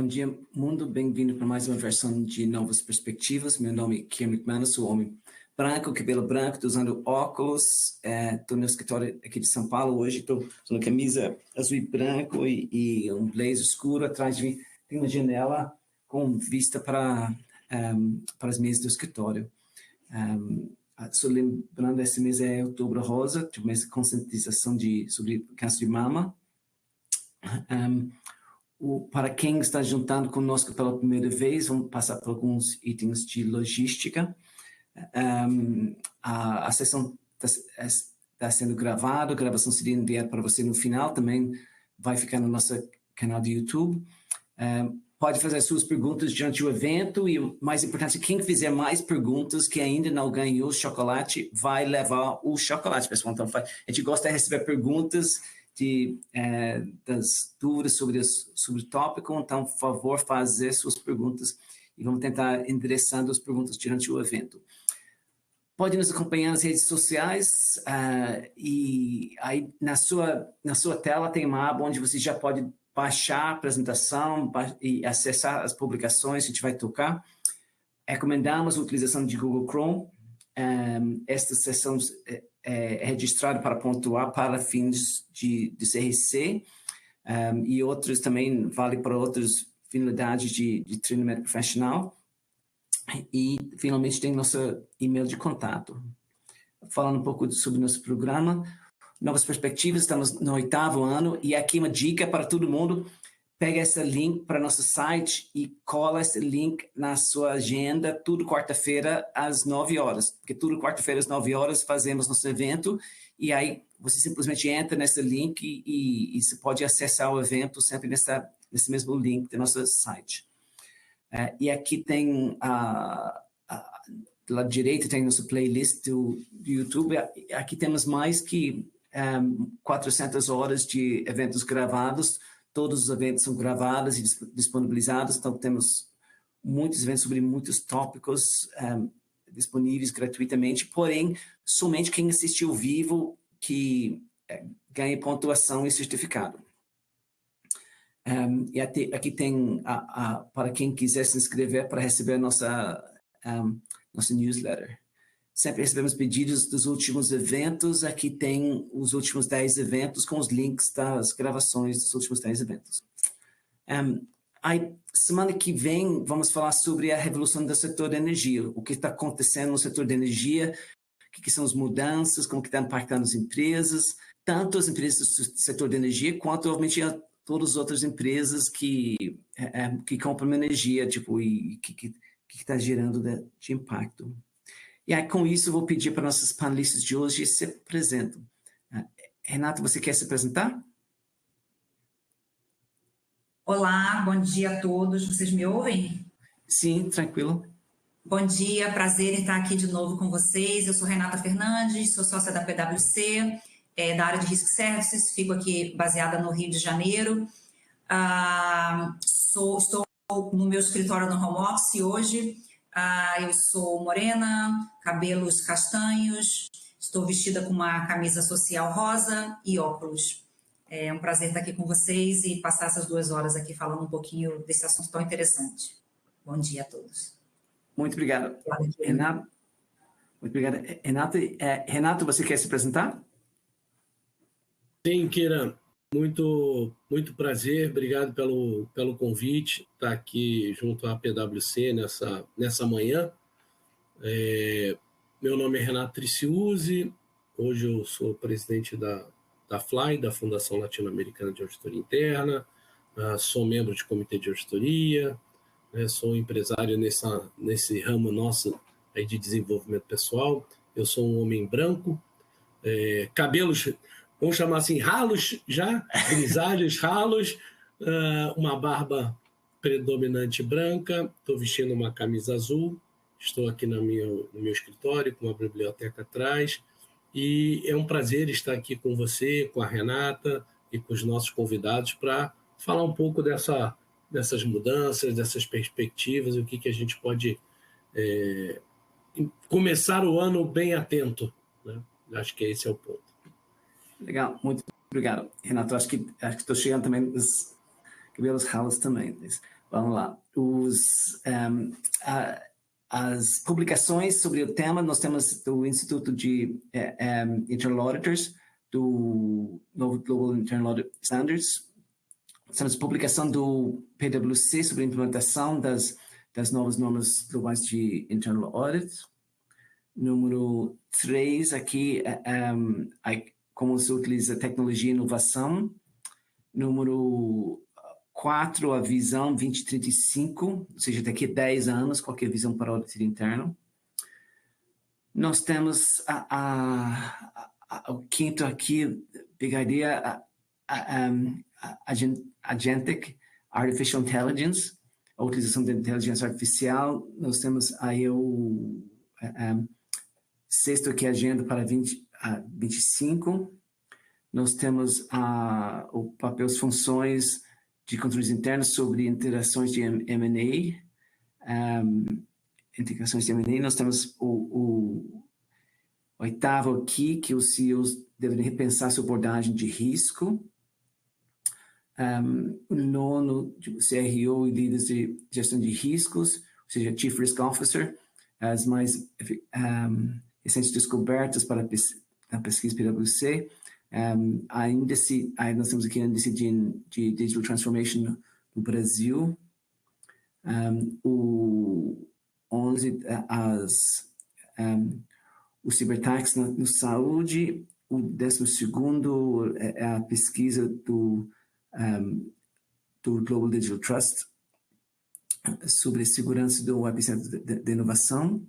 Bom dia, mundo. Bem-vindo para mais uma versão de Novas Perspectivas. Meu nome é Kim McManus, sou homem branco, cabelo branco, estou usando óculos. Estou no escritório aqui de São Paulo hoje. Estou usando camisa azul e branco e um blazer escuro. Atrás de mim tem uma janela com vista para as mesas do escritório. Só lembrando, esse mês é Outubro Rosa, tipo mês de conscientização sobre câncer de mama. Para quem está juntando conosco pela primeira vez, vamos passar por alguns itens de logística. A sessão está sendo gravada, a gravação seria enviada para você no final, também vai ficar no nosso canal de YouTube. Pode fazer suas perguntas durante o evento e, o mais importante, quem fizer mais perguntas que ainda não ganhou o chocolate, vai levar o chocolate, pessoal. Então, a gente gosta de receber perguntas das dúvidas sobre o tópico, então, por favor, fazer suas perguntas e vamos tentar endereçando as perguntas durante o evento. Pode nos acompanhar nas redes sociais e aí na sua tela tem uma aba onde você já pode baixar a apresentação e acessar as publicações que a gente vai tocar. Recomendamos a utilização de Google Chrome. Esta sessão é registrada para pontuar para fins de CRC e outros também vale para outras finalidades de treinamento profissional. E, finalmente, tem nosso e-mail de contato. Falando um pouco sobre nosso programa, Novas Perspectivas, estamos no 8º ano e aqui uma dica para todo mundo. Pega esse link para nosso site e cola esse link na sua agenda, tudo quarta-feira às 9 horas. Porque tudo quarta-feira às 9 horas fazemos nosso evento e aí você simplesmente entra nesse link e você pode acessar o evento sempre nesse mesmo link do nosso site. E aqui tem, do lado direito, tem nossa playlist do YouTube. Aqui temos mais que 400 horas de eventos gravados. Todos os eventos são gravados e disponibilizados, então temos muitos eventos sobre muitos tópicos disponíveis gratuitamente, porém, somente quem assistiu ao vivo que ganha pontuação e certificado. E aqui tem, para quem quiser se inscrever para receber nossa newsletter. Sempre recebemos pedidos dos últimos eventos. Aqui tem os últimos 10 eventos com os links das gravações dos últimos 10 eventos. Aí, semana que vem, vamos falar sobre a revolução do setor da energia. O que está acontecendo no setor da energia, o que são as mudanças, como que está impactando as empresas, tanto as empresas do setor da energia, quanto, obviamente, todas as outras empresas que compram energia, tipo, e que está gerando de impacto. E aí, com isso, eu vou pedir para nossos panelistas de hoje se apresentem. Renata, você quer se apresentar? Olá, bom dia a todos. Vocês me ouvem? Sim, tranquilo. Bom dia, prazer em estar aqui de novo com vocês. Eu sou Renata Fernandes, sou sócia da PwC, da área de Risk Services, fico aqui baseada no Rio de Janeiro. Estou no meu escritório no home office hoje. Eu sou morena, cabelos castanhos, estou vestida com uma camisa social rosa e óculos. É um prazer estar aqui com vocês e passar essas 2 horas aqui falando um pouquinho desse assunto tão interessante. Bom dia a todos. Muito obrigado, Renata. Muito obrigado, Renata. Renato, você quer se apresentar? Sim, Kira. Muito prazer, obrigado pelo convite, estar aqui junto à PwC nessa manhã. Meu nome é Renato Triciuzzi, hoje eu sou presidente da FLY, da Fundação Latino-Americana de Auditoria Interna, sou membro de comitê de auditoria, sou empresário nesse ramo nosso aí de desenvolvimento pessoal. Eu sou um homem branco, cabelos... Vamos chamar assim, ralos já, grisalhos, ralos, uma barba predominante branca, estou vestindo uma camisa azul, estou aqui no meu escritório com uma biblioteca atrás e é um prazer estar aqui com você, com a Renata e com os nossos convidados para falar um pouco dessas mudanças, dessas perspectivas, o que a gente pode começar o ano bem atento, né? Acho que esse é o ponto. Legal, muito obrigado, Renato. Acho que estou chegando também nos cabelos ralos também. Vamos lá. As publicações sobre o tema, nós temos do Instituto de Internal Auditors, do novo Global Internal Audit Standards. Temos publicação do PwC sobre a implementação das novas normas globais de Internal Audit. Número 3, aqui, como se utiliza tecnologia e inovação. Número 4, a visão 2035, ou seja, daqui a 10 anos, qual é a visão para o auditoria interno. Nós temos o quinto aqui, pegaria Agentic Artificial Intelligence, a utilização da inteligência artificial. Nós temos aí o sexto aqui, agenda para 2025. Nós temos o papel, as funções de controles internos sobre interações de M&A, integrações de M&A. Nós temos o oitavo aqui, que os CEOs devem repensar sua abordagem de risco. O nono, CRO e líderes de gestão de riscos, ou seja, Chief Risk Officer, as mais recentes descobertas para a pesquisa PwC. Nós temos aqui o índice de Digital Transformation no Brasil. O 11, os ciberataques na saúde. O 12º é a pesquisa do Global Digital Trust sobre a segurança do epicentro de inovação.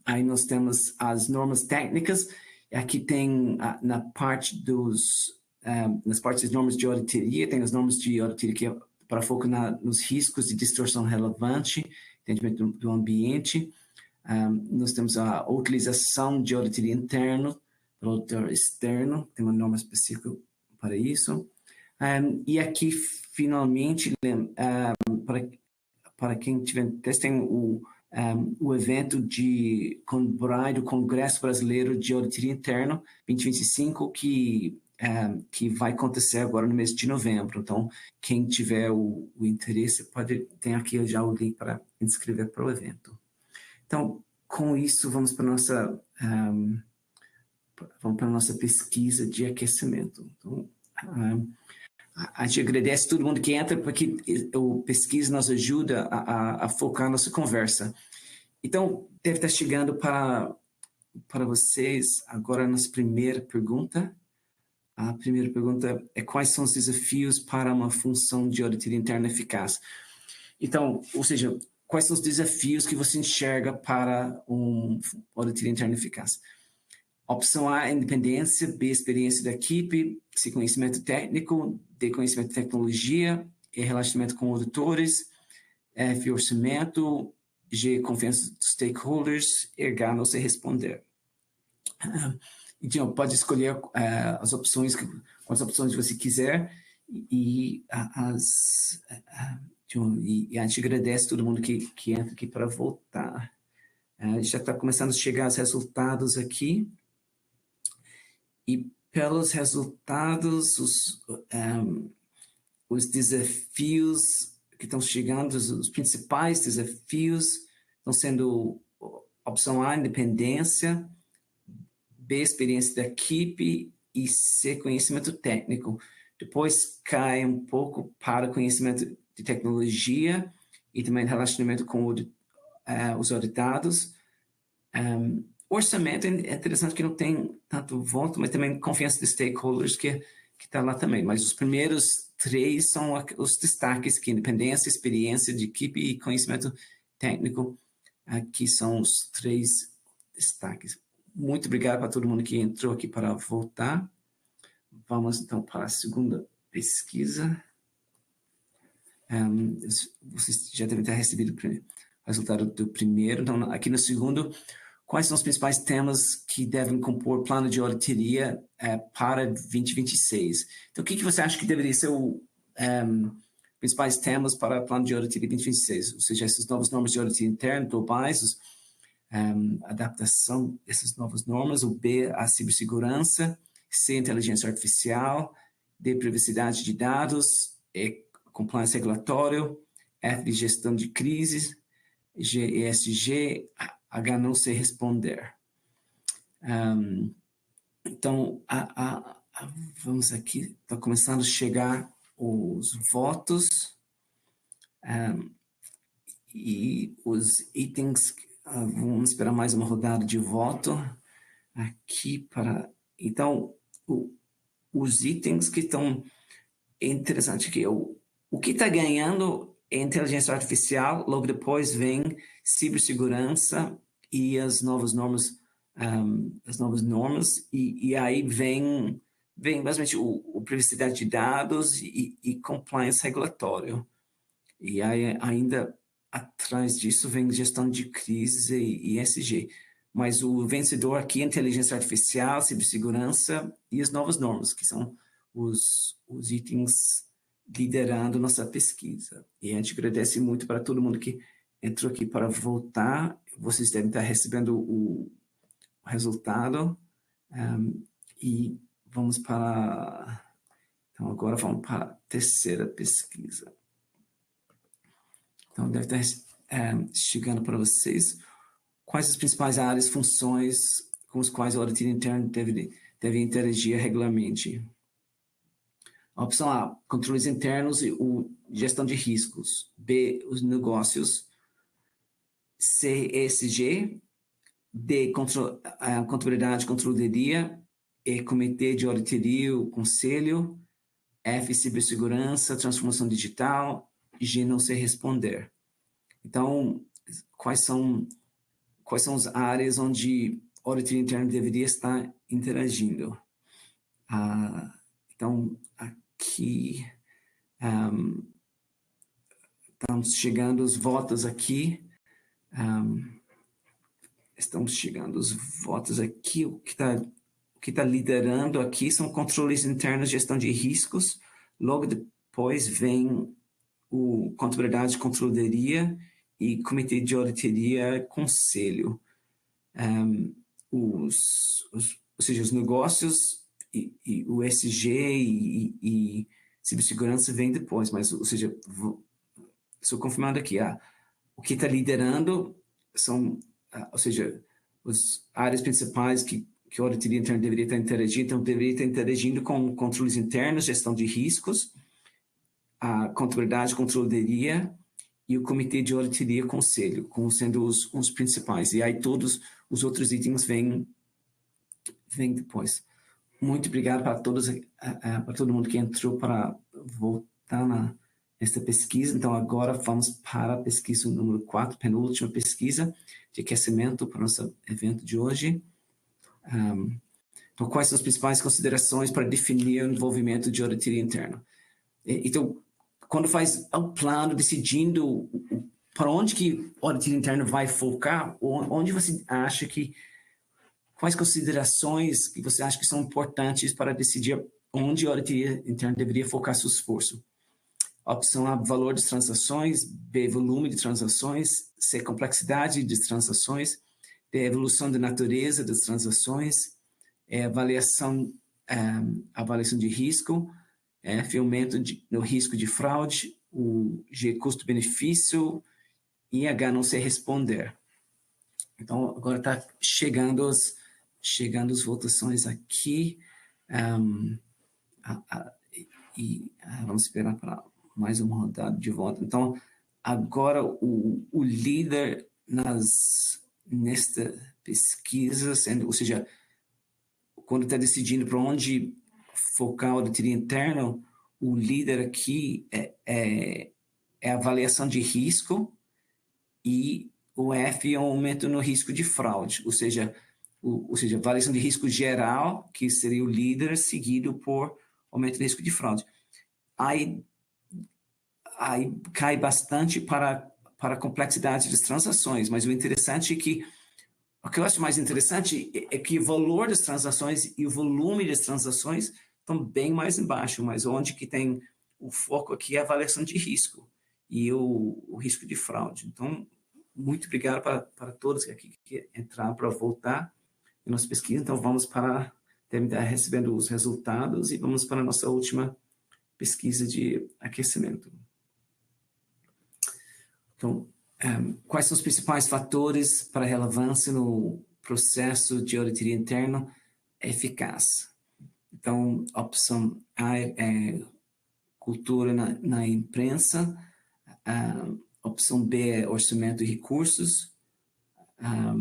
Aí nós temos as normas técnicas. Aqui tem na parte nas partes das normas de auditoria, tem as normas de auditoria que é para foco nos riscos de distorção relevante, entendimento do ambiente. Nós temos a utilização de auditoria interno, para auditor externo, tem uma norma específica para isso. E aqui, finalmente, para quem tiver interesse, tem o evento do Congresso Brasileiro de Auditoria Interna 2025, que vai acontecer agora no mês de novembro. Então, quem tiver o interesse, tem aqui já o link para inscrever para o evento. Então, com isso, vamos para a nossa pesquisa de aquecimento. Então, a gente agradece a todo mundo que entra, porque o pesquisa nos ajuda a focar a nossa conversa. Então, deve estar chegando para vocês agora a nossa primeira pergunta. A primeira pergunta é: quais são os desafios para uma função de auditoria interna eficaz? Então, ou seja, quais são os desafios que você enxerga para auditoria interna eficaz? Opção A, independência. B, experiência da equipe. C, conhecimento técnico. D, conhecimento de tecnologia. E, relacionamento com auditores. F, orçamento. G, confiança dos stakeholders. E, H, não sei responder. Então, pode escolher as opções, quantas opções você quiser. E a gente agradece a todo mundo que entra aqui para votar. Já está começando a chegar os resultados aqui. E pelos resultados, os desafios que estão chegando, os principais desafios estão sendo: opção A, independência. B, experiência da equipe. E C, conhecimento técnico. Depois cai um pouco para conhecimento de tecnologia e também relacionamento com os auditados. Orçamento é interessante, que não tem tanto voto, mas também confiança de stakeholders que está lá também. Mas os primeiros 3 são os destaques, que independência, experiência de equipe e conhecimento técnico. Aqui são os 3 destaques. Muito obrigado para todo mundo que entrou aqui para votar. Vamos então para a segunda pesquisa. Vocês já devem ter recebido o resultado do primeiro. Então, aqui no segundo, quais são os principais temas que devem compor o plano de auditoria para 2026? Então, o que você acha que deveria ser os principais temas para o plano de auditoria 2026? Ou seja, essas novas normas de auditoria interna globais, adaptação dessas novas normas. O B, a cibersegurança. C, inteligência artificial. D, privacidade de dados. E compliance regulatório, F de gestão de crises, G, ESG, H, não sei responder. Então, vamos aqui, está começando a chegar os votos e os itens, vamos esperar mais uma rodada de voto aqui para... Então, os itens que estão interessantes aqui, o que está ganhando é inteligência artificial, logo depois vem cibersegurança e as novas normas, e aí vem basicamente o privacidade de dados e compliance regulatório. E aí ainda atrás disso vem gestão de crises e ESG. Mas o vencedor aqui é inteligência artificial, cibersegurança e as novas normas, que são os itens liderando nossa pesquisa. E a gente agradece muito para todo mundo que entrou aqui para votar. Vocês devem estar recebendo o resultado. E vamos para... Então, agora vamos para a terceira pesquisa. Então, deve estar chegando para vocês. Quais as principais áreas, funções com as quais o auditoria interno deve interagir regularmente? A opção A, controles internos e gestão de riscos. B, os negócios. C, ESG. D, contabilidade, controladoria. E, comitê de auditoria, o conselho. F, cibersegurança, transformação digital. G, não sei responder. Então, quais são as áreas onde a auditoria interna deveria estar interagindo? Então, aqui, estamos chegando os votos aqui. Estamos chegando os votos aqui. O que tá liderando aqui são controles internos, gestão de riscos. Logo depois vem o contabilidade, controladoria e comitê de auditoria, conselho. Ou seja, os negócios e o ESG e cibersegurança vem depois, mas, ou seja, estou confirmando aqui, o que está liderando são, ou seja, as áreas principais que a auditoria interna deveria estar interagindo, então deveria estar interagindo com controles internos, gestão de riscos, a contabilidade, controladoria e o comitê de auditoria, conselho, como sendo os principais. E aí todos os outros itens vêm depois. Muito obrigado para todo mundo que entrou para votar nesta pesquisa. Então, agora vamos para a pesquisa número 4, penúltima pesquisa de aquecimento para o nosso evento de hoje. Então, quais são as principais considerações para definir o envolvimento de auditoria interna? Então, quando faz o plano, decidindo para onde que a auditoria interna vai focar, onde você acha que... Quais considerações que você acha que são importantes para decidir onde a auditoria interna deveria focar seu esforço? A opção A, valor das transações. B, volume de transações. C, complexidade das transações. D, evolução da natureza das transações. Avaliação de risco. F, aumento no risco de fraude. O G, custo-benefício. E H, não sei responder. Então, agora está chegando as votações aqui. Vamos esperar para mais uma rodada de voto. Então, agora o líder nesta pesquisa, ou seja, quando está decidindo para onde focar a auditoria interna, o líder aqui é a avaliação de risco e o F é um aumento no risco de fraude, ou seja, avaliação de risco geral, que seria o líder, seguido por aumento de risco de fraude. Aí cai bastante para a complexidade das transações, mas o interessante é que, o que eu acho mais interessante é que o valor das transações e o volume das transações estão bem mais embaixo, mas onde que tem o foco aqui é a avaliação de risco e o risco de fraude. Então, muito obrigado para todos aqui que entraram para voltar em nossa pesquisa. Então, vamos para terminar recebendo os resultados e vamos para a nossa última pesquisa de aquecimento. Então, quais são os principais fatores para relevância no processo de auditoria interna eficaz? Então, a opção A é cultura na imprensa, a opção B é orçamento e recursos, a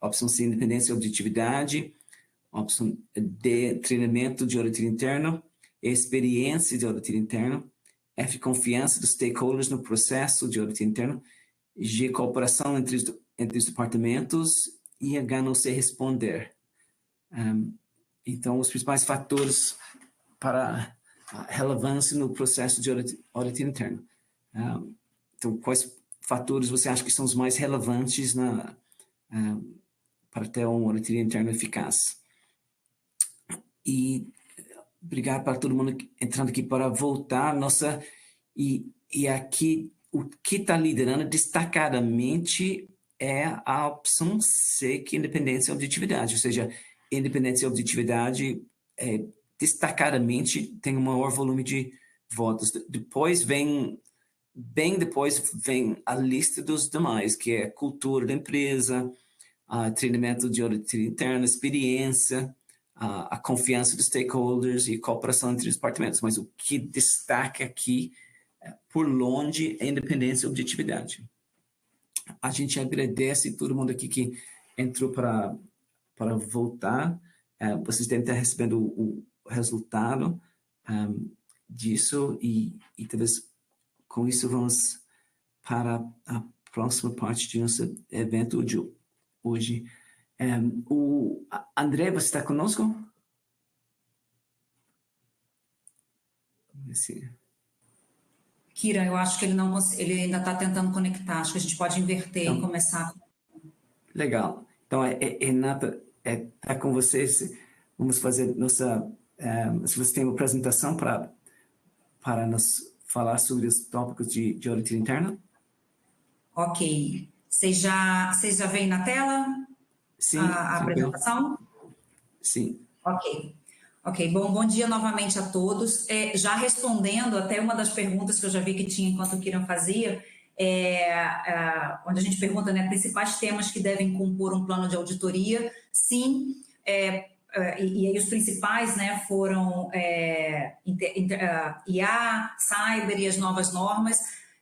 opção C, independência e objetividade, a opção D, treinamento de auditoria interna, experiência de auditoria interna, F, confiança dos stakeholders no processo de auditoria interna, G, cooperação entre os departamentos e H, não sei responder. Então, os principais fatores para a relevância no processo de auditoria interna. Então, quais fatores você acha que são os mais relevantes para ter uma auditoria interna eficaz? E obrigado para todo mundo entrando aqui para voltar. E aqui, o que está liderando destacadamente é a opção C, que é independência e objetividade. Ou seja, independência e objetividade destacadamente tem um maior volume de votos. Bem depois vem a lista dos demais, que é cultura da empresa, treinamento de auditoria interna, experiência, a confiança dos stakeholders e cooperação entre os departamentos. Mas o que destaca aqui, por longe, é independência e objetividade. A gente agradece todo mundo aqui que entrou para voltar. Vocês devem estar recebendo o resultado disso e talvez com isso vamos para a próxima parte do nosso evento de hoje. O André, você está conosco? Vamos ver se... Kira, eu acho que ele ainda está tentando conectar. Acho que a gente pode inverter e começar. Legal. Então, Renata, está com vocês. Vamos fazer nossa... se você tem uma apresentação para nos falar sobre os tópicos de auditoria interna. Ok. Vocês já veem na tela? Sim. A apresentação? Sim. Ok, bom dia novamente a todos. Já respondendo até uma das perguntas que eu já vi que tinha enquanto o Kiran fazia, onde a gente pergunta, né, principais temas que devem compor um plano de auditoria. Sim, e aí os principais, né, foram IA, Cyber e as novas normas.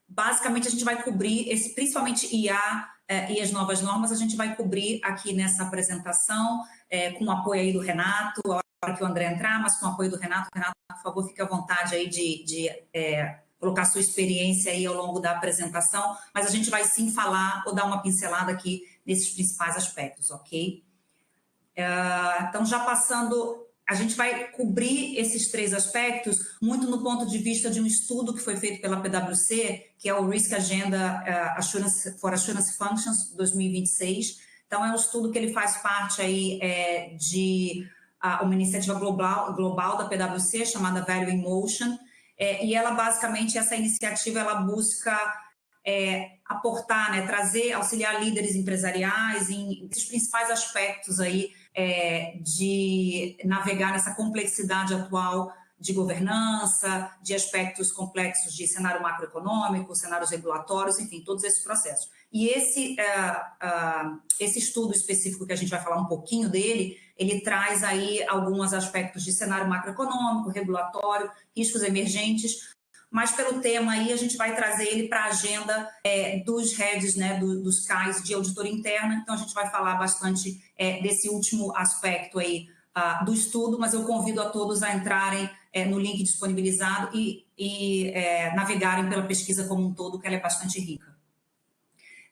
Basicamente, a gente vai cobrir, principalmente IA e as novas normas, a gente vai cobrir aqui nessa apresentação, com o apoio aí do Renato, que o André entrar, mas com o apoio do Renato. Renato, por favor, fique à vontade aí de colocar sua experiência aí ao longo da apresentação, mas a gente vai sim falar ou dar uma pincelada aqui nesses principais aspectos, ok? Então, já passando, a gente vai cobrir esses três aspectos muito no ponto de vista de um estudo que foi feito pela PwC, que é o Risk Agenda for Assurance Functions 2026. Então, é um estudo que ele faz parte aí de uma iniciativa global da PwC chamada Value in Motion, e ela basicamente, essa iniciativa, ela busca aportar, né, auxiliar líderes empresariais em esses principais aspectos aí de navegar nessa complexidade atual de governança, de aspectos complexos de cenário macroeconômico, cenários regulatórios, enfim, todos esses processos. E esse estudo específico que a gente vai falar um pouquinho dele, ele traz aí alguns aspectos de cenário macroeconômico, regulatório, riscos emergentes, mas pelo tema aí a gente vai trazer ele para a agenda dos heads, né, dos CAIs de auditoria interna. Então a gente vai falar bastante desse último aspecto aí do estudo, mas eu convido a todos a entrarem no link disponibilizado e navegarem pela pesquisa como um todo, que ela é bastante rica.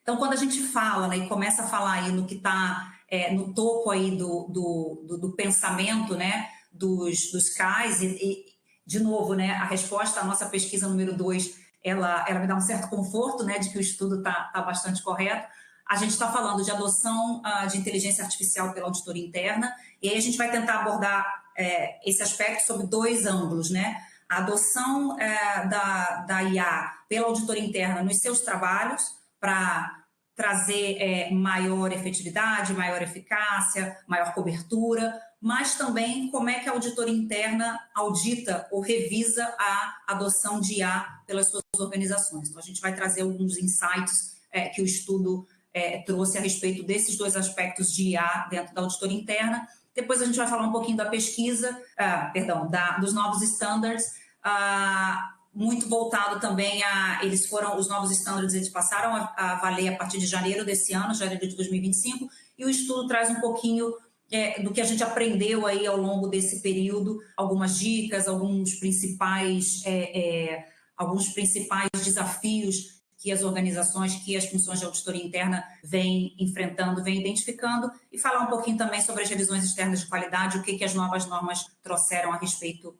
Então, quando a gente fala, né, e começa a falar aí no que está no topo aí do pensamento, né, dos CAIs, e de novo, né, a resposta à nossa pesquisa número 2, ela me dá um certo conforto, né, de que o estudo está bastante correto. A gente está falando de adoção de inteligência artificial pela auditoria interna, e aí a gente vai tentar abordar esse aspecto sob dois ângulos, né? A adoção da IA pela auditoria interna nos seus trabalhos para trazer maior efetividade, maior eficácia, maior cobertura, mas também como é que a auditoria interna audita ou revisa a adoção de IA pelas suas organizações. Então, a gente vai trazer alguns insights que o estudo trouxe a respeito desses dois aspectos de IA dentro da auditoria interna. Depois a gente vai falar um pouquinho da pesquisa, dos novos standards, muito voltado também os novos standards, eles passaram a valer a partir de janeiro desse ano, janeiro de 2025, e o estudo traz um pouquinho do que a gente aprendeu aí ao longo desse período, algumas dicas, alguns principais desafios que as organizações, que as funções de auditoria interna vêm enfrentando, vêm identificando, e falar um pouquinho também sobre as revisões externas de qualidade, o que as novas normas trouxeram a respeito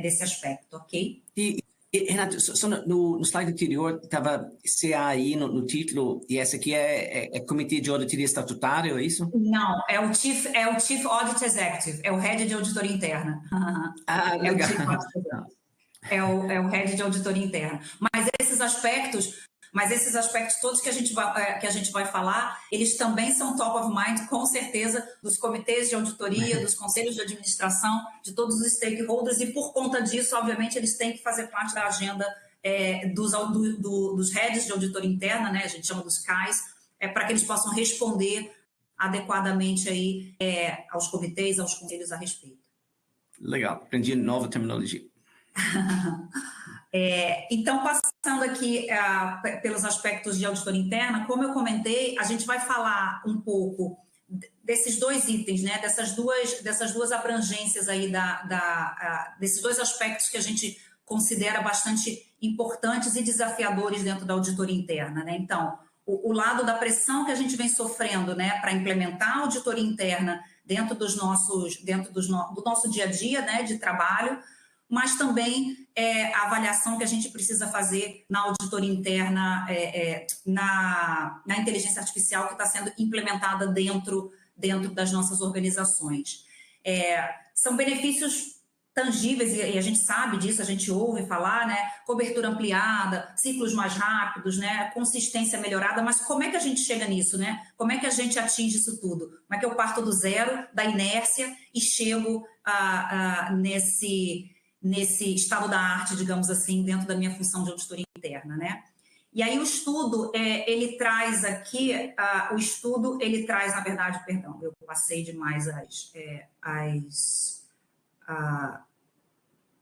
desse aspecto, ok? E Renato, só no slide anterior estava CAI no título, e essa aqui é Comitê de Auditoria Estatutário, é isso? Não, é o Chief Audit Executive, é o Head de Auditoria Interna. Legal. É o Head de Auditoria Interna. Mas esses aspectos todos que a gente vai falar, eles também são top of mind, com certeza, dos comitês de auditoria, dos conselhos de administração, de todos os stakeholders, e por conta disso, obviamente, eles têm que fazer parte da agenda dos heads de auditoria interna, né? A gente chama dos CAIs, para que eles possam responder adequadamente aí, aos comitês, aos conselhos a respeito. Legal, aprendi nova terminologia. Então, passando aqui pelos aspectos de auditoria interna, como eu comentei, a gente vai falar um pouco desses dois itens, né? Dessas duas abrangências aí, desses dois aspectos que a gente considera bastante importantes e desafiadores dentro da auditoria interna, né? Então, o lado da pressão que a gente vem sofrendo, né, para implementar a auditoria interna dentro do nosso dia a dia, né, de trabalho, mas também a avaliação que a gente precisa fazer na auditoria interna, na inteligência artificial que está sendo implementada dentro das nossas organizações. São benefícios tangíveis, e a gente sabe disso, a gente ouve falar, né? Cobertura ampliada, ciclos mais rápidos, né? Consistência melhorada, mas como é que a gente chega nisso, né? Como é que a gente atinge isso tudo? Como é que eu parto do zero, da inércia, e chego nesse estado da arte, digamos assim, dentro da minha função de auditoria interna, né? E aí o estudo, ele traz aqui, na verdade, perdão, eu passei demais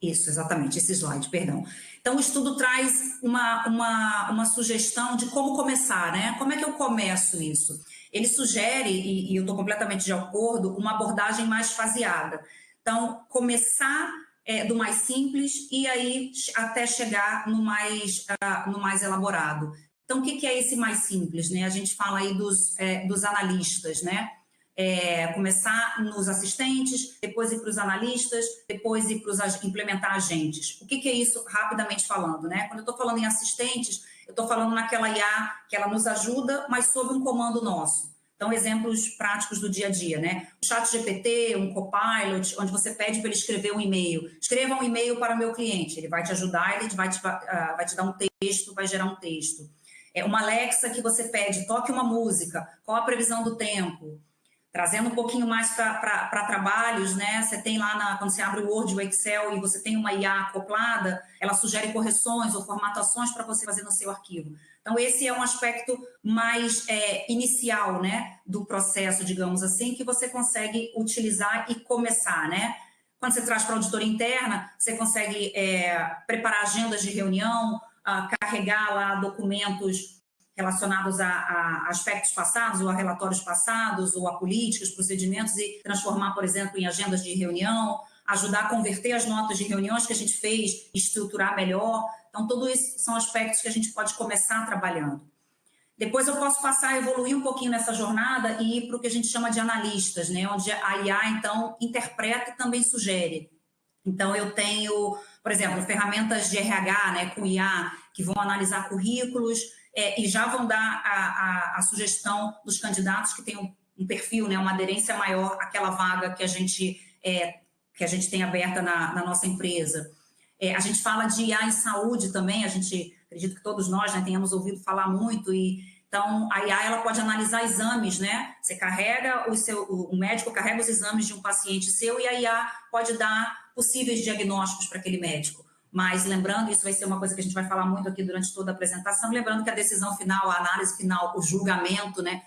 isso, exatamente, esse slide, perdão. Então, o estudo traz uma sugestão de como começar, né? Como é que eu começo isso? Ele sugere, e eu estou completamente de acordo, uma abordagem mais faseada. Então, começar do mais simples e aí até chegar no mais elaborado. Então, o que é esse mais simples, né? A gente fala aí dos analistas, né? Começar nos assistentes, depois ir para os analistas, depois ir para implementar agentes. O que é isso, rapidamente falando, né? Quando eu estou falando em assistentes, eu estou falando naquela IA que ela nos ajuda, mas sob um comando nosso. Então, exemplos práticos do dia a dia, né? O ChatGPT, um Copilot, onde você pede para ele escrever um e-mail. Escreva um e-mail para o meu cliente. Ele vai te ajudar, ele vai te dar um texto, vai gerar um texto. Uma Alexa que você pede, toque uma música. Qual a previsão do tempo? Trazendo um pouquinho mais para trabalhos, né? Você tem lá, quando você abre o Word, o Excel, e você tem uma IA acoplada, ela sugere correções ou formatações para você fazer no seu arquivo. Então, esse é um aspecto mais inicial, né, do processo, digamos assim, que você consegue utilizar e começar, né? Quando você traz para a auditoria interna, você consegue preparar agendas de reunião, carregar lá documentos relacionados a aspectos passados, ou a relatórios passados, ou a políticas, procedimentos, e transformar, por exemplo, em agendas de reunião, ajudar a converter as notas de reuniões que a gente fez, estruturar melhor. Então, tudo isso são aspectos que a gente pode começar trabalhando. Depois eu posso passar a evoluir um pouquinho nessa jornada e ir para o que a gente chama de analistas, né? Onde a IA, então, interpreta e também sugere. Então, eu tenho, por exemplo, ferramentas de RH, né, com IA, que vão analisar currículos, e já vão dar a sugestão dos candidatos que têm um perfil, né, uma aderência maior àquela vaga que a gente tem aberta na nossa empresa. A gente fala de IA em saúde também, acredito que todos nós, né, tenhamos ouvido falar muito, e Então, a IA ela pode analisar exames, né? Você carrega o médico carrega os exames de um paciente seu e a IA pode dar possíveis diagnósticos para aquele médico. Mas lembrando, isso vai ser uma coisa que a gente vai falar muito aqui durante toda a apresentação, lembrando que a decisão final, a análise final, o julgamento, né?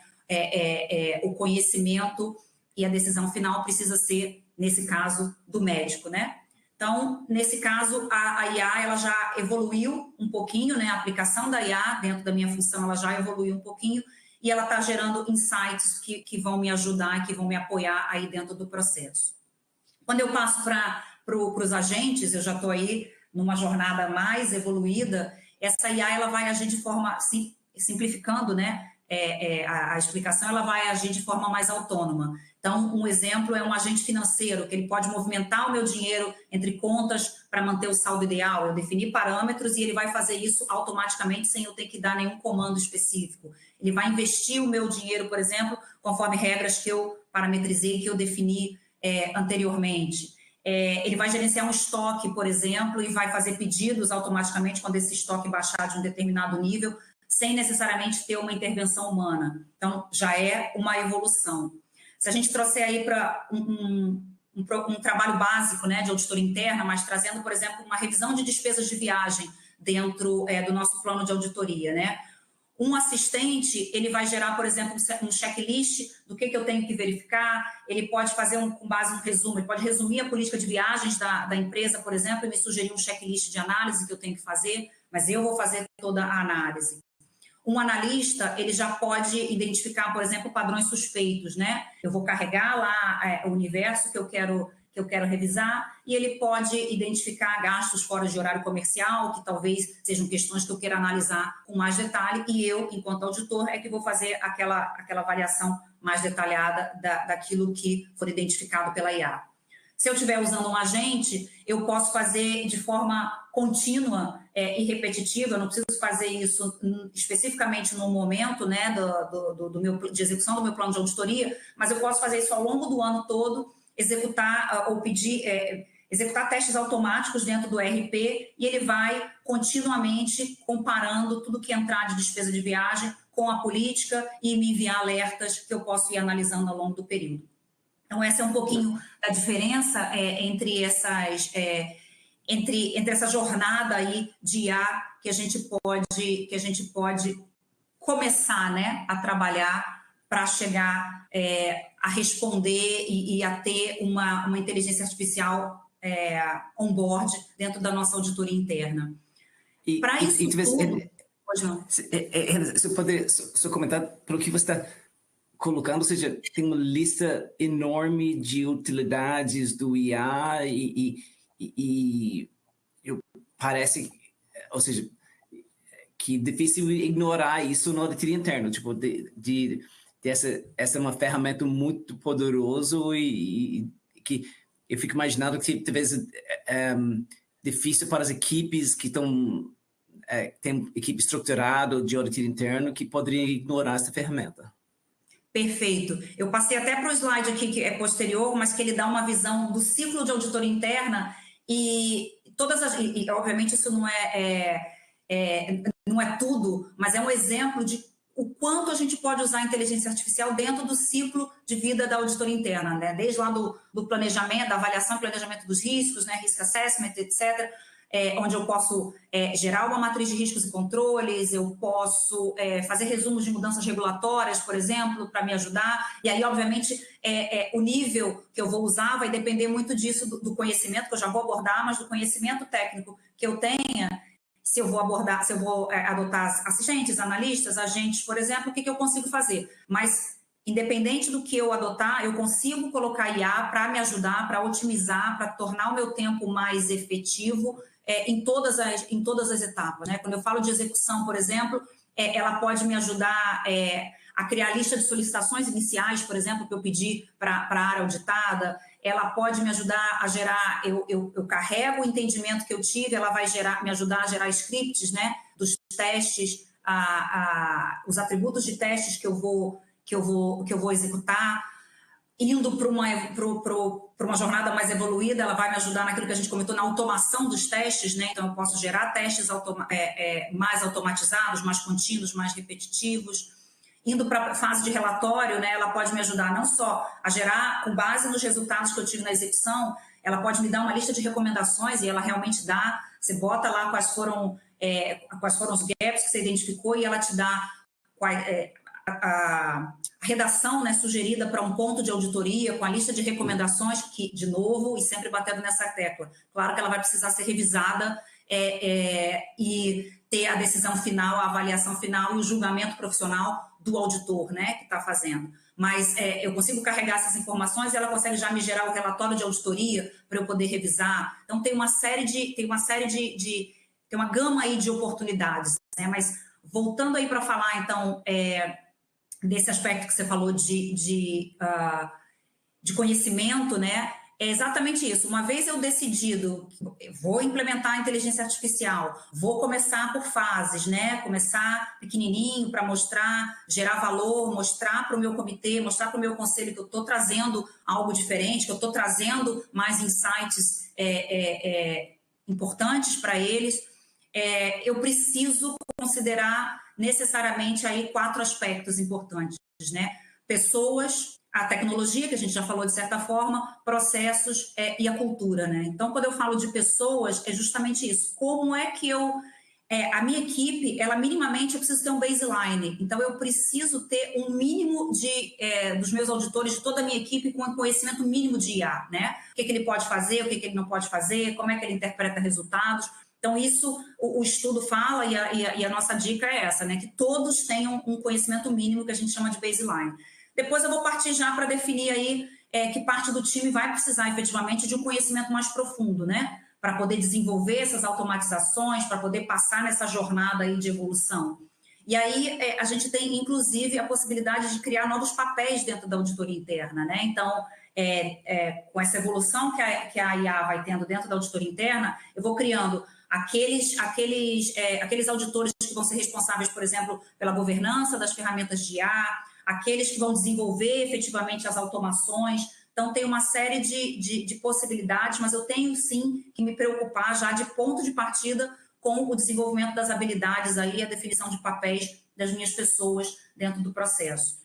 O conhecimento e a decisão final precisa ser, nesse caso, do médico, né? Então, nesse caso, a IA ela já evoluiu um pouquinho, né? A aplicação da IA dentro da minha função ela já evoluiu um pouquinho e ela está gerando insights que vão me ajudar, que vão me apoiar aí dentro do processo. Quando eu passo para os agentes, eu já estou aí numa jornada mais evoluída, essa IA ela vai agir de forma, simplificando, né? A explicação, ela vai agir de forma mais autônoma. Então, um exemplo é um agente financeiro, que ele pode movimentar o meu dinheiro entre contas para manter o saldo ideal. Eu defini parâmetros e ele vai fazer isso automaticamente sem eu ter que dar nenhum comando específico. Ele vai investir o meu dinheiro, por exemplo, conforme regras que eu parametrizei, que eu defini anteriormente. Ele vai gerenciar um estoque, por exemplo, e vai fazer pedidos automaticamente quando esse estoque baixar de um determinado nível, sem necessariamente ter uma intervenção humana. Então, já é uma evolução. Se a gente trouxer aí para um trabalho básico, né, de auditoria interna, mas trazendo, por exemplo, uma revisão de despesas de viagem dentro do nosso plano de auditoria, né? Um assistente, ele vai gerar, por exemplo, um checklist do que eu tenho que verificar, ele pode fazer com base no resumo, ele pode resumir a política de viagens da empresa, por exemplo, e me sugerir um checklist de análise que eu tenho que fazer, mas eu vou fazer toda a análise. Um analista, ele já pode identificar, por exemplo, padrões suspeitos, né? Eu vou carregar lá o universo que eu quero revisar e ele pode identificar gastos fora de horário comercial, que talvez sejam questões que eu queira analisar com mais detalhe e eu, enquanto auditor, é que vou fazer aquela avaliação mais detalhada daquilo que for identificado pela IA. Se eu estiver usando um agente, eu posso fazer de forma contínua e repetitiva, eu não preciso fazer isso especificamente no momento, né, de execução do meu plano de auditoria, mas eu posso fazer isso ao longo do ano todo, executar testes automáticos dentro do ERP e ele vai continuamente comparando tudo que entrar de despesa de viagem com a política e me enviar alertas que eu posso ir analisando ao longo do período. Então, essa é um pouquinho da diferença entre essa jornada aí de IA que a gente pode começar, né, a trabalhar para chegar a responder e a ter uma inteligência artificial on-board dentro da nossa auditoria interna. Para isso tudo... Pode não. Você poderia só comentar pelo que você está colocando, ou seja, tem uma lista enorme de utilidades do IA e parece, ou seja, que é difícil ignorar isso na auditoria interna, tipo, essa é uma ferramenta muito poderosa e que eu fico imaginando que talvez é difícil para as equipes que tem equipe estruturada de auditoria interna que poderiam ignorar essa ferramenta. Perfeito. Eu passei até para o slide aqui que é posterior, mas que ele dá uma visão do ciclo de auditoria interna e obviamente isso não é tudo, mas é um exemplo de o quanto a gente pode usar a inteligência artificial dentro do ciclo de vida da auditoria interna, né? Desde lá do planejamento, da avaliação e planejamento dos riscos, né? Risk assessment, etc., onde eu posso gerar uma matriz de riscos e controles, eu posso fazer resumos de mudanças regulatórias, por exemplo, para me ajudar. E aí, obviamente, o nível que eu vou usar vai depender muito disso, do conhecimento, que eu já vou abordar, mas do conhecimento técnico que eu tenha, se eu vou adotar assistentes, analistas, agentes, por exemplo, o que eu consigo fazer. Mas, independente do que eu adotar, eu consigo colocar IA para me ajudar, para otimizar, para tornar o meu tempo mais efetivo, em todas as etapas, né? Quando eu falo de execução, por exemplo, ela pode me ajudar a criar a lista de solicitações iniciais, por exemplo, que eu pedi para a área auditada, ela pode me ajudar a gerar, eu carrego o entendimento que eu tive, ela vai me ajudar a gerar scripts, né, dos testes, os atributos de testes que eu vou executar. indo para uma jornada mais evoluída, ela vai me ajudar naquilo que a gente comentou, na automação dos testes, né? Então, eu posso gerar testes mais automatizados, mais contínuos, mais repetitivos. Indo para a fase de relatório, né? Ela pode me ajudar não só a gerar, com base nos resultados que eu tive na execução, ela pode me dar uma lista de recomendações e ela realmente dá, você bota lá quais foram os gaps que você identificou e ela te dá a redação, né, sugerida para um ponto de auditoria com a lista de recomendações, que, de novo, e sempre batendo nessa tecla. Claro que ela vai precisar ser revisada e ter a decisão final, a avaliação final e o julgamento profissional do auditor, né, que está fazendo. Mas eu consigo carregar essas informações e ela consegue já me gerar o relatório de auditoria para eu poder revisar. Então, tem uma gama aí de oportunidades, né? Mas voltando aí para falar, então, desse aspecto que você falou de conhecimento, né? É exatamente isso. Uma vez eu decidido, vou implementar a inteligência artificial, vou começar por fases, né? Começar pequenininho para mostrar, gerar valor, mostrar para o meu comitê, mostrar para o meu conselho que eu estou trazendo algo diferente, que eu estou trazendo mais insights importantes para eles. Eu preciso considerar necessariamente aí 4 aspectos importantes, né? Pessoas, a tecnologia, que a gente já falou de certa forma, processos e a cultura, né? Então, quando eu falo de pessoas, é justamente isso. Como é que a minha equipe, ela minimamente, eu preciso ter um baseline. Então, eu preciso ter um mínimo dos meus auditores, de toda a minha equipe, com um conhecimento mínimo de IA, né? O que ele pode fazer, o que ele não pode fazer, como é que ele interpreta resultados. Então, isso o estudo fala e a nossa dica é essa, né? Que todos tenham um conhecimento mínimo que a gente chama de baseline. Depois eu vou partir já para definir aí que parte do time vai precisar efetivamente de um conhecimento mais profundo, né? Para poder desenvolver essas automatizações, para poder passar nessa jornada aí de evolução. E aí a gente tem, inclusive, a possibilidade de criar novos papéis dentro da auditoria interna, né? Então, com essa evolução que a IA vai tendo dentro da auditoria interna, eu vou criando aqueles auditores que vão ser responsáveis, por exemplo, pela governança das ferramentas de IA, aqueles que vão desenvolver efetivamente as automações. Então, tem uma série de possibilidades, mas eu tenho sim que me preocupar já de ponto de partida com o desenvolvimento das habilidades aí, a definição de papéis das minhas pessoas dentro do processo,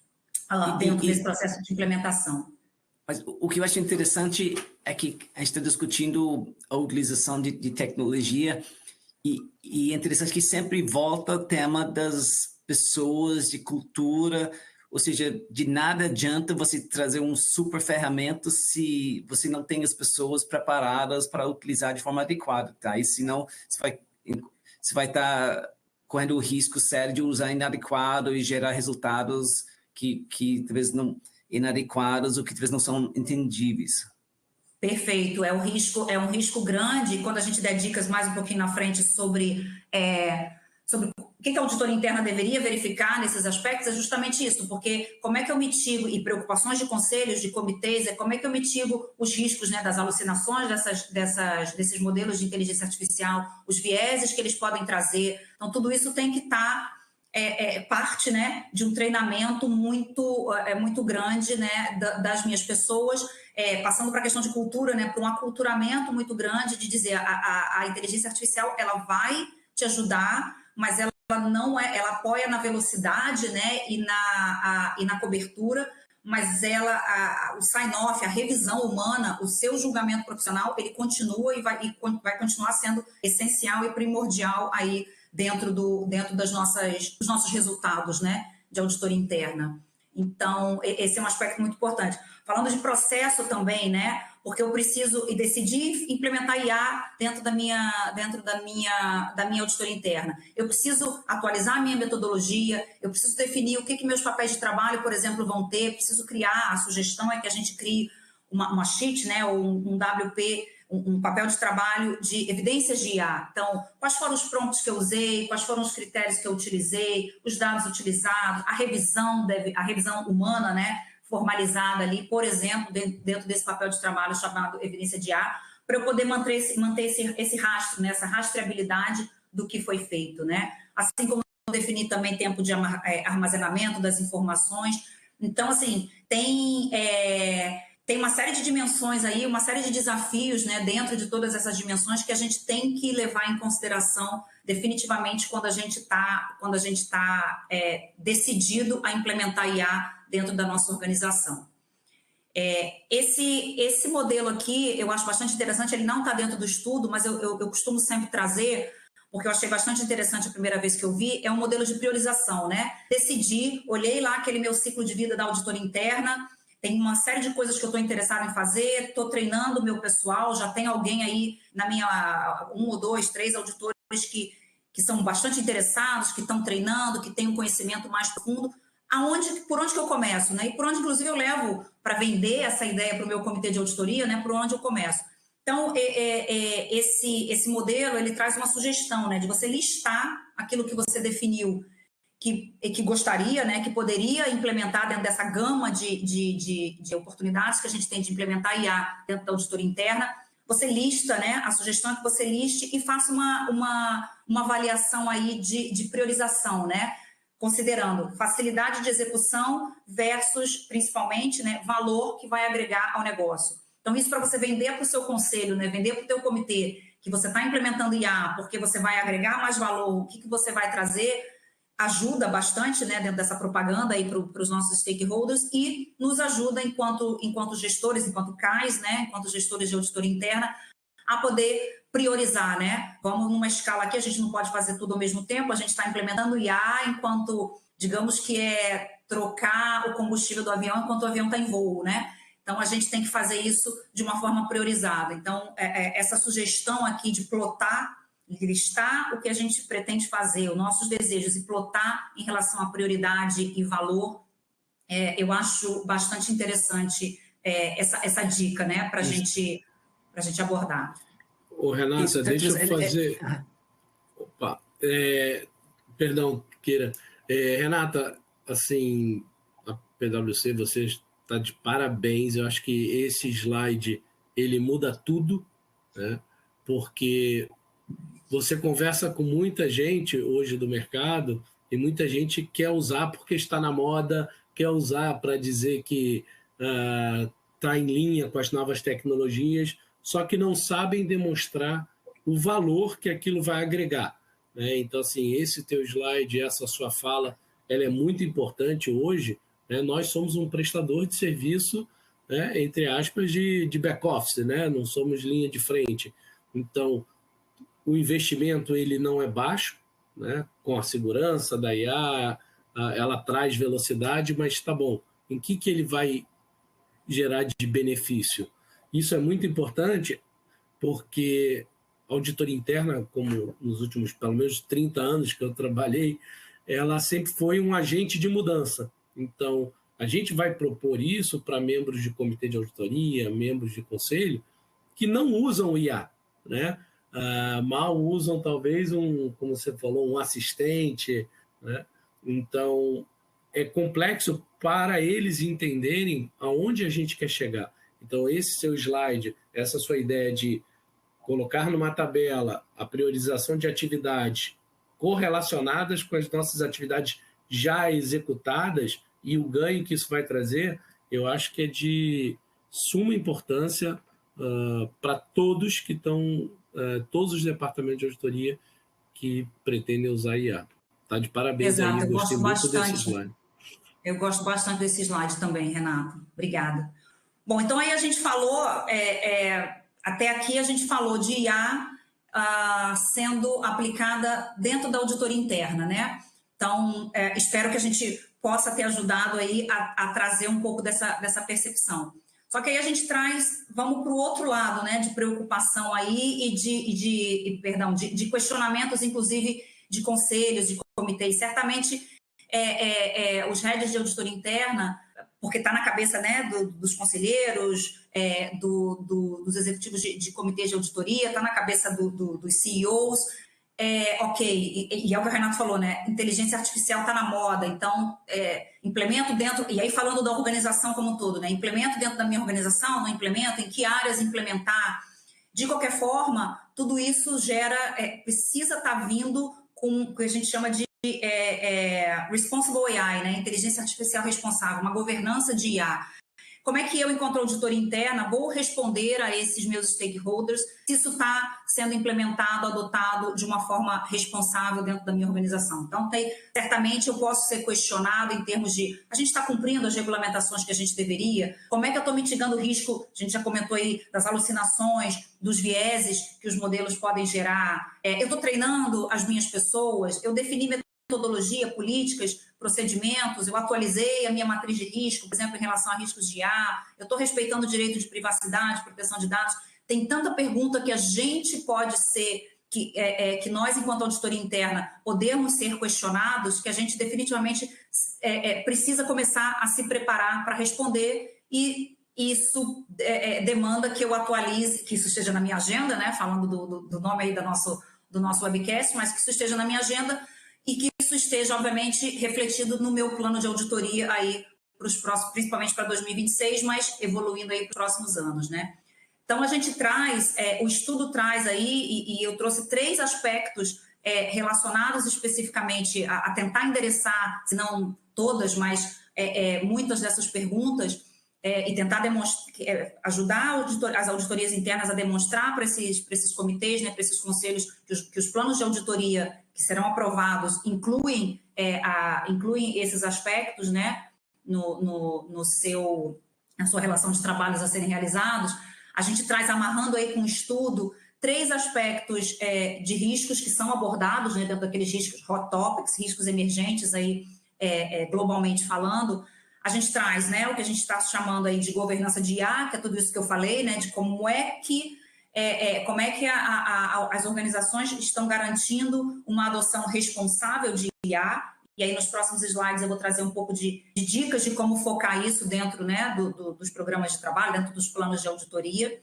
dentro desse processo de implementação. Mas o que eu acho interessante é que a gente está discutindo a utilização de tecnologia e é interessante que sempre volta o tema das pessoas, de cultura, ou seja, de nada adianta você trazer um super ferramenta se você não tem as pessoas preparadas para utilizar de forma adequada, tá? E senão você vai estar correndo o risco sério de usar inadequado e gerar resultados que talvez não inadequados ou que talvez não são entendíveis. Perfeito, é um risco grande. Quando a gente der dicas mais um pouquinho na frente sobre o que a auditoria interna deveria verificar nesses aspectos, é justamente isso, porque como é que eu mitigo, e preocupações de conselhos, de comitês, como é que eu mitigo os riscos, né, das alucinações desses modelos de inteligência artificial, os vieses que eles podem trazer. Então, tudo isso tem que estar parte, né, de um treinamento muito grande, né, das minhas pessoas, passando para a questão de cultura, né, para um aculturamento muito grande de dizer a inteligência artificial ela vai te ajudar, mas ela não ela apoia na velocidade, né, e na cobertura, mas o sign-off, a revisão humana, o seu julgamento profissional, ele continua e vai continuar sendo essencial e primordial aí dentro dos nossos resultados, né, de auditoria interna. Então, esse é um aspecto muito importante. Falando de processo também, né, porque eu preciso e decidi implementar IA dentro da minha auditoria interna. Eu preciso atualizar a minha metodologia, eu preciso definir o que meus papéis de trabalho, por exemplo, vão ter, preciso criar, a sugestão é que a gente crie uma sheet, né, ou um WP, um papel de trabalho de evidências de IA. Então, quais foram os prompts que eu usei, quais foram os critérios que eu utilizei, os dados utilizados, a revisão humana, né, formalizada ali, por exemplo, dentro desse papel de trabalho chamado evidência de IA, para eu poder manter esse rastro, né, essa rastreabilidade do que foi feito, né? Assim como definir também tempo de armazenamento das informações. Então, assim, tem uma série de dimensões aí, uma série de desafios, né, dentro de todas essas dimensões que a gente tem que levar em consideração definitivamente quando a gente está decidido a implementar IA dentro da nossa organização. Esse modelo aqui, eu acho bastante interessante, ele não está dentro do estudo, mas eu costumo sempre trazer, porque eu achei bastante interessante a primeira vez que eu vi, é um modelo de priorização, né? Decidi, olhei lá aquele meu ciclo de vida da auditoria interna, tem uma série de coisas que eu estou interessada em fazer, estou treinando o meu pessoal, já tem alguém aí na minha, 1 ou 2, 3 auditores que são bastante interessados, que estão treinando, que têm um conhecimento mais profundo. Por onde que eu começo, né? E por onde, inclusive, eu levo para vender essa ideia para o meu comitê de auditoria, né? Por onde eu começo. Então, esse modelo, ele traz uma sugestão, né? De você listar aquilo que você definiu que gostaria, né? Que poderia implementar dentro dessa gama de oportunidades que a gente tem de implementar IA dentro da auditoria interna. Você lista, né? A sugestão é que você liste e faça uma avaliação aí de priorização, né? Considerando facilidade de execução versus, principalmente, né, valor que vai agregar ao negócio. Então, isso para você vender para o seu conselho, né, vender para o teu comitê, que você está implementando IA, porque você vai agregar mais valor, o que você vai trazer, ajuda bastante, né, dentro dessa propaganda aí para os nossos stakeholders e nos ajuda enquanto gestores, enquanto CAIs, né, enquanto gestores de auditoria interna, a poder priorizar, né? Vamos numa escala aqui, a gente não pode fazer tudo ao mesmo tempo, a gente está implementando IA enquanto, digamos que trocar o combustível do avião enquanto o avião está em voo, né? Então, a gente tem que fazer isso de uma forma priorizada. Então, essa sugestão aqui de plotar, listar o que a gente pretende fazer, os nossos desejos e plotar em relação à prioridade e valor, eu acho bastante interessante essa dica, né? Para a gente abordar. Ô, Renata, Isso, deixa eu fazer... Opa, perdão, Keira. Renata, assim, a PwC, você está de parabéns. Eu acho que esse slide, ele muda tudo, né? Porque você conversa com muita gente hoje do mercado e muita gente quer usar porque está na moda, quer usar para dizer que está em linha com as novas tecnologias, só que não sabem demonstrar o valor que aquilo vai agregar, né? Então, assim, esse teu slide, essa sua fala, ela é muito importante hoje, né? Nós somos um prestador de serviço, né, entre aspas, de back-office, né? Não somos linha de frente. Então, o investimento ele não é baixo, né? Com a segurança da IA, ela traz velocidade, mas tá bom, em que ele vai gerar de benefício? Isso é muito importante porque a auditoria interna, como nos últimos pelo menos 30 anos que eu trabalhei, ela sempre foi um agente de mudança. Então, a gente vai propor isso para membros de comitê de auditoria, membros de conselho, que não usam o IA, né? Mal usam talvez como você falou, um assistente, né? Então, é complexo para eles entenderem aonde a gente quer chegar. Então, esse seu slide, essa sua ideia de colocar numa tabela a priorização de atividades correlacionadas com as nossas atividades já executadas e o ganho que isso vai trazer, eu acho que é de suma importância para todos que estão, todos os departamentos de auditoria que pretendem usar IA. Tá de parabéns. Exato, aí, eu gostei gosto muito bastante. desse slide. Eu gosto bastante desse slide também, Renato. Obrigada. Bom, então aí a gente falou, até aqui a gente falou de IA sendo aplicada dentro da auditoria interna, né? Então, espero que a gente possa ter ajudado aí a trazer um pouco dessa percepção. Só que aí a gente vamos para o outro lado, né, de preocupação aí e de questionamentos, inclusive de conselhos, de comitês. Certamente, os heads de auditoria interna, porque está na cabeça, né, dos conselheiros, dos executivos de comitês de auditoria, está na cabeça dos CEOs. Ok, e é o que o Renato falou, né? Inteligência artificial está na moda, então implemento dentro, e aí falando da organização como um todo, né? Implemento dentro da minha organização, não implemento, em que áreas implementar. De qualquer forma, tudo isso precisa estar vindo com o que a gente chama de Responsible AI, né? Inteligência Artificial Responsável, uma governança de IA. Como é que eu, enquanto auditoria interna, vou responder a esses meus stakeholders se isso está sendo implementado, adotado de uma forma responsável dentro da minha organização? Então, certamente eu posso ser questionado em termos de a gente está cumprindo as regulamentações que a gente deveria? Como é que eu estou mitigando o risco? A gente já comentou aí das alucinações, dos vieses que os modelos podem gerar. Eu estou treinando as minhas pessoas, eu defini metodologia, políticas, procedimentos, eu atualizei a minha matriz de risco, por exemplo, em relação a riscos de IA, eu estou respeitando o direito de privacidade, proteção de dados. Tem tanta pergunta que a gente pode ser, que nós, enquanto auditoria interna, podemos ser questionados, que a gente definitivamente precisa começar a se preparar para responder, e isso demanda que eu atualize, que isso esteja na minha agenda, né, falando do nome aí do nosso webcast, mas que isso esteja na minha agenda, e que isso esteja, obviamente, refletido no meu plano de auditoria aí para os próximos, principalmente para 2026, mas evoluindo aí para os próximos anos, né? Então, a gente traz, o estudo traz aí, e eu trouxe 3 aspectos relacionados especificamente a tentar endereçar, se não todas, mas muitas dessas perguntas, e tentar ajudar as auditorias internas a demonstrar para esses comitês, né, para esses conselhos, que os planos de auditoria que serão aprovados incluem esses aspectos, né, na sua relação de trabalhos a serem realizados. A gente traz, amarrando aí com o estudo, 3 aspectos de riscos que são abordados, né, dentro daqueles riscos hot topics, riscos emergentes aí, globalmente falando. A gente traz, né, o que a gente está chamando aí de governança de IA, que é tudo isso que eu falei, né, de como é que as organizações estão garantindo uma adoção responsável de IA. E aí, nos próximos slides, eu vou trazer um pouco de dicas de como focar isso dentro, né, dos programas de trabalho, dentro dos planos de auditoria.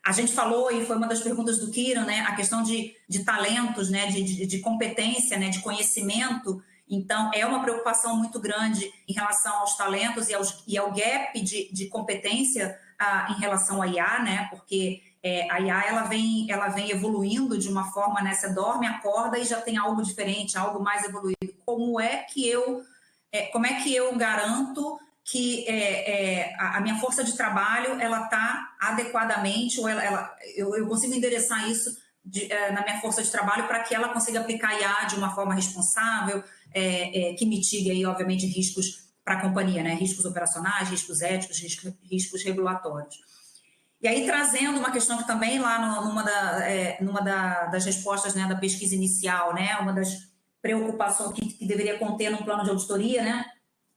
A gente falou, e foi uma das perguntas do Kiran, né, a questão de talentos, né, de competência, né, de conhecimento. Então, é uma preocupação muito grande em relação aos talentos e ao gap de competência em relação à IA, né? Porque a IA ela vem evoluindo de uma forma, né? Você dorme, acorda e já tem algo diferente, algo mais evoluído. Como é que eu garanto que a minha força de trabalho ela está adequadamente, ou eu consigo endereçar isso na minha força de trabalho para que ela consiga aplicar IA de uma forma responsável, que mitigue aí, obviamente, riscos para a companhia, né? Riscos operacionais, riscos éticos, riscos regulatórios. E aí, trazendo uma questão que também lá numa das respostas, né, da pesquisa inicial, né, uma das preocupações que deveria conter num plano de auditoria, né,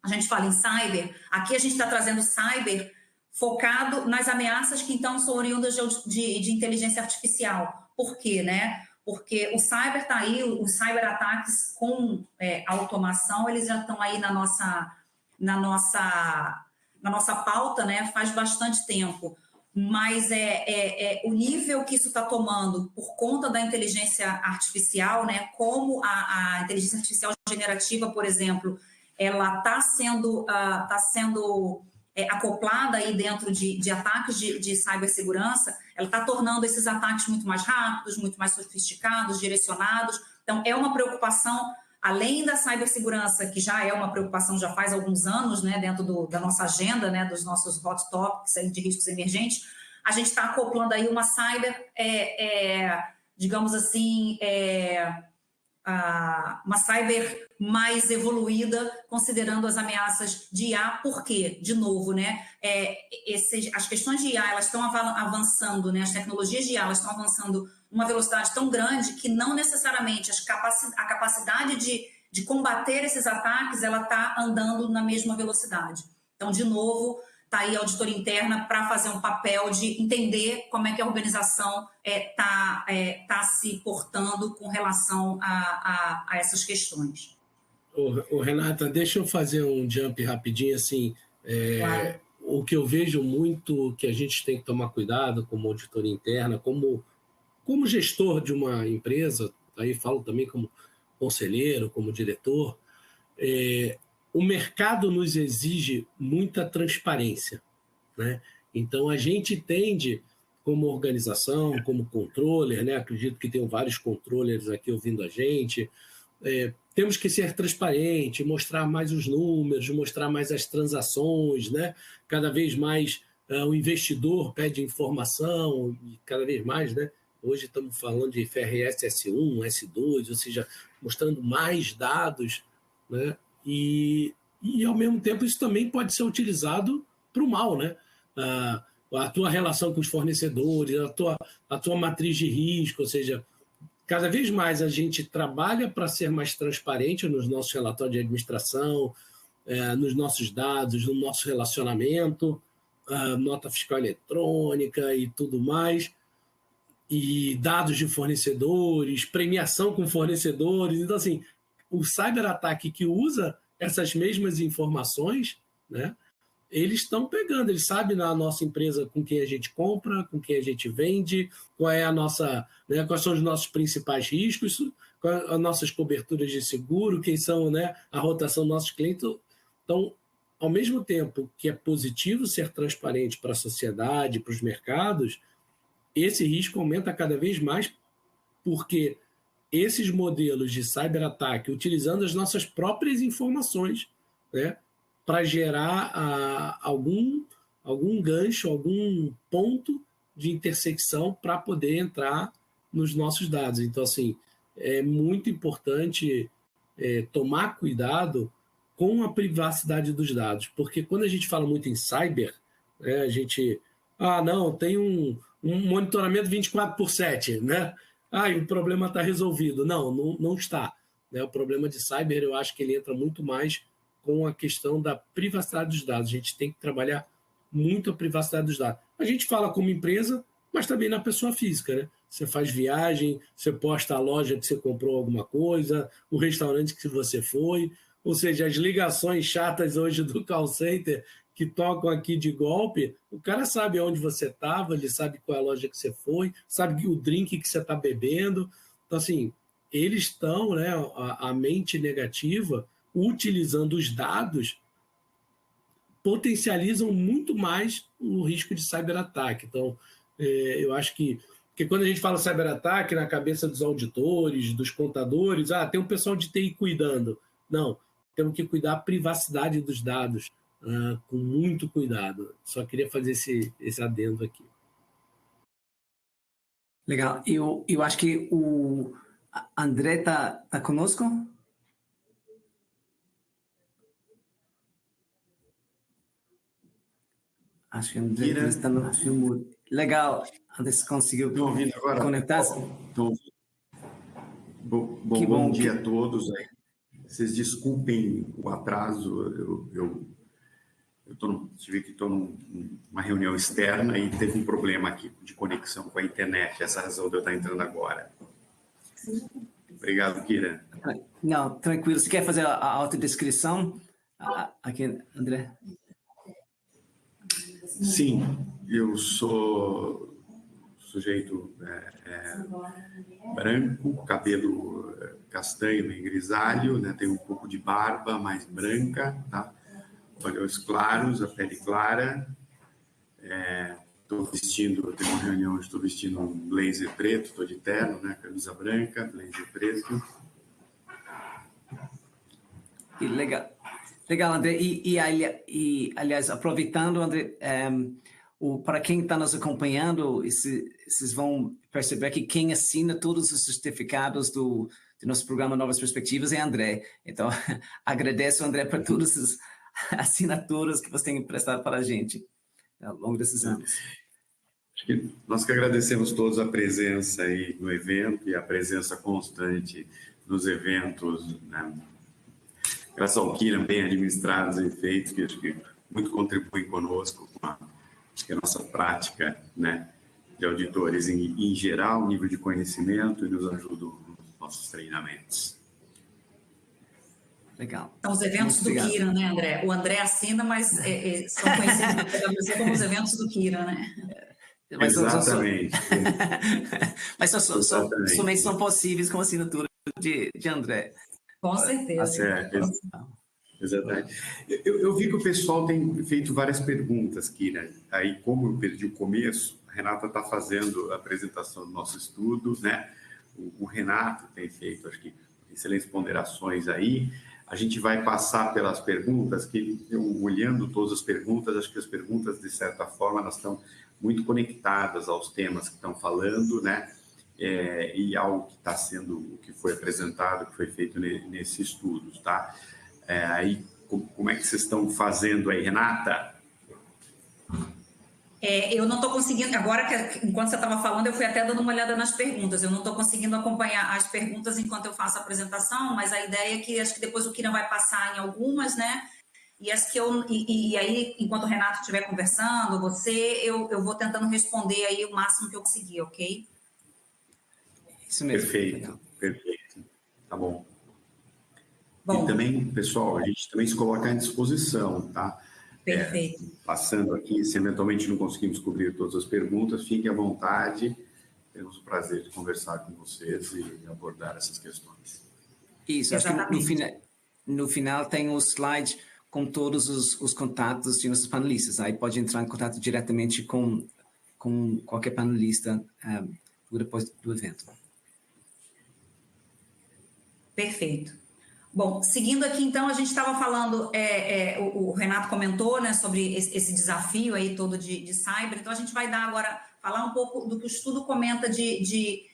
a gente fala em cyber. Aqui a gente está trazendo cyber focado nas ameaças que então são oriundas de inteligência artificial. Por quê, né? Porque o cyber está aí, os cyberataques com automação, eles já estão aí na nossa pauta, né? Faz bastante tempo. Mas o nível que isso está tomando por conta da inteligência artificial, né? Como a inteligência artificial generativa, por exemplo, ela está sendo acoplada aí dentro de ataques de cibersegurança, ela está tornando esses ataques muito mais rápidos, muito mais sofisticados, direcionados. Então, é uma preocupação, além da cibersegurança, que já é uma preocupação já faz alguns anos, né, dentro da nossa agenda, né, dos nossos hot topics aí de riscos emergentes, a gente está acoplando aí uma cyber, digamos assim, uma cyber mais evoluída, considerando as ameaças de IA. Por quê? De novo, né? As questões de IA, elas estão avançando, né? As tecnologias de IA, elas estão avançando numa velocidade tão grande que não necessariamente a capacidade de combater esses ataques, ela está andando na mesma velocidade. Então, de novo, está aí a auditoria interna para fazer um papel de entender como é que a organização está se portando com relação a essas questões. Renata, deixa eu fazer um jump rapidinho, assim, Claro. O que eu vejo muito que a gente tem que tomar cuidado como auditoria interna, como gestor de uma empresa, aí falo também como conselheiro, como diretor, o mercado nos exige muita transparência, né? Então, a gente tende, como organização, como controller, né? Acredito que tem vários controllers aqui ouvindo a gente, temos que ser transparente, mostrar mais os números, mostrar mais as transações, né? Cada vez mais o investidor pede informação, e cada vez mais, né? Hoje estamos falando de FRS S1, S2, ou seja, mostrando mais dados, né? E ao mesmo tempo, isso também pode ser utilizado para o mal, né? A tua relação com os fornecedores, a tua matriz de risco, ou seja, cada vez mais a gente trabalha para ser mais transparente nos nossos relatórios de administração, nos nossos dados, no nosso relacionamento, nota fiscal eletrônica e tudo mais, e dados de fornecedores, premiação com fornecedores. Então, assim, o cyberataque que usa essas mesmas informações, né, eles estão pegando, eles sabem na nossa empresa com quem a gente compra, com quem a gente vende, qual é a nossa, né, quais são os nossos principais riscos, quais as nossas coberturas de seguro, quem são, né, a rotação dos nossos clientes. Então, ao mesmo tempo que é positivo ser transparente para a sociedade, para os mercados, esse risco aumenta cada vez mais porque esses modelos de cyberataque, utilizando as nossas próprias informações, né, para gerar algum gancho, algum ponto de intersecção para poder entrar nos nossos dados. Então, assim, é muito importante tomar cuidado com a privacidade dos dados, porque quando a gente fala muito em cyber, a gente... não, tem um monitoramento 24/7, né? E o problema está resolvido. Não está. Né? O problema de cyber, eu acho que ele entra muito mais com a questão da privacidade dos dados. A gente tem que trabalhar muito a privacidade dos dados. A gente fala como empresa, mas também na pessoa física, né? Você faz viagem, você posta a loja que você comprou alguma coisa, o restaurante que você foi, ou seja, as ligações chatas hoje do call center que tocam aqui de golpe, o cara sabe onde você estava, ele sabe qual é a loja que você foi, sabe o drink que você está bebendo. Então, assim, eles estão, né, a mente negativa, utilizando os dados, potencializam muito mais o risco de cyberataque. Então, eu acho que quando a gente fala cyberataque, na cabeça dos auditores, dos contadores, tem um pessoal de TI cuidando. Não, temos que cuidar da privacidade dos dados, com muito cuidado. Só queria fazer esse adendo aqui. Legal. Eu acho que o André tá conosco? Acho que o André está no filme. Legal. André, você conseguiu conectar? Estou ouvindo. Bom dia a todos. Vocês desculpem o atraso. Eu tive que estar numa reunião externa e teve um problema aqui de conexão com a internet. Essa é a razão de eu estar entrando agora. Obrigado, Kira. Não, tranquilo. Você quer fazer a autodescrição aqui, André? Sim, eu sou sujeito branco, cabelo castanho e grisalho, né? Tenho um pouco de barba mais branca, tá? Olhos claros, a pele clara. Tenho uma reunião, estou vestindo um blazer preto, estou de terno, né? Camisa branca, blazer preto. Que legal. Legal, André. Aliás, aproveitando, André, para quem está nos acompanhando, vocês vão perceber que quem assina todos os certificados do nosso programa Novas Perspectivas é André. Então, agradeço, André, por todas as assinaturas que você tem prestado para a gente ao longo desses anos. Acho que nós que agradecemos todos a presença aí no evento e a presença constante nos eventos, né? Graças ao Kiran, bem administrados e feitos, que acho que muito contribuem conosco com a nossa prática, né, de auditores em geral, nível de conhecimento, e nos ajudam nos nossos treinamentos. Legal. São os eventos do Kiran, né, André? O André assina, mas são conhecidos no PwC como os eventos do Kiran, né? Mas exatamente. Mas somente são possíveis com a assinatura de André. Com certeza. Exatamente. Eu vi que o pessoal tem feito várias perguntas, Kira. Aí, como eu perdi o começo, a Renata está fazendo a apresentação do nosso estudo, né? O Renato tem feito, acho que excelentes ponderações aí. A gente vai passar pelas perguntas, que eu, olhando todas as perguntas, acho que as perguntas, de certa forma, elas estão muito conectadas aos temas que estão falando, né? E ao que está sendo, o que foi apresentado, que foi feito nesse estudo, tá? Aí, como é que vocês estão fazendo aí, Renata? Eu não estou conseguindo, agora enquanto você estava falando, eu fui até dando uma olhada nas perguntas, eu não estou conseguindo acompanhar as perguntas enquanto eu faço a apresentação, mas a ideia é que acho que depois o Kira vai passar em algumas, né? E as que e aí, enquanto o Renato estiver conversando, eu vou tentando responder aí o máximo que eu conseguir, ok? Isso mesmo. Perfeito, perfeito. Tá bom. E também, pessoal, a gente também se coloca à disposição, tá? Perfeito. Passando aqui, se eventualmente não conseguimos cobrir todas as perguntas, fiquem à vontade. Temos o prazer de conversar com vocês e abordar essas questões. Isso, acho que no final tem o slide com todos os contatos de nossos panelistas. Aí pode entrar em contato diretamente com qualquer panelista depois do evento. Perfeito. Bom, seguindo aqui, então, a gente estava falando, o Renato comentou, né, sobre esse desafio aí todo de cyber, então a gente vai falar um pouco do que o estudo comenta de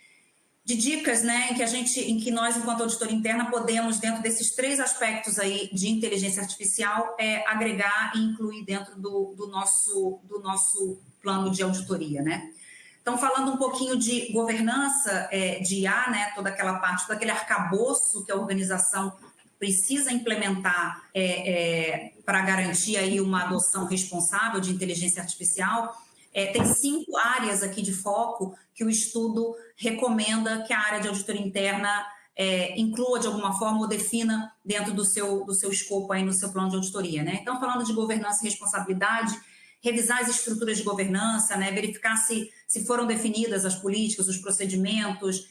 dicas, né, em que nós, enquanto auditoria interna, podemos, dentro desses 3 aspectos aí de inteligência artificial, agregar e incluir dentro do nosso plano de auditoria, né. Então, falando um pouquinho de governança de IA, né, toda aquela parte, todo aquele arcabouço que a organização precisa implementar para garantir aí uma adoção responsável de inteligência artificial, tem 5 áreas aqui de foco que o estudo recomenda que a área de auditoria interna inclua de alguma forma ou defina dentro do seu escopo aí no seu plano de auditoria, né? Então, falando de governança e responsabilidade, revisar as estruturas de governança, né, verificar se foram definidas as políticas, os procedimentos,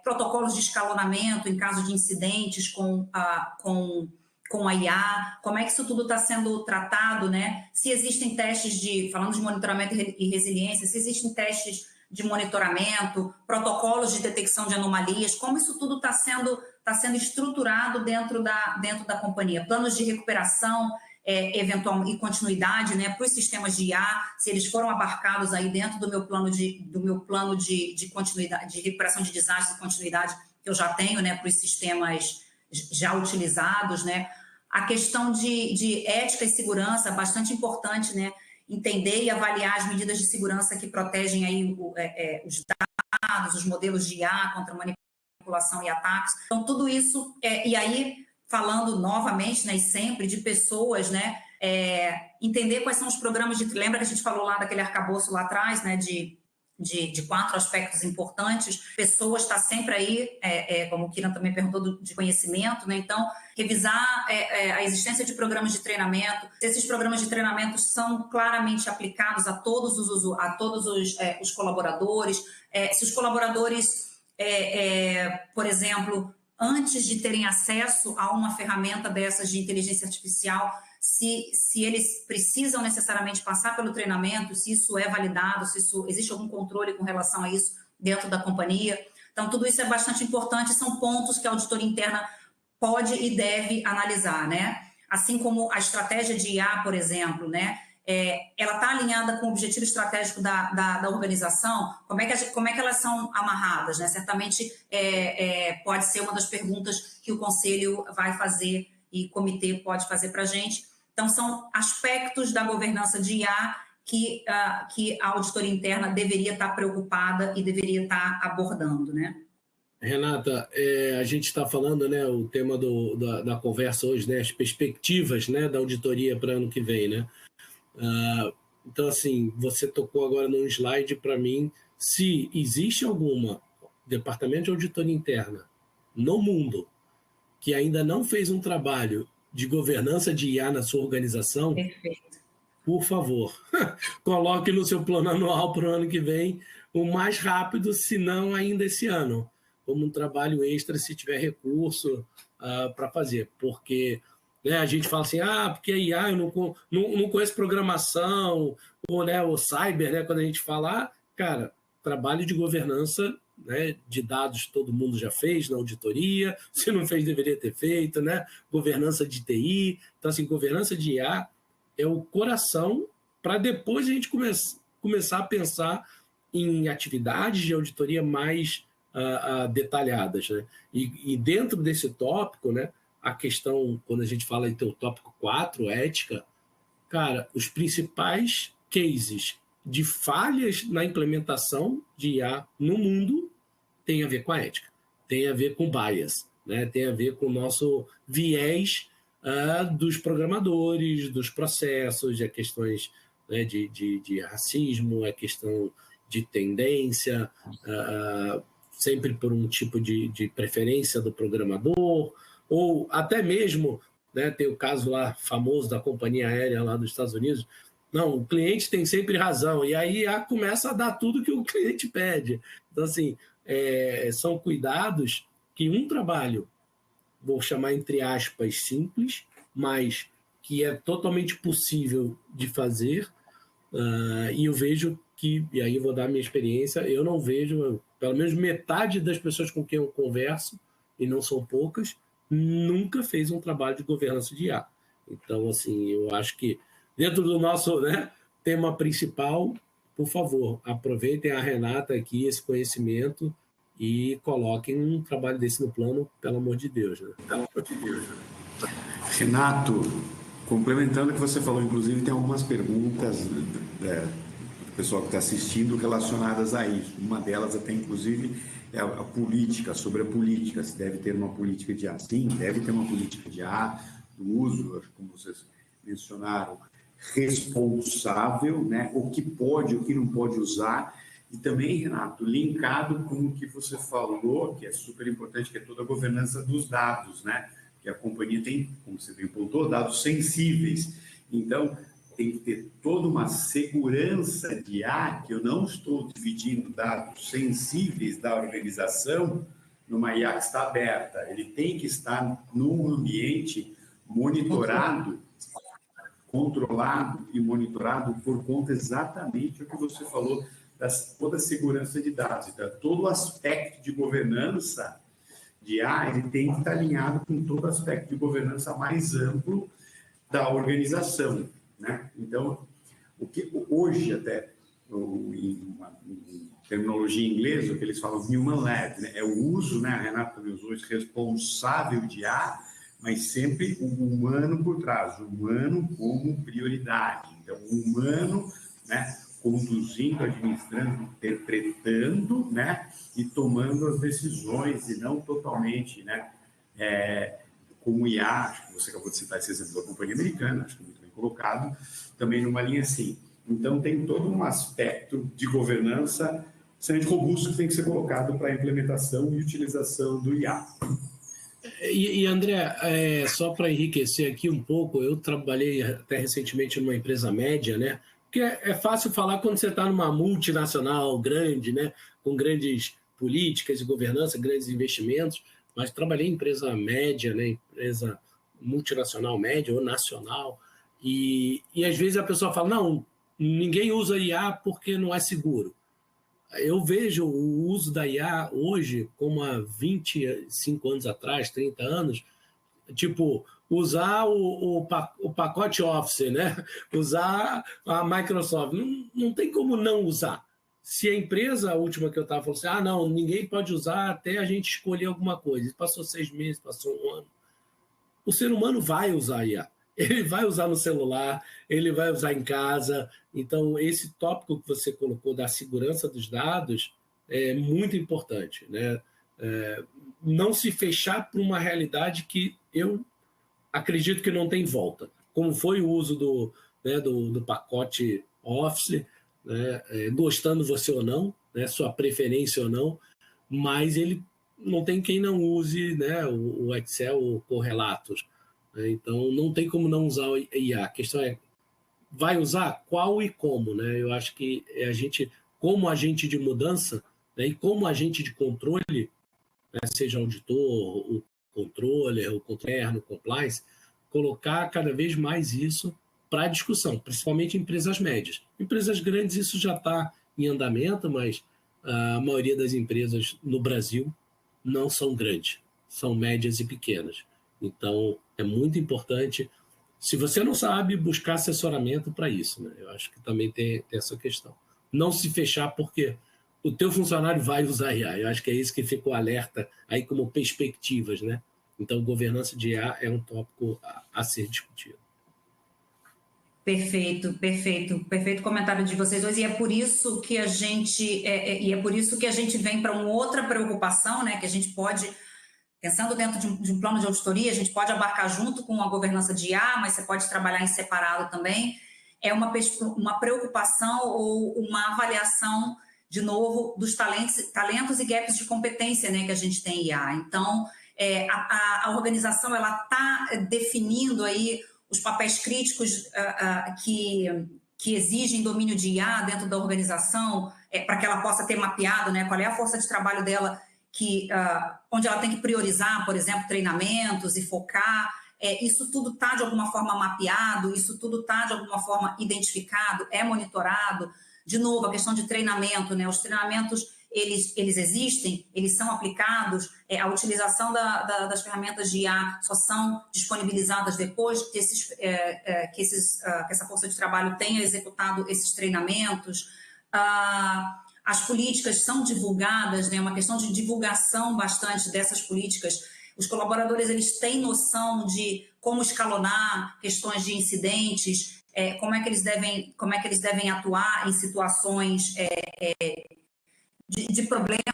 protocolos de escalonamento em caso de incidentes com a IA, como é que isso tudo está sendo tratado, né? Se existem testes falando de monitoramento e resiliência, se existem testes de monitoramento, protocolos de detecção de anomalias, como isso tudo está sendo estruturado dentro da companhia, planos de recuperação, eventual e continuidade, né, para os sistemas de IA, se eles foram abarcados aí dentro do meu plano de continuidade, de recuperação de desastres e continuidade que eu já tenho, né, para os sistemas já utilizados, né. A questão de ética e segurança, bastante importante, né, entender e avaliar as medidas de segurança que protegem aí os dados, os modelos de IA contra manipulação e ataques. Então, tudo isso, e aí falando novamente, né, e sempre de pessoas, né, entender quais são os programas lembra que a gente falou lá daquele arcabouço lá atrás, né, de 4 aspectos importantes, pessoas está sempre aí, como o Kiran também perguntou, de conhecimento, né, então, revisar a existência de programas de treinamento, se esses programas de treinamento são claramente aplicados a todos os colaboradores, se os colaboradores, por exemplo, antes de terem acesso a uma ferramenta dessas de inteligência artificial, se eles precisam necessariamente passar pelo treinamento, se isso é validado, se existe algum controle com relação a isso dentro da companhia. Então, tudo isso é bastante importante, são pontos que a auditoria interna pode e deve analisar, né? Assim como a estratégia de IA, por exemplo, né? Ela está alinhada com o objetivo estratégico da organização, como é que elas são amarradas, né? Certamente pode ser uma das perguntas que o Conselho vai fazer e o Comitê pode fazer para a gente. Então, são aspectos da governança de IA que a auditoria interna deveria estar preocupada e deveria estar abordando, né? Renata, a gente está falando, né, o tema da conversa hoje, né, as perspectivas, né, da auditoria para ano que vem, né? Então, assim, você tocou agora num slide para mim, se existe alguma departamento de auditoria interna no mundo que ainda não fez um trabalho de governança de IA na sua organização, perfeito, por favor, coloque no seu plano anual para o ano que vem o mais rápido, se não ainda esse ano, como um trabalho extra, se tiver recurso para fazer, porque... a gente fala assim, porque a IA, eu não conheço programação, ou, né, o cyber, né, quando a gente fala, cara, trabalho de governança né, de dados todo mundo já fez na auditoria, se não fez, deveria ter feito, né? Governança de TI. Então, assim, governança de IA é o coração para depois a gente começar a pensar em atividades de auditoria mais detalhadas, né? E dentro desse tópico, né, a questão, quando a gente fala em o tópico 4, ética, cara, os principais cases de falhas na implementação de IA no mundo tem a ver com a ética, tem a ver com bias, né? Tem a ver com o nosso viés dos programadores, dos processos, de questões, né, de racismo, a questão de tendência, sempre por um tipo de preferência do programador, ou até mesmo, né, tem o caso lá famoso da companhia aérea lá dos Estados Unidos. Não, o cliente tem sempre razão, e aí começa a dar tudo que o cliente pede. Então, assim, são cuidados que um trabalho, vou chamar entre aspas, simples, mas que é totalmente possível de fazer, e eu vejo que, e aí eu vou dar a minha experiência, eu não vejo, pelo menos metade das pessoas com quem eu converso, e não são poucas, nunca fez um trabalho de governança de IA. Então, assim, eu acho que dentro do nosso, né, tema principal, por favor, aproveitem a Renata aqui, esse conhecimento, e coloquem um trabalho desse no plano, pelo amor de Deus. Né? Pelo amor de Deus. Né? Renato, complementando o que você falou, inclusive tem algumas perguntas do pessoal que está assistindo relacionadas a isso. Uma delas até, inclusive, é a política, sobre a política. Se deve ter uma política de IA. Sim, deve ter uma política de IA, do uso, como vocês mencionaram, responsável, né? O que pode, o que não pode usar. E também, Renato, linkado com o que você falou, que é super importante, que é toda a governança dos dados, né? Que a companhia tem, como você bem pontuou, dados sensíveis. Então, tem que ter toda uma segurança de IA, que eu não estou dividindo dados sensíveis da organização numa IA que está aberta. Ele tem que estar num ambiente monitorado, controlado e monitorado por conta exatamente do que você falou, toda a segurança de dados. Então, todo o aspecto de governança de IA, ele tem que estar alinhado com todo o aspecto de governança mais amplo da organização, né? Então, o que hoje até, em terminologia inglesa, o que eles falam human-led, né? É o uso, né? A Renata também usou isso, responsável de IA, mas sempre o humano por trás, o humano como prioridade. Então, o humano, né, conduzindo, administrando, interpretando, né, e tomando as decisões, e não totalmente, né, como IA, acho que você acabou de citar esse exemplo da companhia americana, acho que muito bem colocado, também numa linha assim. Então, tem todo um aspecto de governança extremamente robusto que tem que ser colocado para a implementação e utilização do IA. E André, só para enriquecer aqui um pouco, eu trabalhei até recentemente numa empresa média, né? Porque é fácil falar quando você está numa multinacional grande, né? Com grandes políticas de governança, grandes investimentos, mas trabalhei em empresa média, né? Empresa multinacional média ou nacional, e às vezes a pessoa fala, não, ninguém usa IA porque não é seguro. Eu vejo o uso da IA hoje como há 25 anos atrás, 30 anos, tipo, usar o pacote Office, né? Usar a Microsoft. Não tem como não usar. Se a empresa, a última que eu estava falando assim, não, ninguém pode usar até a gente escolher alguma coisa. Passou 6 meses, passou um ano. O ser humano vai usar a IA. Ele vai usar no celular, ele vai usar em casa. Então, esse tópico que você colocou da segurança dos dados é muito importante, né? Não se fechar para uma realidade que eu acredito que não tem volta, como foi o uso do pacote Office, né? Gostando você ou não, né? Sua preferência ou não, mas ele não tem quem não use, né? o Excel, o correlatos. Então, não tem como não usar o IA. A questão é, vai usar? Qual e como? Né? Eu acho que a gente, como agente de mudança, né, e como agente de controle, né, seja auditor, o controller, o interno, o compliance, colocar cada vez mais isso para discussão, principalmente em empresas médias. Empresas grandes isso já está em andamento, mas a maioria das empresas no Brasil não são grandes, são médias e pequenas. Então, é muito importante, se você não sabe, buscar assessoramento para isso, né? Eu acho que também tem essa questão. Não se fechar porque o teu funcionário vai usar IA. Eu acho que é isso que ficou alerta aí como perspectivas, né? Então, governança de IA é um tópico a ser discutido. Perfeito comentário de vocês dois, e é por isso que a gente vem para uma outra preocupação, né, que a gente pode, pensando dentro de um plano de auditoria, a gente pode abarcar junto com a governança de IA, mas você pode trabalhar em separado também, é uma preocupação ou uma avaliação, de novo, dos talentos e gaps de competência, né, que a gente tem em IA. Então, a organização está definindo aí os papéis críticos que exigem domínio de IA dentro da organização, para que ela possa ter mapeado, né, qual é a força de trabalho dela, onde ela tem que priorizar, por exemplo, treinamentos e focar. Isso tudo está, de alguma forma, mapeado, isso tudo está, de alguma forma, identificado, é monitorado. De novo, a questão de treinamento, né, os treinamentos, eles existem, eles são aplicados, a utilização das ferramentas de IA só são disponibilizadas depois que essa força de trabalho tenha executado esses treinamentos. As políticas são divulgadas, né, uma questão de divulgação bastante dessas políticas. Os colaboradores, eles têm noção de como escalonar questões de incidentes, como é que eles devem atuar em situações de problemas,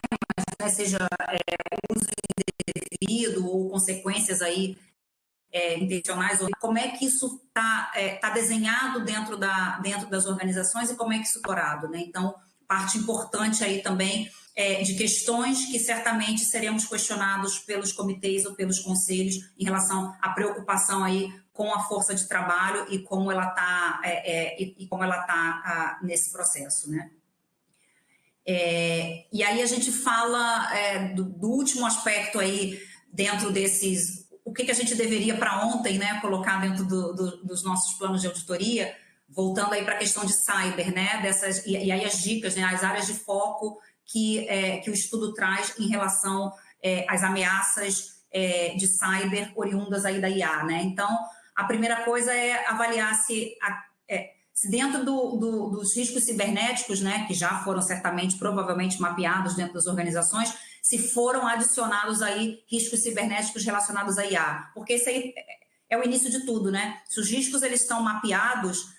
né, seja uso indevido ou consequências aí intencionais, ou como é que isso tá desenhado dentro das organizações e como é que isso é explorado, né? Então, parte importante aí também de questões que certamente seremos questionados pelos comitês ou pelos conselhos em relação à preocupação aí com a força de trabalho e como ela está nesse processo, né? E aí a gente fala do último aspecto aí dentro desses, o que a gente deveria para ontem, né, colocar dentro dos nossos planos de auditoria, voltando aí para a questão de cyber, né, e aí as dicas, né, as áreas de foco que o estudo traz em relação às ameaças de cyber oriundas aí da IA, né? Então, a primeira coisa é avaliar se dentro dos riscos cibernéticos, né, que já foram certamente, provavelmente mapeados dentro das organizações, se foram adicionados aí riscos cibernéticos relacionados à IA, porque esse aí é o início de tudo, né? Se os riscos eles estão mapeados,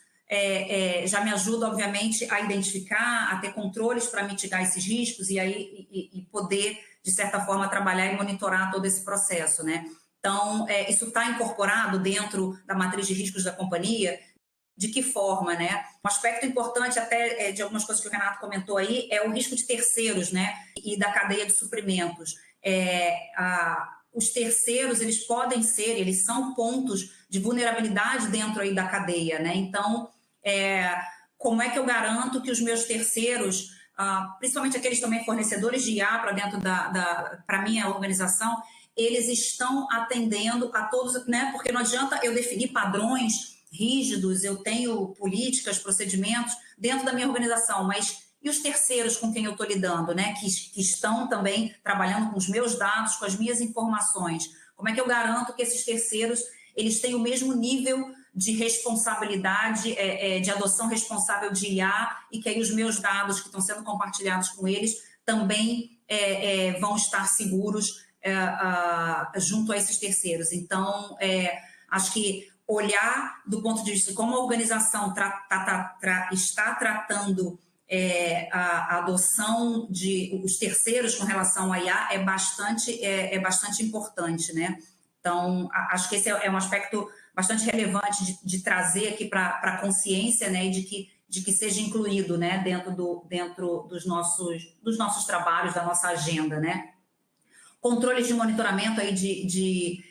já me ajuda, obviamente, a identificar, a ter controles para mitigar esses riscos e poder, de certa forma, trabalhar e monitorar todo esse processo, né? Então, isso está incorporado dentro da matriz de riscos da companhia. De que forma, né? Um aspecto importante até de algumas coisas que o Renato comentou aí é o risco de terceiros, né? E da cadeia de suprimentos. Os terceiros, eles são pontos de vulnerabilidade dentro aí da cadeia, né? Então, como é que eu garanto que os meus terceiros, principalmente aqueles também fornecedores de IA para dentro para minha organização, eles estão atendendo a todos, né? Porque não adianta eu definir padrões rígidos, eu tenho políticas, procedimentos dentro da minha organização, mas e os terceiros com quem eu estou lidando, né? Que estão também trabalhando com os meus dados, com as minhas informações. Como é que eu garanto que esses terceiros eles têm o mesmo nível de responsabilidade, de adoção responsável de IA e que aí os meus dados que estão sendo compartilhados com eles também vão estar seguros junto a esses terceiros. Então, acho que olhar do ponto de vista de como a organização está tratando a adoção de os terceiros com relação à IA é bastante importante, né? Então, acho que esse é um aspecto bastante relevante de trazer aqui para a consciência, né? E de que seja incluído, né? Dentro dos nossos trabalhos, da nossa agenda, né? Controles de monitoramento aí de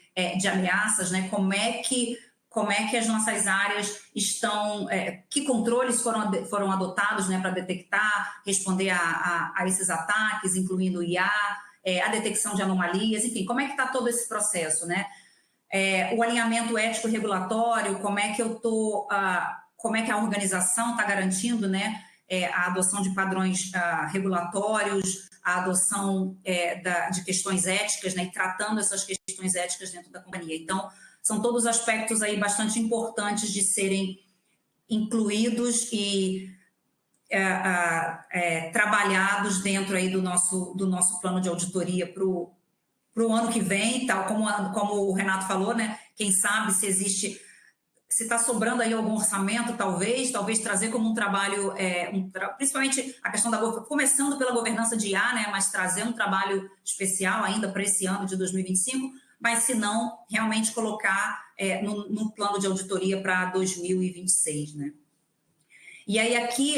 ameaças, né? Como é que as nossas áreas estão, que controles foram adotados, né, para detectar, responder a esses ataques, incluindo o IA, a detecção de anomalias, enfim, como é que está todo esse processo, né? O alinhamento ético-regulatório, como é que a organização está garantindo, né, a adoção de padrões regulatórios, a adoção de questões éticas, né, e tratando essas questões éticas dentro da companhia. Então, são todos aspectos aí bastante importantes de serem incluídos e trabalhados dentro aí do nosso plano de auditoria para o ano que vem, tal como o Renato falou, né? Quem sabe se está sobrando aí algum orçamento, talvez trazer como um trabalho, principalmente a questão começando pela governança de IA, né? Mas trazer um trabalho especial ainda para esse ano de 2025, mas se não, realmente colocar no plano de auditoria para 2026, né? E aí aqui,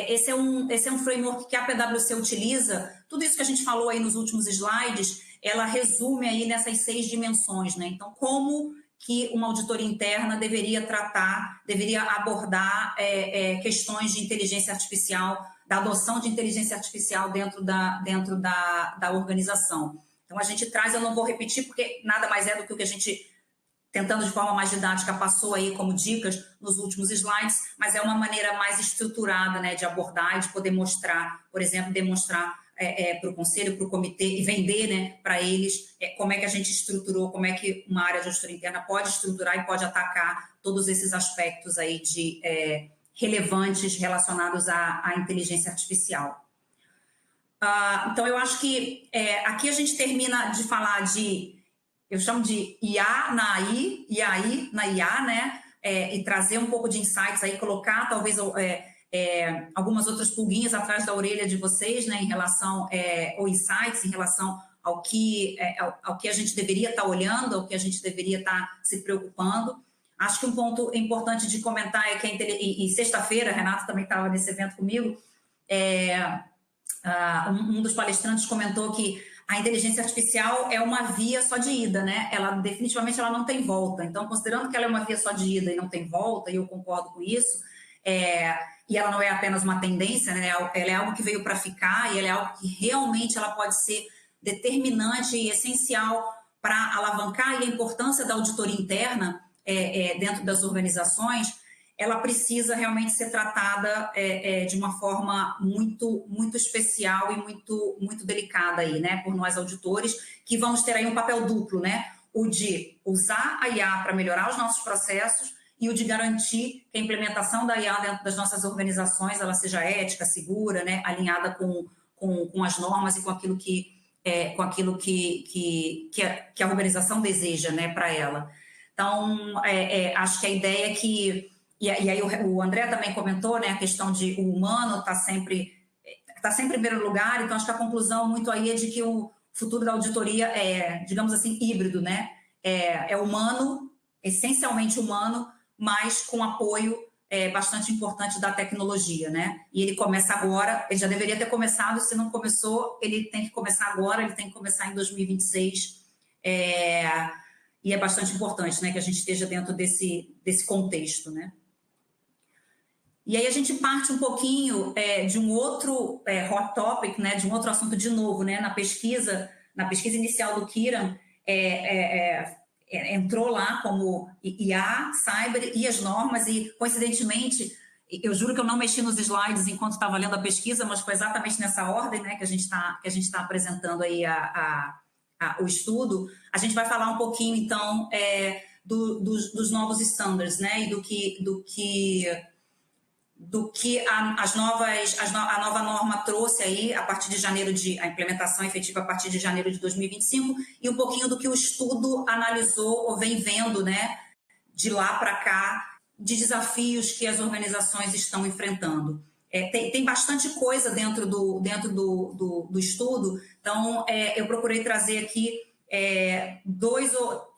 esse é um framework que a PwC utiliza. Tudo isso que a gente falou aí nos últimos slides, ela resume aí nessas 6 dimensões, né? Então, como que uma auditoria interna deveria abordar questões de inteligência artificial, da adoção de inteligência artificial dentro da organização. Então, a gente traz, eu não vou repetir, porque nada mais é do que o que a gente, tentando de forma mais didática, passou aí como dicas nos últimos slides, mas é uma maneira mais estruturada, né, de abordar e de poder mostrar, por exemplo, demonstrar para o conselho, para o comitê e vender, né, para eles como é que a gente estruturou, como é que uma área de auditoria interna pode estruturar e pode atacar todos esses aspectos aí relevantes relacionados à inteligência artificial. Então, eu acho que aqui a gente termina de falar eu chamo de IA na AI, e AI na IA, né? E trazer um pouco de insights aí, colocar talvez algumas outras pulguinhas atrás da orelha de vocês, né? Em relação, ou insights em relação ao que a gente deveria estar olhando, ao que a gente deveria estar se preocupando. Acho que um ponto importante de comentar é que e sexta-feira, Renato também estava nesse evento comigo, um dos palestrantes comentou que a inteligência artificial é uma via só de ida, né? Definitivamente ela não tem volta. Então, considerando que ela é uma via só de ida e não tem volta, e eu concordo com isso, e ela não é apenas uma tendência, né? Ela é algo que veio para ficar, e ela é algo que realmente ela pode ser determinante e essencial para alavancar a importância da auditoria interna dentro das organizações. Ela precisa realmente ser tratada de uma forma muito, muito especial e muito, muito delicada aí, né, por nós auditores, que vamos ter aí um papel duplo, né, o de usar a IA para melhorar os nossos processos e o de garantir que a implementação da IA dentro das nossas organizações ela seja ética, segura, né, alinhada com as normas e com aquilo que a organização deseja, né, para ela. Então, acho que a ideia é que e aí o André também comentou, né, a questão de o humano está sempre em primeiro lugar, então acho que a conclusão muito aí é de que o futuro da auditoria digamos assim, híbrido, né? É humano, essencialmente humano, mas com apoio bastante importante da tecnologia, né? E ele começa agora, ele já deveria ter começado, se não começou, ele tem que começar agora, ele tem que começar em 2026, e é bastante importante, né, que a gente esteja dentro desse contexto, né? E aí a gente parte um pouquinho de um outro hot topic, né, de um outro assunto de novo, né, na pesquisa inicial do Kiran, entrou lá como IA, cyber e as normas, e coincidentemente, eu juro que eu não mexi nos slides enquanto estava lendo a pesquisa, mas foi exatamente nessa ordem, né, que a gente está apresentando aí o estudo. A gente vai falar um pouquinho, então, dos novos standards, né, e do que a nova norma trouxe aí a partir de a implementação efetiva a partir de janeiro de 2025, e um pouquinho do que o estudo analisou ou vem vendo, né, de lá para cá, de desafios que as organizações estão enfrentando. Tem bastante coisa dentro do estudo, então eu procurei trazer aqui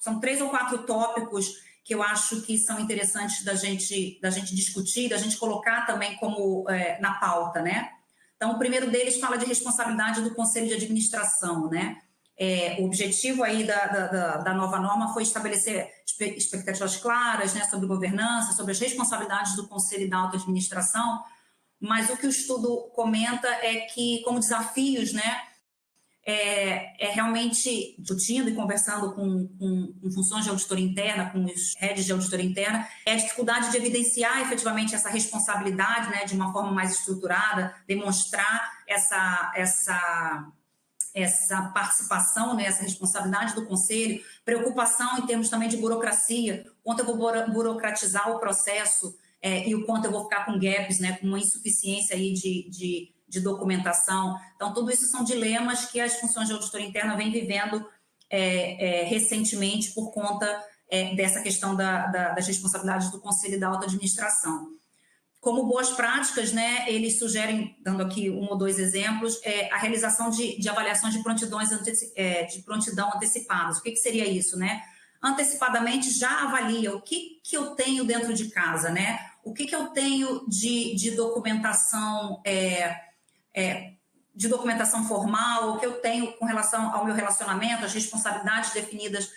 são 3 ou 4 tópicos que eu acho que são interessantes da gente discutir, da gente colocar também como na pauta, né? Então, o primeiro deles fala de responsabilidade do Conselho de Administração, né? O objetivo aí da nova norma foi estabelecer expectativas claras, né, sobre governança, sobre as responsabilidades do Conselho e da alta administração, mas o que o estudo comenta é que, como desafios, né, realmente discutindo e conversando com funções de auditoria interna, com os heads de auditoria interna, é a dificuldade de evidenciar efetivamente essa responsabilidade, né, de uma forma mais estruturada, demonstrar essa participação, né, essa responsabilidade do conselho, preocupação em termos também de burocracia, quanto eu vou burocratizar o processo e o quanto eu vou ficar com gaps, né, com uma insuficiência aí de documentação. Então, tudo isso são dilemas que as funções de auditoria interna vêm vivendo recentemente por conta dessa questão das responsabilidades do Conselho e da alta administração. Como boas práticas, né, eles sugerem, dando aqui 1 ou 2 exemplos, a realização de avaliações de prontidão antecipadas. O que seria isso, né? Antecipadamente já avalia o que eu tenho dentro de casa, né? O que eu tenho de documentação formal, o que eu tenho com relação ao meu relacionamento, as responsabilidades definidas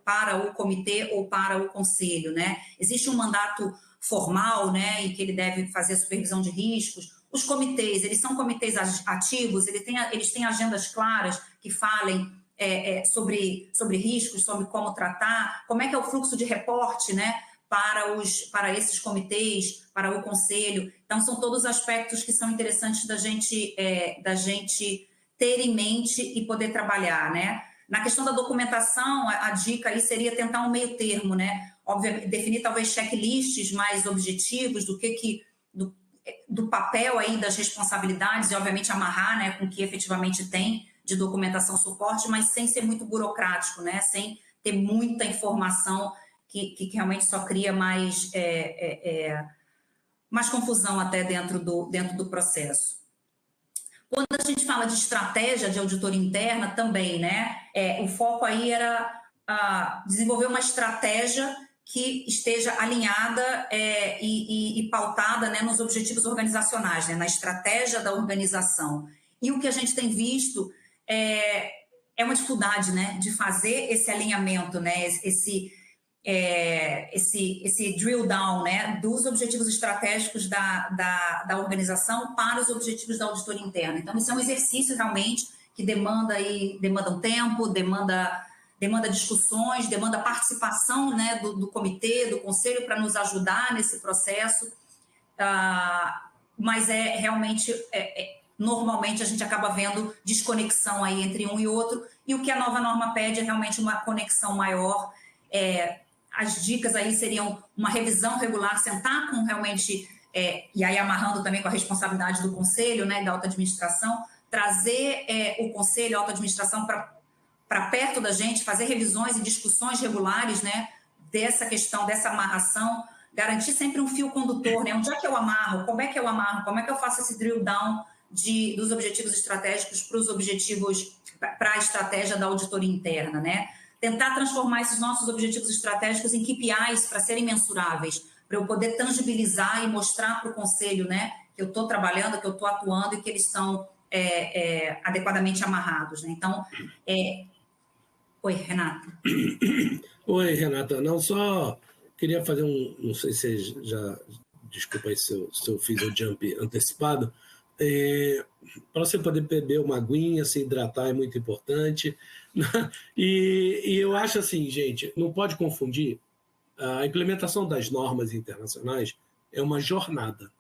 para o comitê ou para o conselho, né? Existe um mandato formal, né, em que ele deve fazer a supervisão de riscos. Os comitês, eles são comitês ativos, eles têm agendas claras que falem sobre riscos, sobre como tratar, como é que é o fluxo de reporte, né, para esses comitês, para o conselho. Então, são todos aspectos que são interessantes da gente ter em mente e poder trabalhar, né? Na questão da documentação, a dica aí seria tentar um meio termo, né? Obviamente, definir talvez checklists mais objetivos do papel aí das responsabilidades e, obviamente, amarrar, né, com o que efetivamente tem de documentação suporte, mas sem ser muito burocrático, né? Sem ter muita informação que realmente só cria mais confusão até dentro do processo. Quando a gente fala de estratégia de auditoria interna também, né? O foco aí era desenvolver uma estratégia que esteja alinhada e pautada, né, nos objetivos organizacionais, né, na estratégia da organização. E o que a gente tem visto é uma dificuldade, né, de fazer esse alinhamento, né, esse drill down, né, dos objetivos estratégicos da organização para os objetivos da auditoria interna. Então, isso é um exercício realmente que demanda um tempo, demanda discussões, demanda participação, né, do comitê, do conselho para nos ajudar nesse processo, mas realmente, normalmente a gente acaba vendo desconexão aí entre um e outro, e o que a nova norma pede é realmente uma conexão maior. As dicas aí seriam uma revisão regular, sentar com realmente, e aí amarrando também com a responsabilidade do conselho, né, da alta administração, trazer o conselho, a alta administração para perto da gente, fazer revisões e discussões regulares, né, dessa questão, dessa amarração, garantir sempre um fio condutor, né, onde é que eu amarro, como é que eu amarro, como é que eu faço esse drill down dos objetivos estratégicos para a estratégia da auditoria interna, né, tentar transformar esses nossos objetivos estratégicos em KPIs para serem mensuráveis, para eu poder tangibilizar e mostrar para o conselho, né, que eu estou trabalhando, que eu estou atuando e que eles estão adequadamente amarrados, né, então... Oi, Renata. Oi, Renata. Não, só queria fazer não sei se já... Desculpa aí se eu fiz o jump antecipado. Para você poder beber uma aguinha, se hidratar é muito importante. E eu acho assim, gente, não pode confundir. A implementação das normas internacionais é uma jornada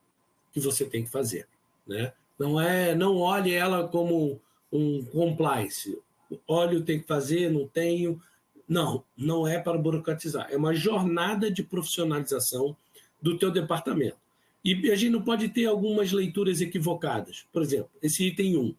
que você tem que fazer, né? Não olhe ela como um compliance. Olha, eu tenho que fazer, não tenho. Não é para burocratizar. É uma jornada de profissionalização do teu departamento. E a gente não pode ter algumas leituras equivocadas. Por exemplo, esse item 1.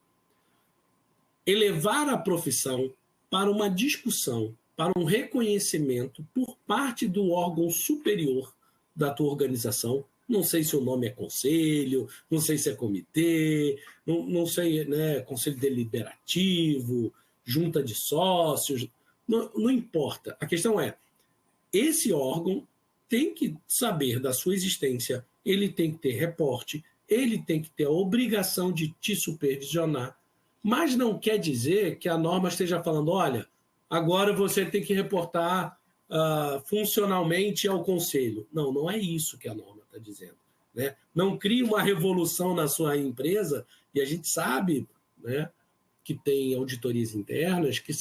Elevar a profissão para uma discussão, para um reconhecimento por parte do órgão superior da tua organização. Não sei se o nome é conselho, não sei se é comitê, não sei, né, conselho deliberativo, junta de sócios, não importa. A questão é, esse órgão tem que saber da sua existência, ele tem que ter reporte, ele tem que ter a obrigação de te supervisionar, mas não quer dizer que a norma esteja falando, olha, agora você tem que reportar funcionalmente ao conselho. Não é isso que a norma está dizendo, né? Não crie uma revolução na sua empresa, e a gente sabe, né, que tem auditorias internas que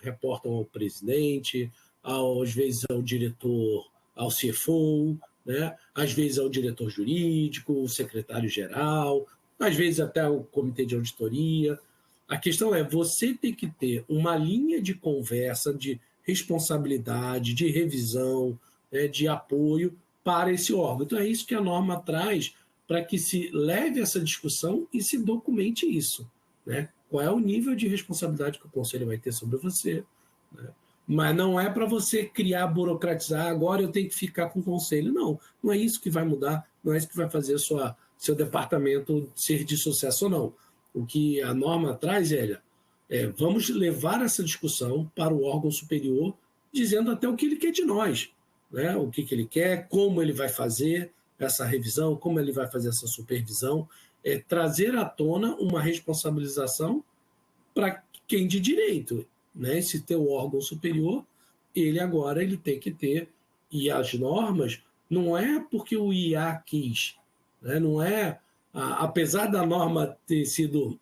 reportam ao presidente, às vezes ao diretor, ao CFO, né? Às vezes ao diretor jurídico, o secretário-geral, às vezes até ao comitê de auditoria. A questão é, você tem que ter uma linha de conversa, de responsabilidade, de revisão, né, de apoio para esse órgão. Então, é isso que a norma traz para que se leve essa discussão e se documente isso, né? Qual é o nível de responsabilidade que o conselho vai ter sobre você, né? Mas não é para você criar, burocratizar, agora eu tenho que ficar com o conselho. Não, não é isso que vai mudar, não é isso que vai fazer seu departamento ser de sucesso ou não. O que a norma traz, vamos levar essa discussão para o órgão superior, dizendo até o que ele quer de nós, né? O que ele quer, como ele vai fazer essa revisão, como ele vai fazer essa supervisão, trazer à tona uma responsabilização para quem de direito, né? Esse teu órgão superior, ele tem que ter, e as normas, não é porque o IA quis, né? Não é, apesar da norma ter sido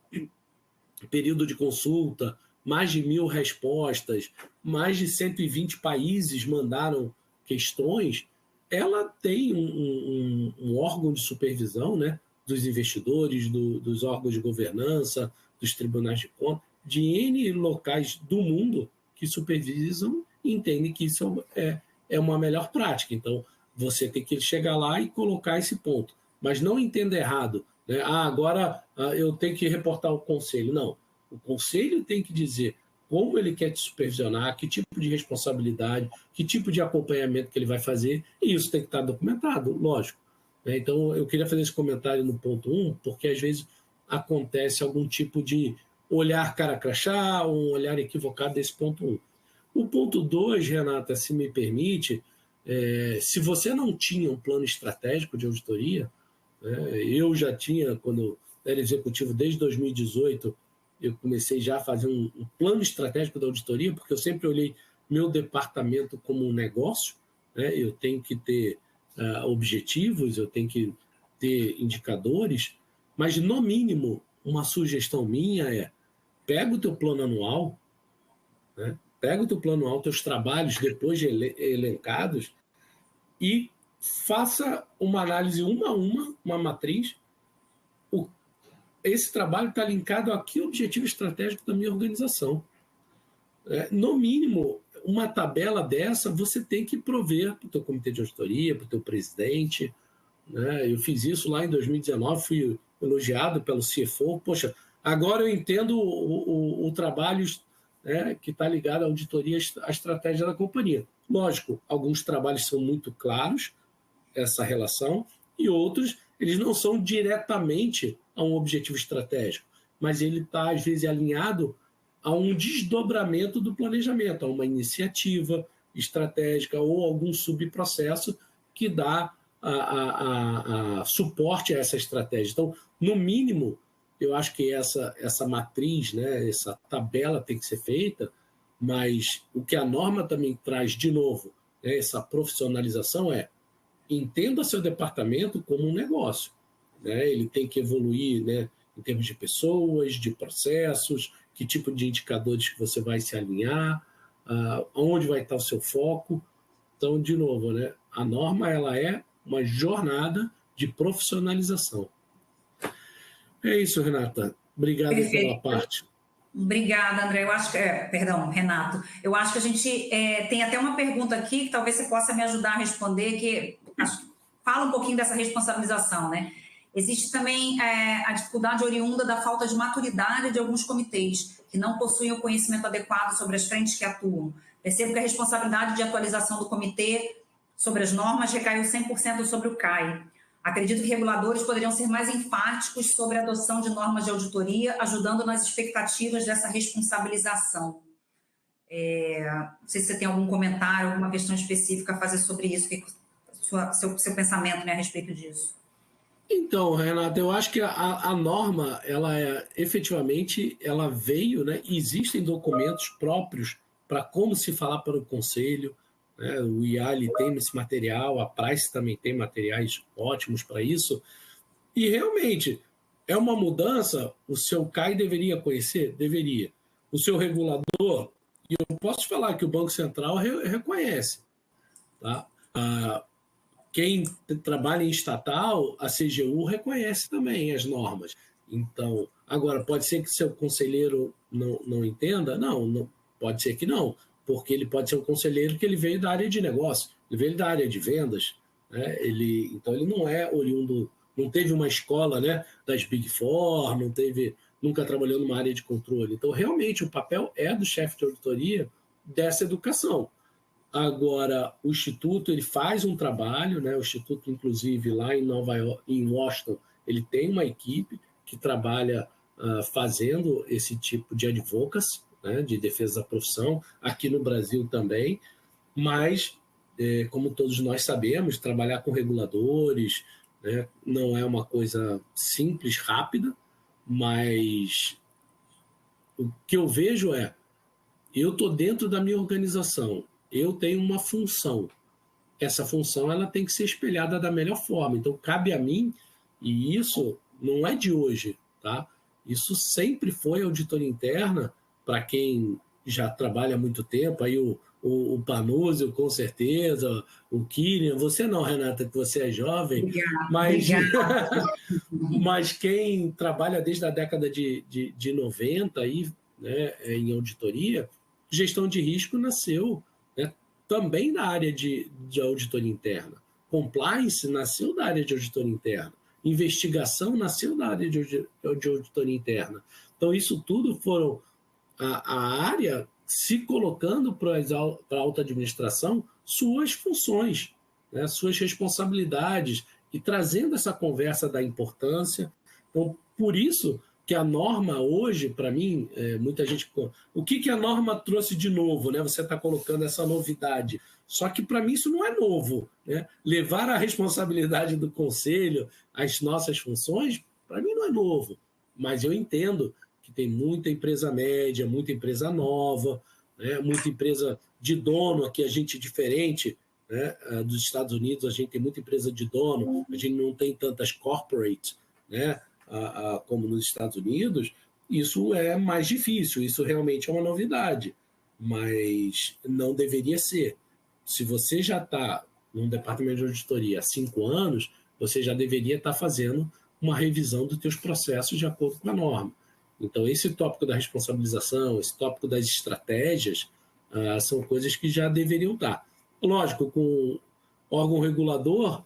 período de consulta, mais de 1.000 respostas, mais de 120 países mandaram questões, ela tem um órgão de supervisão, né, dos investidores, dos órgãos de governança, dos tribunais de contas, de N locais do mundo que supervisam e entendem que isso é uma melhor prática. Então, você tem que chegar lá e colocar esse ponto. Mas não entenda errado, né? Agora eu tenho que reportar ao conselho. Não, o conselho tem que dizer como ele quer te supervisionar, que tipo de responsabilidade, que tipo de acompanhamento que ele vai fazer, e isso tem que estar documentado, lógico. Então, eu queria fazer esse comentário no ponto 1, porque às vezes acontece algum tipo de olhar cara crachá, um olhar equivocado desse ponto 1. O ponto 2, Renata, se me permite, se você não tinha um plano estratégico de auditoria, eu já tinha, quando eu era executivo desde 2018, eu comecei já a fazer um plano estratégico da auditoria, porque eu sempre olhei meu departamento como um negócio, né? Eu tenho que ter objetivos, eu tenho que ter indicadores, mas, no mínimo, uma sugestão minha pega o teu plano anual, né? Pega o teu plano anual, teus trabalhos depois de elencados, e faça uma análise uma a uma matriz. Esse trabalho está linkado a que objetivo estratégico da minha organização. No mínimo, uma tabela dessa você tem que prover para o teu comitê de auditoria, para o teu presidente, né? Eu fiz isso lá em 2019, fui elogiado pelo CFO. Poxa, agora eu entendo o trabalho, né, que está ligado à auditoria, à estratégia da companhia. Lógico, alguns trabalhos são muito claros, essa relação, e outros eles não são diretamente a um objetivo estratégico, mas ele está, às vezes, alinhado a um desdobramento do planejamento, a uma iniciativa estratégica ou algum subprocesso que dá a suporte a essa estratégia. Então, no mínimo, eu acho que essa matriz, né, essa tabela tem que ser feita, mas o que a norma também traz, de novo, né, essa profissionalização entenda seu departamento como um negócio, né? Ele tem que evoluir, né, em termos de pessoas, de processos, que tipo de indicadores que você vai se alinhar, onde vai estar o seu foco. Então, de novo, né, a norma ela é uma jornada de profissionalização. É isso, Renata. Obrigado pela parte. Obrigada, André. Eu acho que, perdão, Renato. Eu acho que a gente tem até uma pergunta aqui que talvez você possa me ajudar a responder, que fala um pouquinho dessa responsabilização, né? Existe também a dificuldade oriunda da falta de maturidade de alguns comitês que não possuem o conhecimento adequado sobre as frentes que atuam. Percebo que a responsabilidade de atualização do comitê sobre as normas recaiu 100% sobre o CAI. Acredito que reguladores poderiam ser mais enfáticos sobre a adoção de normas de auditoria, ajudando nas expectativas dessa responsabilização. Não sei se você tem algum comentário, alguma questão específica a fazer sobre isso, seu pensamento, né, a respeito disso. Então, Renata, eu acho que a norma, efetivamente, ela veio, né? Existem documentos próprios para como se falar para o conselho, né? O IALI tem esse material, a Price também tem materiais ótimos para isso, e realmente É uma mudança, o seu CAI deveria conhecer? Deveria. O seu regulador, e eu posso te falar que o Banco Central reconhece. Tá? Quem trabalha em estatal, a CGU reconhece também as normas. Então, agora, pode ser que seu conselheiro não entenda? Não, pode ser que não, porque ele pode ser um conselheiro que ele veio da área de negócio, ele veio da área de vendas, né? Então ele não é oriundo, não teve uma escola, né, das Big Four, nunca trabalhou numa área de controle. Então, realmente, o papel é do chefe de auditoria dessa educação. Agora, o Instituto ele faz um trabalho, né? O Instituto, inclusive, lá em Nova York, em Washington, ele tem uma equipe que trabalha fazendo esse tipo de advocacy, né? De defesa da profissão, aqui no Brasil também, mas, como todos nós sabemos, trabalhar com reguladores, né? Não é uma coisa simples, rápida, mas o que eu vejo eu estou dentro da minha organização, eu tenho uma função. Essa função ela tem que ser espelhada da melhor forma. Então, cabe a mim, e isso não é de hoje, tá? Isso sempre foi auditoria interna, para quem já trabalha há muito tempo, aí o Panuzio, com certeza, o Kilian, você não, Renata, que você é jovem, mas quem trabalha desde a década de 90 aí, né, em auditoria, gestão de risco nasceu, né, também da área de auditoria interna. Compliance nasceu da área de auditoria interna. Investigação nasceu da área de auditoria interna. Então, isso tudo foram a área se colocando para a alta administração suas funções, né, suas responsabilidades, e trazendo essa conversa da importância. Então, por isso que a norma hoje, para mim, muita gente... O que a norma trouxe de novo? Né? Você está colocando essa novidade. Só que, para mim, isso não é novo. Né? Levar a responsabilidade do conselho às nossas funções, para mim, não é novo. Mas eu entendo que tem muita empresa média, muita empresa nova, né? Muita empresa de dono, aqui a gente é diferente, né? Dos Estados Unidos, a gente tem muita empresa de dono, a gente não tem tantas corporate, né? Como nos Estados Unidos. Isso é mais difícil, isso realmente é uma novidade, mas não deveria ser. Se você já está num departamento de auditoria há 5 anos, você já deveria estar fazendo uma revisão dos teus processos de acordo com a norma. Então, esse tópico da responsabilização, esse tópico das estratégias, são coisas que já deveriam estar. Lógico, com órgão regulador,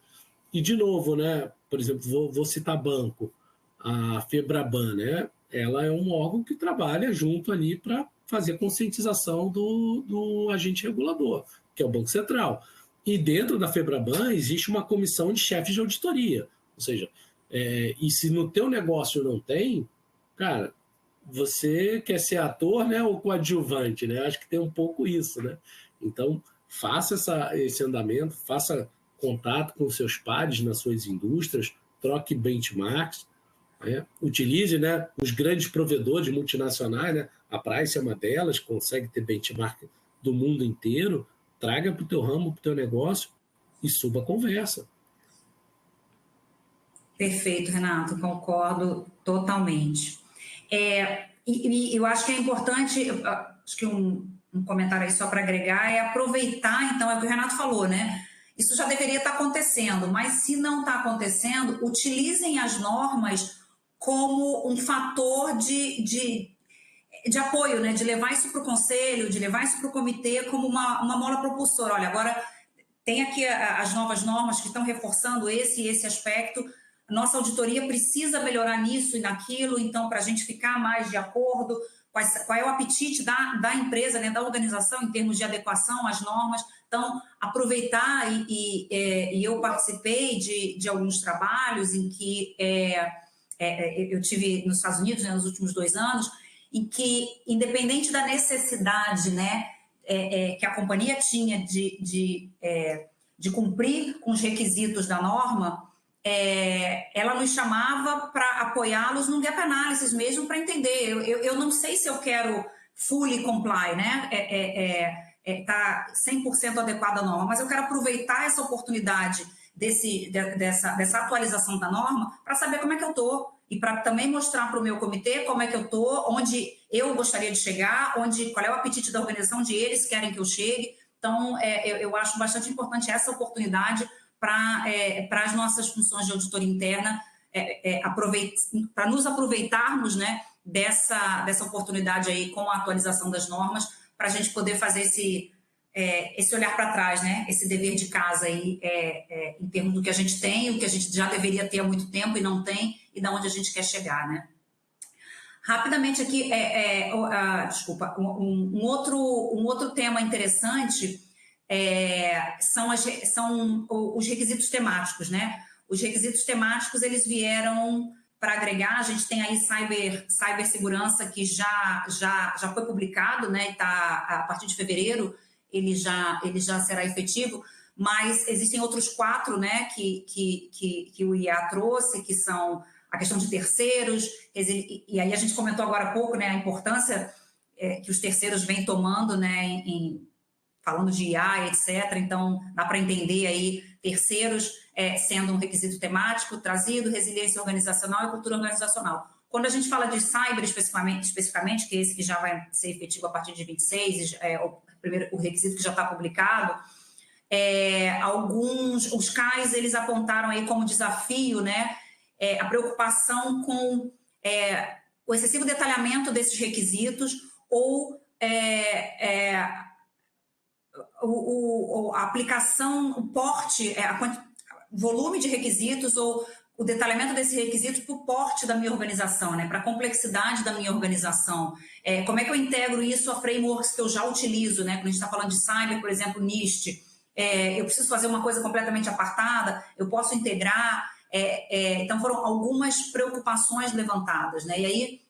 e de novo, né, por exemplo, vou citar banco, a FEBRABAN, né, ela é um órgão que trabalha junto ali para fazer a conscientização do agente regulador, que é o Banco Central. E dentro da FEBRABAN existe uma comissão de chefes de auditoria, ou seja, e se no teu negócio não tem, cara, você quer ser ator, né, ou coadjuvante, né? Acho que tem um pouco isso, né? Então, faça esse andamento, faça contato com seus pares nas suas indústrias, troque benchmarks, né? Utilize, né, os grandes provedores multinacionais, né? A Price é uma delas, consegue ter benchmark do mundo inteiro, traga para o teu ramo, para o teu negócio e suba a conversa. Perfeito, Renato, concordo totalmente. E eu acho que é importante, acho que um comentário aí só para agregar, é aproveitar, então, é o que o Renato falou, né? Isso já deveria estar acontecendo, mas se não está acontecendo, utilizem as normas como um fator de apoio, né? De levar isso para o conselho, de levar isso para o comitê como uma mola propulsora. Olha, agora tem aqui as novas normas que estão reforçando esse aspecto. Nossa auditoria precisa melhorar nisso e naquilo, então, para a gente ficar mais de acordo, qual é o apetite da empresa, né, da organização, em termos de adequação às normas. Então, aproveitar, e eu participei de alguns trabalhos em que eu tive nos Estados Unidos, né, nos últimos 2 anos, em que, independente da necessidade, né, que a companhia tinha de cumprir com os requisitos da norma, ela nos chamava para apoiá-los num gap analysis mesmo, para entender. Eu não sei se eu quero fully comply, né? Tá 100% adequado à norma, mas eu quero aproveitar essa oportunidade dessa atualização da norma para saber como é que eu estou. e para também mostrar para o meu comitê como é que eu estou, onde eu gostaria de chegar, qual é o apetite da organização, onde eles querem que eu chegue. Então, eu acho bastante importante essa oportunidade para as nossas funções de auditoria interna, para nos aproveitarmos, né, dessa oportunidade aí com a atualização das normas, para a gente poder fazer esse olhar para trás, né, esse dever de casa aí, em termos do que a gente tem, o que a gente já deveria ter há muito tempo e não tem, e de onde a gente quer chegar, né. Rapidamente aqui, desculpa, um outro tema interessante são os requisitos temáticos, né? Os requisitos temáticos, eles vieram para agregar, a gente tem aí cibersegurança que já foi publicado, né? E a partir de fevereiro ele já será efetivo, mas existem outros 4, né, que o IA trouxe, que são a questão de terceiros, e aí a gente comentou agora há pouco, né, a importância que os terceiros vêm tomando, né, falando de IA, etc. Então, dá para entender aí terceiros sendo um requisito temático trazido, resiliência organizacional e cultura organizacional. Quando a gente fala de cyber especificamente, que é esse que já vai ser efetivo a partir de 26, o requisito que já está publicado, os CAIs, eles apontaram aí como desafio, né, a preocupação com o excessivo detalhamento desses requisitos ou a aplicação, o porte, o volume de requisitos ou o detalhamento desses requisitos para o porte da minha organização, né, para a complexidade da minha organização. Como é que eu integro isso a frameworks que eu já utilizo, né? Quando a gente está falando de cyber, por exemplo, NIST, eu preciso fazer uma coisa completamente apartada, eu posso integrar. Então, foram algumas preocupações levantadas, né? E aí,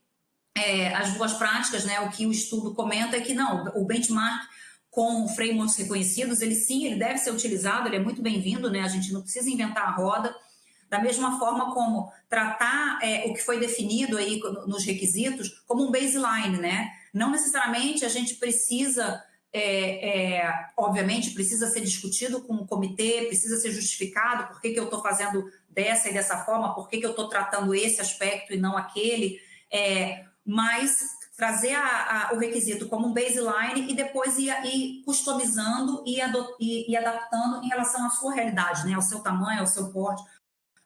as boas práticas, né? O que o estudo comenta é que não, o benchmark com frameworks reconhecidos, ele deve ser utilizado, ele é muito bem-vindo, né? A gente não precisa inventar a roda. Da mesma forma como tratar o que foi definido aí nos requisitos como um baseline, né? Não necessariamente a gente precisa, obviamente, precisa ser discutido com o comitê, precisa ser justificado por que eu estou fazendo dessa e dessa forma, por que eu estou tratando esse aspecto e não aquele, mas trazer o requisito como um baseline e depois ir customizando e adaptando em relação à sua realidade, né? Ao seu tamanho, ao seu porte,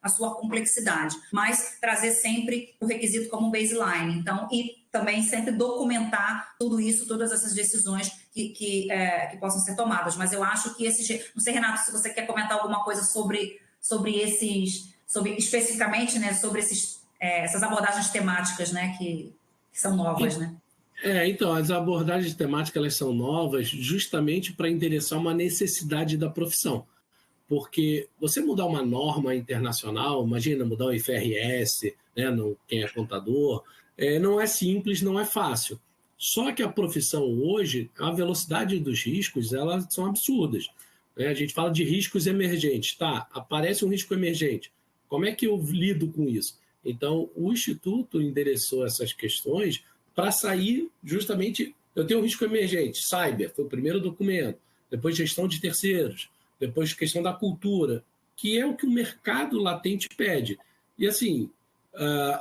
a sua complexidade, mas trazer sempre o requisito como um baseline. Então, e também sempre documentar tudo isso, todas essas decisões que possam ser tomadas. Mas eu acho que não sei, Renato, se você quer comentar alguma coisa sobre especificamente, né, sobre essas abordagens temáticas, né, que são novas, né? Então, as abordagens temáticas, elas são novas justamente para endereçar uma necessidade da profissão. Porque você mudar uma norma internacional, imagina mudar o IFRS, né, quem é contador, não é simples, não é fácil. Só que a profissão hoje, a velocidade dos riscos, elas são absurdas. Né? A gente fala de riscos emergentes. Tá, aparece um risco emergente. Como é que eu lido com isso? Então, o Instituto endereçou essas questões para sair justamente... Eu tenho um risco emergente, cyber, foi o primeiro documento. Depois gestão de terceiros. Depois, questão da cultura, que é o que o mercado latente pede. E, assim,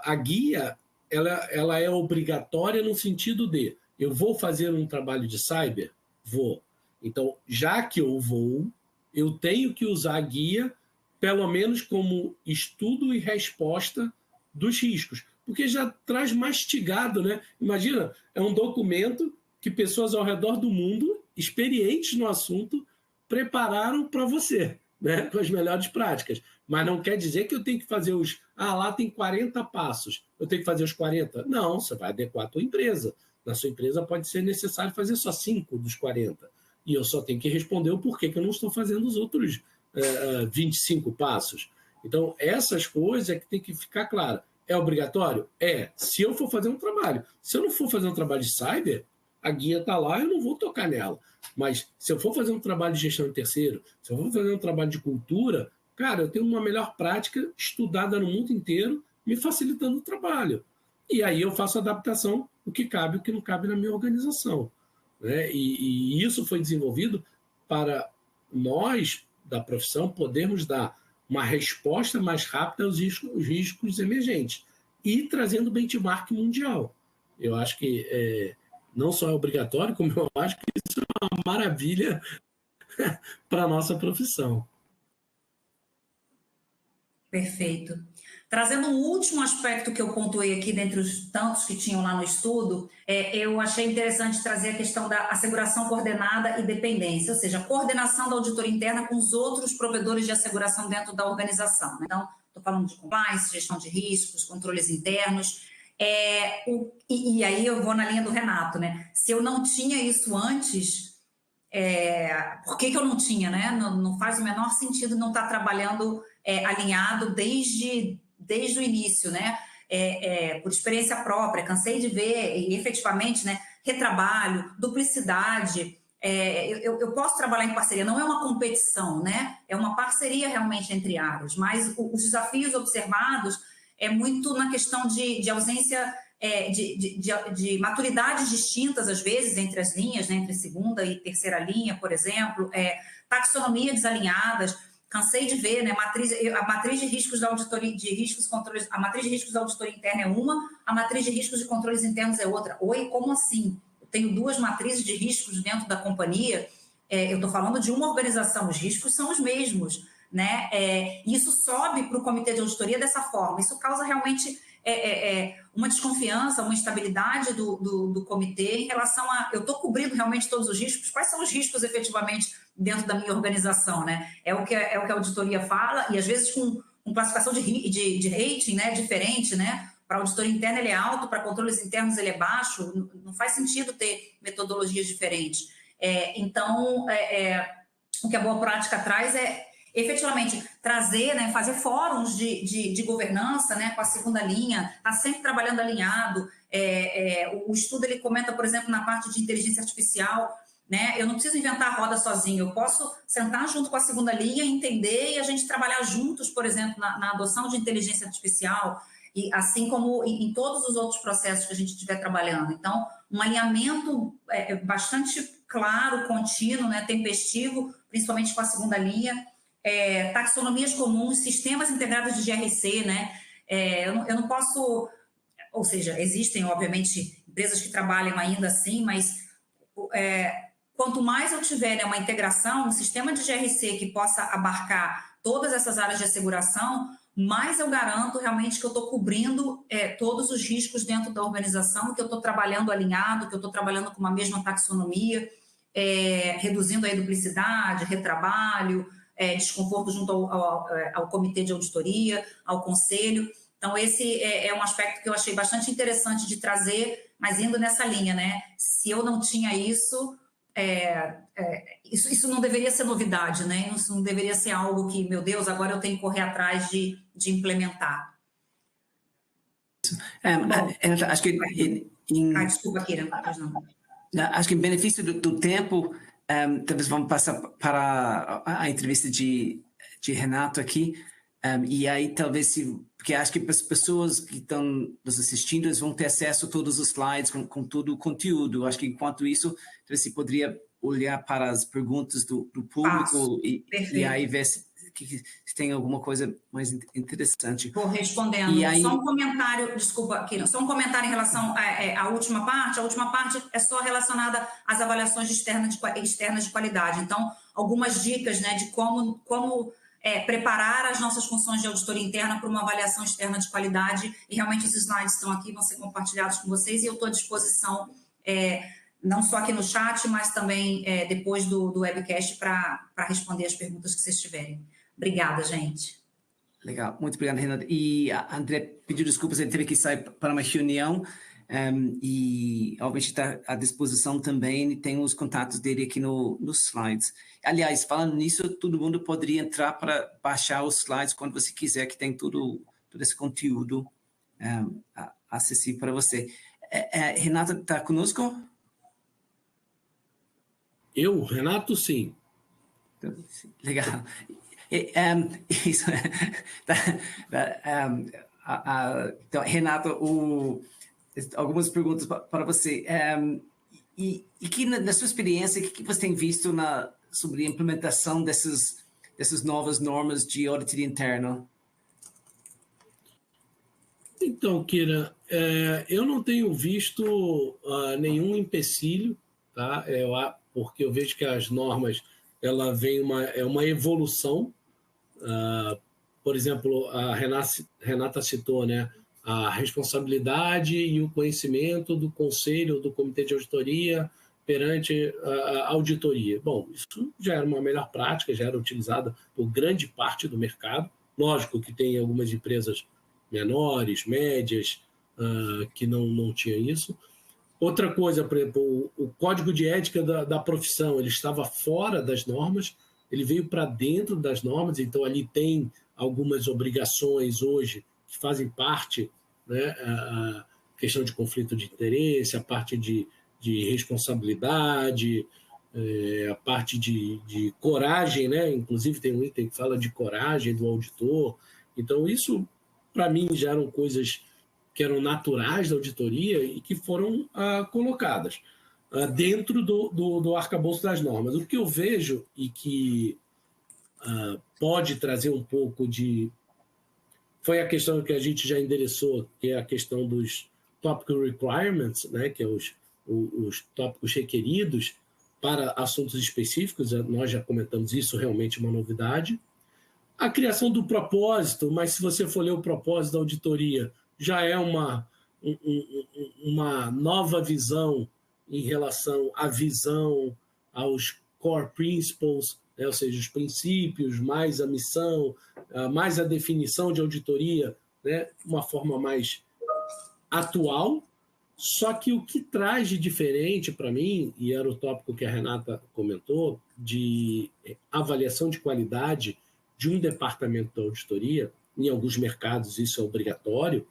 a guia ela é obrigatória no sentido de eu vou fazer um trabalho de cyber? Vou. Então, já que eu vou, eu tenho que usar a guia, pelo menos como estudo e resposta dos riscos. Porque já traz mastigado, né? Imagina, é um documento que pessoas ao redor do mundo, experientes no assunto, prepararam para você, né, com as melhores práticas. Mas não quer dizer que eu tenho que fazer lá tem 40 passos, eu tenho que fazer os 40. Não, você vai adequar a tua empresa. Na sua empresa pode ser necessário fazer só 5 dos 40. E eu só tenho que responder o porquê que eu não estou fazendo os outros 25 passos. Então, essas coisas é que tem que ficar claro. É obrigatório? Se eu for fazer um trabalho. Se eu não for fazer um trabalho de cyber, a guia está lá, eu não vou tocar nela. Mas se eu for fazer um trabalho de gestão de terceiro, se eu for fazer um trabalho de cultura, cara, eu tenho uma melhor prática estudada no mundo inteiro, me facilitando o trabalho. E aí eu faço a adaptação, o que cabe e o que não cabe na minha organização. Né? E isso foi desenvolvido para nós, da profissão, podermos dar uma resposta mais rápida aos riscos emergentes. e trazendo benchmark mundial. Eu acho que não só é obrigatório, como eu acho que isso é uma maravilha para a nossa profissão. Perfeito. Trazendo um último aspecto que eu pontuei aqui, dentre os tantos que tinham lá no estudo, eu achei interessante trazer a questão da asseguração coordenada e dependência, ou seja, a coordenação da auditoria interna com os outros provedores de asseguração dentro da organização. Então, estou falando de compliance, gestão de riscos, controles internos, e aí eu vou na linha do Renato, né? Se eu não tinha isso antes, por que eu não tinha, né? Não faz o menor sentido não estar trabalhando alinhado desde o início, né? Por experiência própria, cansei de ver e efetivamente, né? Retrabalho, duplicidade. Eu posso trabalhar em parceria, não é uma competição, né? É uma parceria realmente entre áreas, mas os desafios observados é muito na questão de ausência de maturidades distintas, às vezes, entre as linhas, né? Entre segunda e terceira linha, por exemplo, taxonomia desalinhadas. Cansei de ver, né? A matriz de riscos da auditoria, controles, a matriz de riscos da auditoria interna é uma, a matriz de riscos de controles internos é outra. Oi, como assim? Eu tenho duas matrizes de riscos dentro da companhia. Eu estou falando de uma organização, os riscos são os mesmos, né? Isso sobe para o comitê de auditoria dessa forma. Isso causa realmente uma desconfiança, uma instabilidade do comitê em relação a eu estou cobrindo realmente todos os riscos. Quais são os riscos efetivamente dentro da minha organização, né? É o que a auditoria fala, e às vezes com classificação de rating, né, diferente, né? Para auditoria interna ele é alto, para controles internos ele é baixo, não faz sentido ter metodologias diferentes. Então, o que a boa prática traz efetivamente trazer, né, fazer fóruns de governança, né, com a segunda linha, está sempre trabalhando alinhado. O estudo ele comenta, por exemplo, na parte de inteligência artificial, né? Eu não preciso inventar a roda sozinho, eu posso sentar junto com a segunda linha, entender e a gente trabalhar juntos, por exemplo, na adoção de inteligência artificial, e assim como em todos os outros processos que a gente estiver trabalhando. Então, um alinhamento bastante claro, contínuo, né, tempestivo, principalmente com a segunda linha, taxonomias comuns, sistemas integrados de GRC, né? Eu não posso, ou seja, existem, obviamente, empresas que trabalham ainda assim, mas quanto mais eu tiver, né, uma integração, um sistema de GRC que possa abarcar todas essas áreas de asseguração, mais eu garanto realmente que eu estou cobrindo todos os riscos dentro da organização, que eu estou trabalhando alinhado, que eu estou trabalhando com uma mesma taxonomia, reduzindo a duplicidade, retrabalho, desconforto junto ao comitê de auditoria, ao conselho. Então, esse é um aspecto que eu achei bastante interessante de trazer, mas indo nessa linha, né? Se eu não tinha isso, isso não deveria ser novidade, né? Isso não deveria ser algo que, meu Deus, agora eu tenho que correr atrás de implementar. Acho que desculpa, Kira, não. Acho que em benefício do tempo, talvez vamos passar para a entrevista de Renato aqui, e aí talvez porque acho que as pessoas que estão nos assistindo, eles vão ter acesso a todos os slides com todo o conteúdo. Acho que enquanto isso, você poderia olhar para as perguntas do público e aí ver se tem alguma coisa mais interessante. Vou respondendo. E aí... Só um comentário, desculpa, Kira, só um comentário em relação à última parte. A última parte é só relacionada às avaliações externas de qualidade. Então, algumas dicas, né, de como preparar as nossas funções de auditoria interna para uma avaliação externa de qualidade, e realmente os slides estão aqui, vão ser compartilhados com vocês, e eu estou à disposição, não só aqui no chat, mas também depois do webcast para responder as perguntas que vocês tiverem. Obrigada, gente. Legal, muito obrigado, Renato. E a André pediu desculpas, ele teve que sair para uma reunião, e obviamente está à disposição também, e tem os contatos dele aqui nos slides. Aliás, falando nisso, todo mundo poderia entrar para baixar os slides quando você quiser, que tem todo esse conteúdo acessível para você. Renato, está conosco? Renato, sim. Legal. Isso, então, Renato, algumas perguntas para você. E que, na sua experiência, o que você tem visto sobre a implementação dessas novas normas de auditoria interna? Então, Kira, eu não tenho visto nenhum empecilho, tá? Porque eu vejo que as normas ela vem uma evolução. Por exemplo, a Renata citou, né, a responsabilidade e o conhecimento do conselho, do comitê de auditoria perante a auditoria. Bom, isso já era uma melhor prática, já era utilizada por grande parte do mercado. Lógico que tem algumas empresas menores, médias, que não tinham isso. Outra coisa, por exemplo, o código de ética da profissão, ele estava fora das normas, ele veio para dentro das normas, então ali tem algumas obrigações hoje que fazem parte, né, a questão de conflito de interesse, a parte de responsabilidade, a parte de coragem, né? Inclusive tem um item que fala de coragem do auditor. Então isso, para mim, já eram coisas que eram naturais da auditoria e que foram colocadas dentro do arcabouço das normas. O que eu vejo e que pode trazer um pouco de... Foi a questão que a gente já endereçou, que é a questão dos topic requirements, né, que é os tópicos requeridos para assuntos específicos. Nós já comentamos isso, realmente uma novidade. A criação do propósito, mas se você for ler o propósito da auditoria, já é uma nova visão em relação à visão, aos core principles, né? Ou seja, os princípios, mais a missão, mais a definição de auditoria, né? Uma forma mais atual. Só que o que traz de diferente para mim, e era o tópico que a Renata comentou, de avaliação de qualidade de um departamento da auditoria, em alguns mercados isso é obrigatório,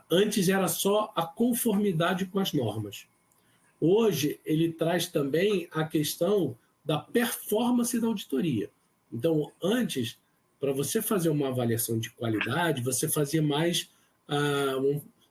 antes era só a conformidade com as normas. Hoje, ele traz também a questão da performance da auditoria. Então, antes, para você fazer uma avaliação de qualidade, você fazia mais...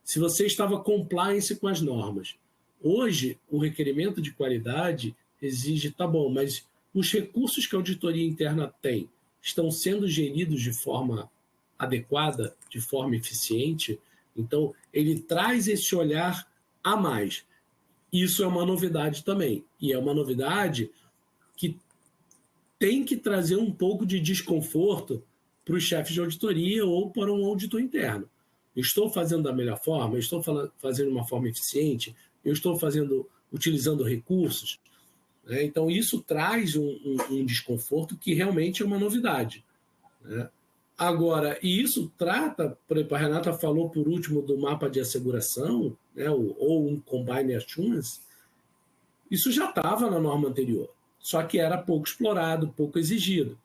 se você estava compliance com as normas. Hoje, o requerimento de qualidade exige, tá bom, mas os recursos que a auditoria interna tem estão sendo geridos de forma adequada, de forma eficiente? Então, ele traz esse olhar a mais. Isso é uma novidade também. E é uma novidade que tem que trazer um pouco de desconforto para os chefes de auditoria ou para um auditor interno. Eu estou fazendo da melhor forma? Eu estou fazendo de uma forma eficiente? Eu estou utilizando recursos? Então, isso traz um desconforto que realmente é uma novidade, né? Agora, e isso trata, por exemplo, a Renata falou por último do mapa de asseguração, né, ou um Combined Assurance, isso já estava na norma anterior, só que era pouco explorado, pouco exigido.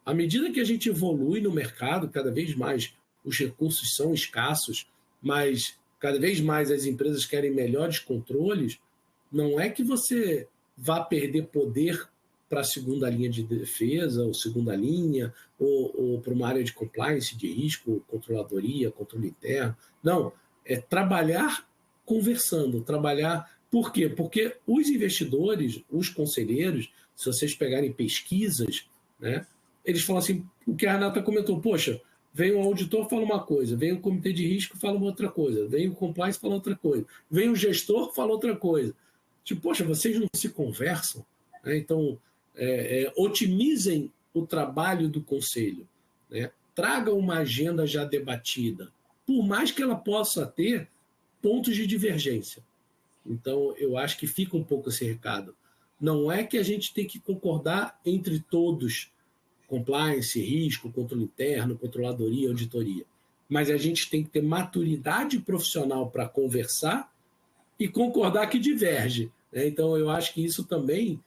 À medida que a gente evolui no mercado, cada vez mais os recursos são escassos, mas cada vez mais as empresas querem melhores controles, não é que você vá perder poder para a segunda linha de defesa, ou segunda linha, ou para uma área de compliance, de risco, controladoria, controle interno. Não, é trabalhar conversando, trabalhar... Por quê? Porque os investidores, os conselheiros, se vocês pegarem pesquisas, né, eles falam assim, o que a Renata comentou, poxa, vem o auditor, fala uma coisa, vem o comitê de risco, fala uma outra coisa, vem o compliance, fala outra coisa, vem o gestor, fala outra coisa. Tipo, poxa, vocês não se conversam? Né? Então, otimizem o trabalho do conselho, né? Tragam uma agenda já debatida, por mais que ela possa ter pontos de divergência. Então, eu acho que fica um pouco esse recado. Não é que a gente tem que concordar entre todos, compliance, risco, controle interno, controladoria, auditoria, mas a gente tem que ter maturidade profissional para conversar e concordar que diverge, né? Então, eu acho que isso também,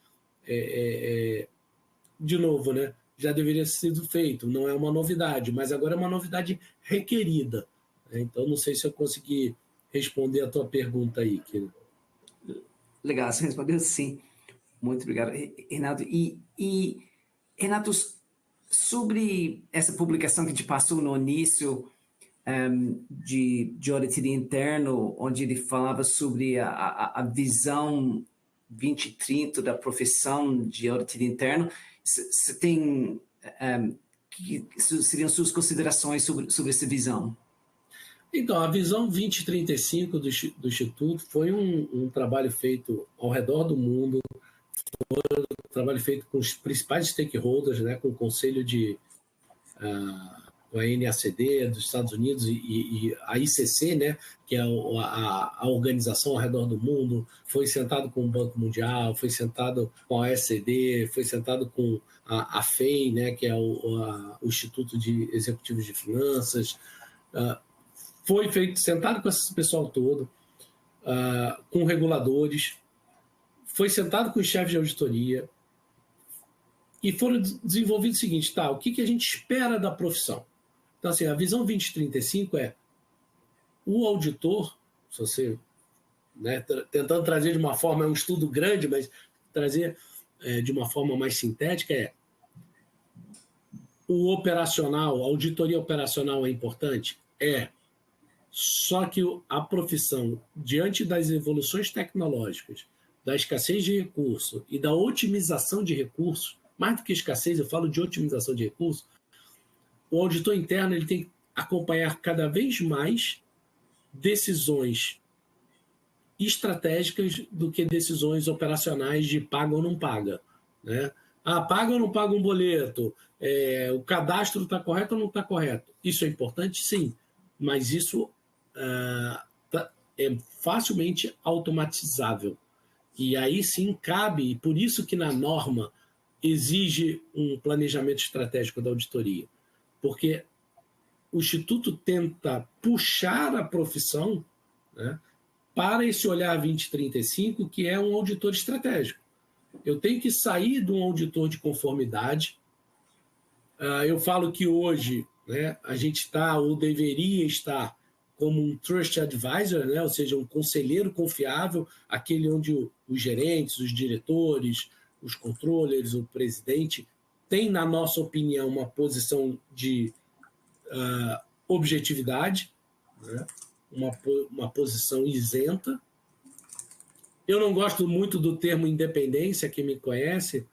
de novo, né, já deveria ter sido feito. Não é uma novidade, mas agora é uma novidade requerida. Então, não sei se eu consegui responder a tua pergunta aí, querido. Legal, você respondeu sim. Muito obrigado, Renato. E Renato, sobre essa publicação que te passou no início de auditoria interno, onde ele falava sobre a visão 2030 da profissão de auditoria interno, você tem... que seriam suas considerações sobre essa visão? Então, a Visão 2035 do Instituto foi um trabalho feito ao redor do mundo, um trabalho feito com os principais stakeholders, né, com o Conselho com a NACD dos Estados Unidos e a ICC, né, que é a organização ao redor do mundo, foi sentado com o Banco Mundial, foi sentado com a OECD, foi sentado com a FEI, né, que é o Instituto de Executivos de Finanças, foi feito sentado com esse pessoal todo, com reguladores, foi sentado com os chefes de auditoria e foram desenvolvidos o seguinte, tá, o que a gente espera da profissão? Então, assim, a Visão 2035 é o auditor, se você, né, tentando trazer de uma forma, é um estudo grande, mas trazer de uma forma mais sintética o operacional, a auditoria operacional é importante? Só que a profissão, diante das evoluções tecnológicas, da escassez de recurso e da otimização de recursos, mais do que escassez, eu falo de otimização de recursos, o auditor interno ele tem que acompanhar cada vez mais decisões estratégicas do que decisões operacionais de paga ou não paga, né? Paga ou não paga um boleto? O cadastro está correto ou não está correto? Isso é importante? Sim, mas isso é facilmente automatizável. E aí sim cabe, e por isso que na norma exige um planejamento estratégico da auditoria, porque o Instituto tenta puxar a profissão, né, para esse olhar 2035, que é um auditor estratégico. Eu tenho que sair de um auditor de conformidade. Eu falo que hoje, né, a gente está, ou deveria estar, como um trust advisor, né, ou seja, um conselheiro confiável, aquele onde os gerentes, os diretores, os controllers, o presidente, tem, na nossa opinião, uma posição de objetividade, né, uma posição isenta. Eu não gosto muito do termo independência, quem me conhece,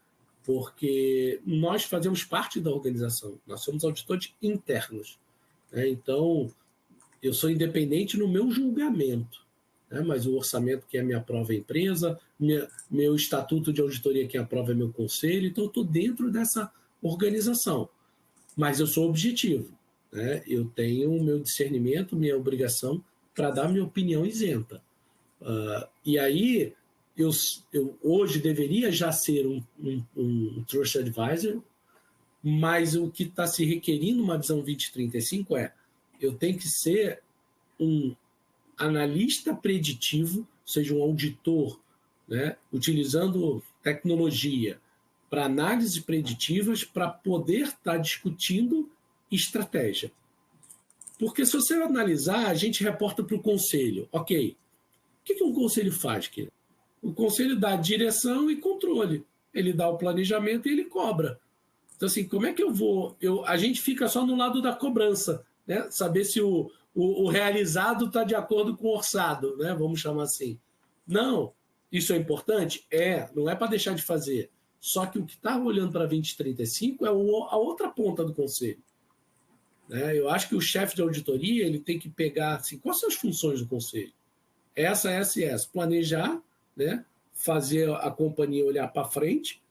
porque nós fazemos parte da organização, nós somos auditores internos, né? Então, eu sou independente no meu julgamento, né? Mas o orçamento que me aprova é a empresa, meu estatuto de auditoria que aprova é meu conselho, então eu estou dentro dessa organização, mas eu sou objetivo, né? Eu tenho o meu discernimento, minha obrigação para dar minha opinião isenta. E aí, eu hoje deveria já ser um Trust Advisor, mas o que está se requerindo uma visão 2035 eu tenho que ser um analista preditivo, ou seja, um auditor, né, utilizando tecnologia para análises preditivas para poder estar discutindo estratégia. Porque se você analisar, a gente reporta para o conselho. Ok, o que um conselho faz, querido? O conselho dá direção e controle. Ele dá o planejamento e ele cobra. Então, assim, como é que eu vou... a gente fica só no lado da cobrança, né? Saber se o realizado está de acordo com o orçado, né? Vamos chamar assim. Não, isso é importante? Não é para deixar de fazer. Só que o que está olhando para 2035 é a outra ponta do conselho. Né? Eu acho que o chefe de auditoria ele tem que pegar assim, quais são as funções do conselho? Essa, planejar, né? Fazer a companhia olhar para frente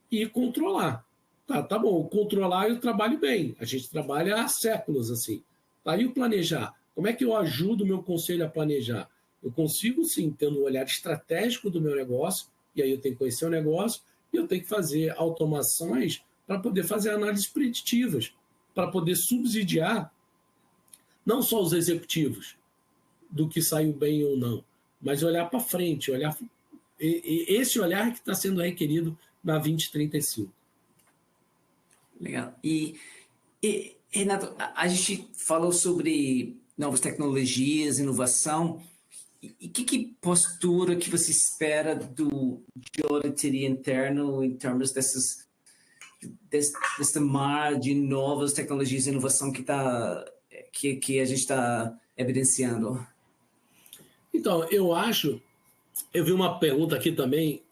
e controlar. Tá bom, controlar eu trabalho bem, a gente trabalha há séculos assim. Tá, e o planejar? Como é que eu ajudo o meu conselho a planejar? Eu consigo sim, tendo um olhar estratégico do meu negócio, e aí eu tenho que conhecer o negócio, e eu tenho que fazer automações para poder fazer análises preditivas, para poder subsidiar não só os executivos, do que saiu bem ou não, mas olhar para frente, esse olhar que está sendo requerido na 2035. Legal. E Renato, a gente falou sobre novas tecnologias, inovação. E que postura que você espera de auditoria interno em termos desse mar de novas tecnologias e inovação que a gente está evidenciando? Então, eu vi uma pergunta aqui também,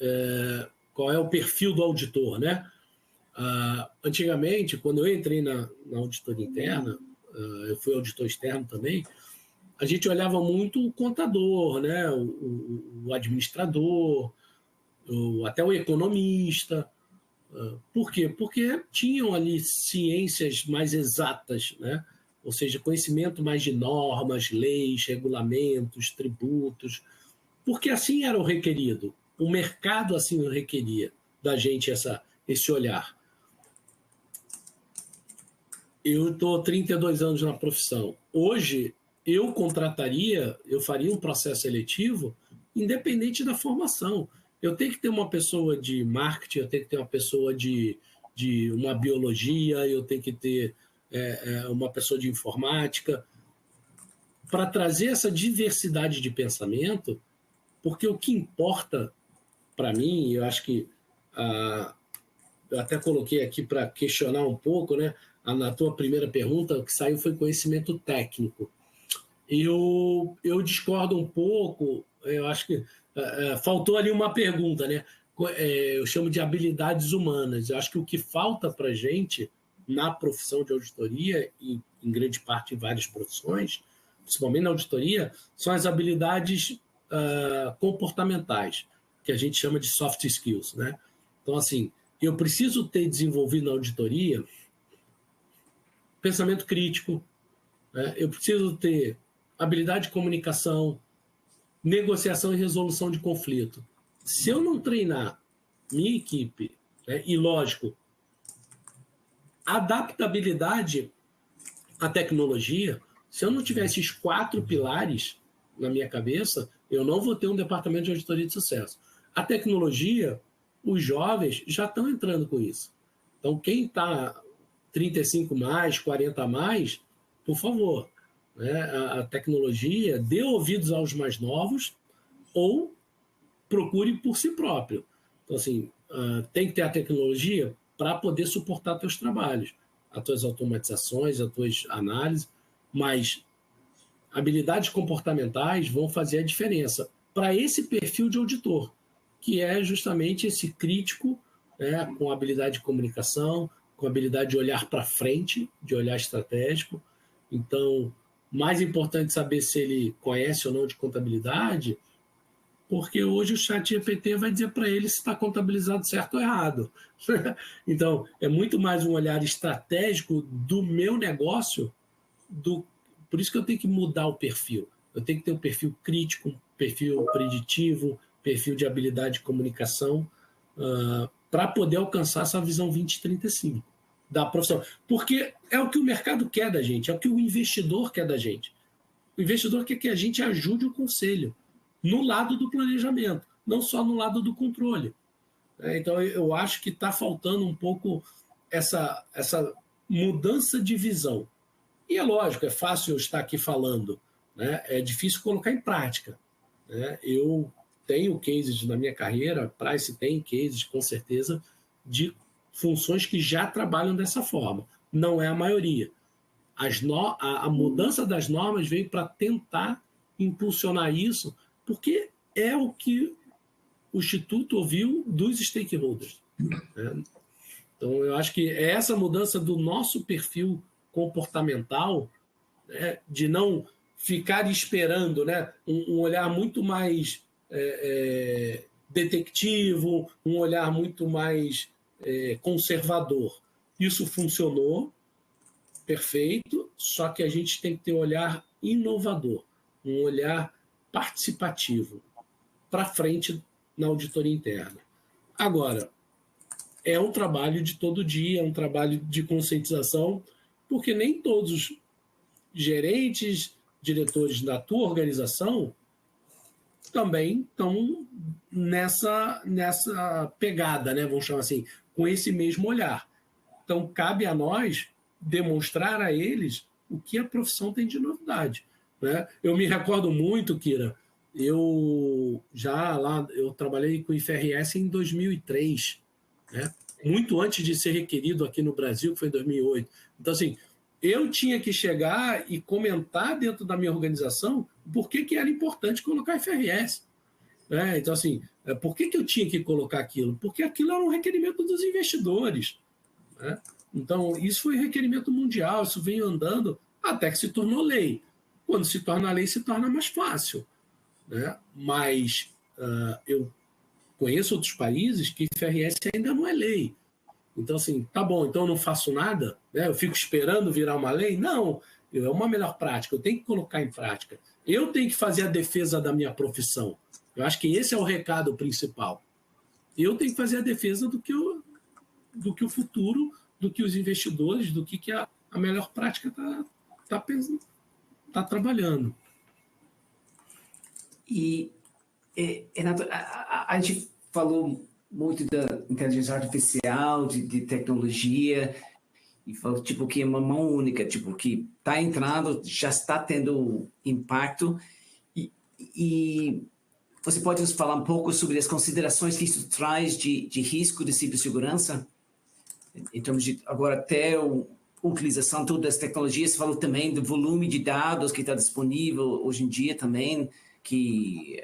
qual é o perfil do auditor, né? Antigamente, quando eu entrei na auditoria interna, eu fui auditor externo também, a gente olhava muito o contador, né? O administrador, até o economista. Por quê? Porque tinham ali ciências mais exatas, né? Ou seja, conhecimento mais de normas, leis, regulamentos, tributos, porque assim era o requerido. O mercado assim requeria da gente esse olhar. Eu estou 32 anos na profissão. Hoje, eu faria um processo seletivo independente da formação. Eu tenho que ter uma pessoa de marketing, eu tenho que ter uma pessoa de uma biologia, eu tenho que ter uma pessoa de informática, para trazer essa diversidade de pensamento, porque o que importa para mim, eu acho que eu até coloquei aqui para questionar um pouco, né? Na tua primeira pergunta, o que saiu foi conhecimento técnico. Eu discordo um pouco, eu acho que faltou ali uma pergunta, né? Eu chamo de habilidades humanas. Eu acho que o que falta para a gente na profissão de auditoria, e em grande parte em várias profissões, principalmente na auditoria, são as habilidades comportamentais, que a gente chama de soft skills, né? Então, assim, eu preciso ter desenvolvido na auditoria pensamento crítico, né? Eu preciso ter habilidade de comunicação, negociação e resolução de conflito. Se eu não treinar minha equipe, né, e, lógico, adaptabilidade à tecnologia, se eu não tiver esses 4 pilares na minha cabeça, eu não vou ter um departamento de auditoria de sucesso. A tecnologia, os jovens já estão entrando com isso. Então, quem está 35 mais, 40 mais, por favor, né, a tecnologia, dê ouvidos aos mais novos ou procure por si próprio. Então, assim, tem que ter a tecnologia para poder suportar teus trabalhos, as tuas automatizações, as tuas análises, mas habilidades comportamentais vão fazer a diferença para esse perfil de auditor, que é justamente esse crítico, né, com habilidade de comunicação, com habilidade de olhar para frente, de olhar estratégico. Então, mais importante saber se ele conhece ou não de contabilidade, porque hoje o ChatGPT vai dizer para ele se está contabilizado certo ou errado. Então, é muito mais um olhar estratégico do meu negócio, por isso que eu tenho que mudar o perfil. Eu tenho que ter um perfil crítico, um perfil preditivo, perfil de habilidade de comunicação, para poder alcançar essa visão 2035 da profissão. Porque é o que o mercado quer da gente, é o que o investidor quer da gente. O investidor quer que a gente ajude o conselho no lado do planejamento, não só no lado do controle. Então, eu acho que está faltando um pouco essa mudança de visão. E é lógico, é fácil eu estar aqui falando, né? É difícil colocar em prática, né? Eu tenho cases na minha carreira, a Price tem cases, com certeza, de funções que já trabalham dessa forma. Não é a maioria. A mudança das normas veio para tentar impulsionar isso, porque é o que o Instituto ouviu dos stakeholders, né? Então, eu acho que é essa mudança do nosso perfil comportamental, né, de não ficar esperando, né, um olhar muito mais detectivo, um olhar muito mais conservador. Isso funcionou, perfeito, só que a gente tem que ter um olhar inovador, um olhar participativo para frente na auditoria interna. Agora, é um trabalho de todo dia, é um trabalho de conscientização, porque nem todos os gerentes, diretores da tua organização também estão nessa pegada, né? Vamos chamar assim, com esse mesmo olhar. Então, cabe a nós demonstrar a eles o que a profissão tem de novidade, né? Eu me recordo muito, Kira, eu trabalhei com o IFRS em 2003, né? Muito antes de ser requerido aqui no Brasil, que foi em 2008. Então, assim, eu tinha que chegar e comentar dentro da minha organização por que era importante colocar IFRS. Né? Então, assim, por que eu tinha que colocar aquilo? Porque aquilo era um requerimento dos investidores. Né? Então, isso foi requerimento mundial, isso veio andando até que se tornou lei. quando se torna lei, se torna mais fácil, né? Mas eu conheço outros países que FRS ainda não é lei. Então, assim, tá bom, então eu não faço nada, né? Eu fico esperando virar uma lei? Não, é uma melhor prática, eu tenho que colocar em prática. Eu tenho que fazer a defesa da minha profissão. Eu acho que esse é o recado principal. Eu tenho que fazer a defesa do que o futuro, do que os investidores, do que a melhor prática está trabalhando. E, Renato, a gente falou muito da inteligência artificial, de tecnologia, e falou tipo, que é uma mão única, tipo, que está entrando, já está tendo impacto, e você pode nos falar um pouco sobre as considerações que isso traz de risco de cibersegurança? Em termos de, agora, até a utilização de todas as tecnologias, você falou também do volume de dados que está disponível hoje em dia também, que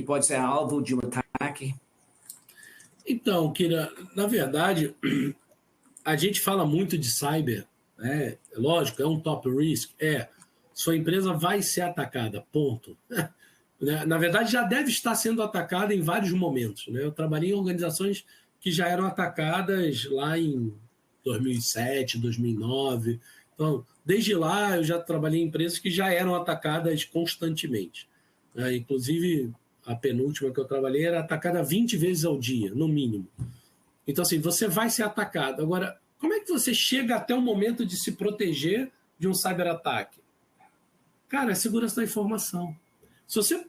pode ser alvo de um ataque. Então, Kira, na verdade, a gente fala muito de cyber, né? Lógico, é um top risk, sua empresa vai ser atacada, ponto. Na verdade, já deve estar sendo atacada em vários momentos, né? Eu trabalhei em organizações que já eram atacadas lá em 2007, 2009. Então, desde lá, eu já trabalhei em empresas que já eram atacadas constantemente. Inclusive, a penúltima que eu trabalhei era atacada 20 vezes ao dia, no mínimo. Então, assim, você vai ser atacado. Agora, como é que você chega até o momento de se proteger de um cyberataque? Cara, é segurança da informação. Se você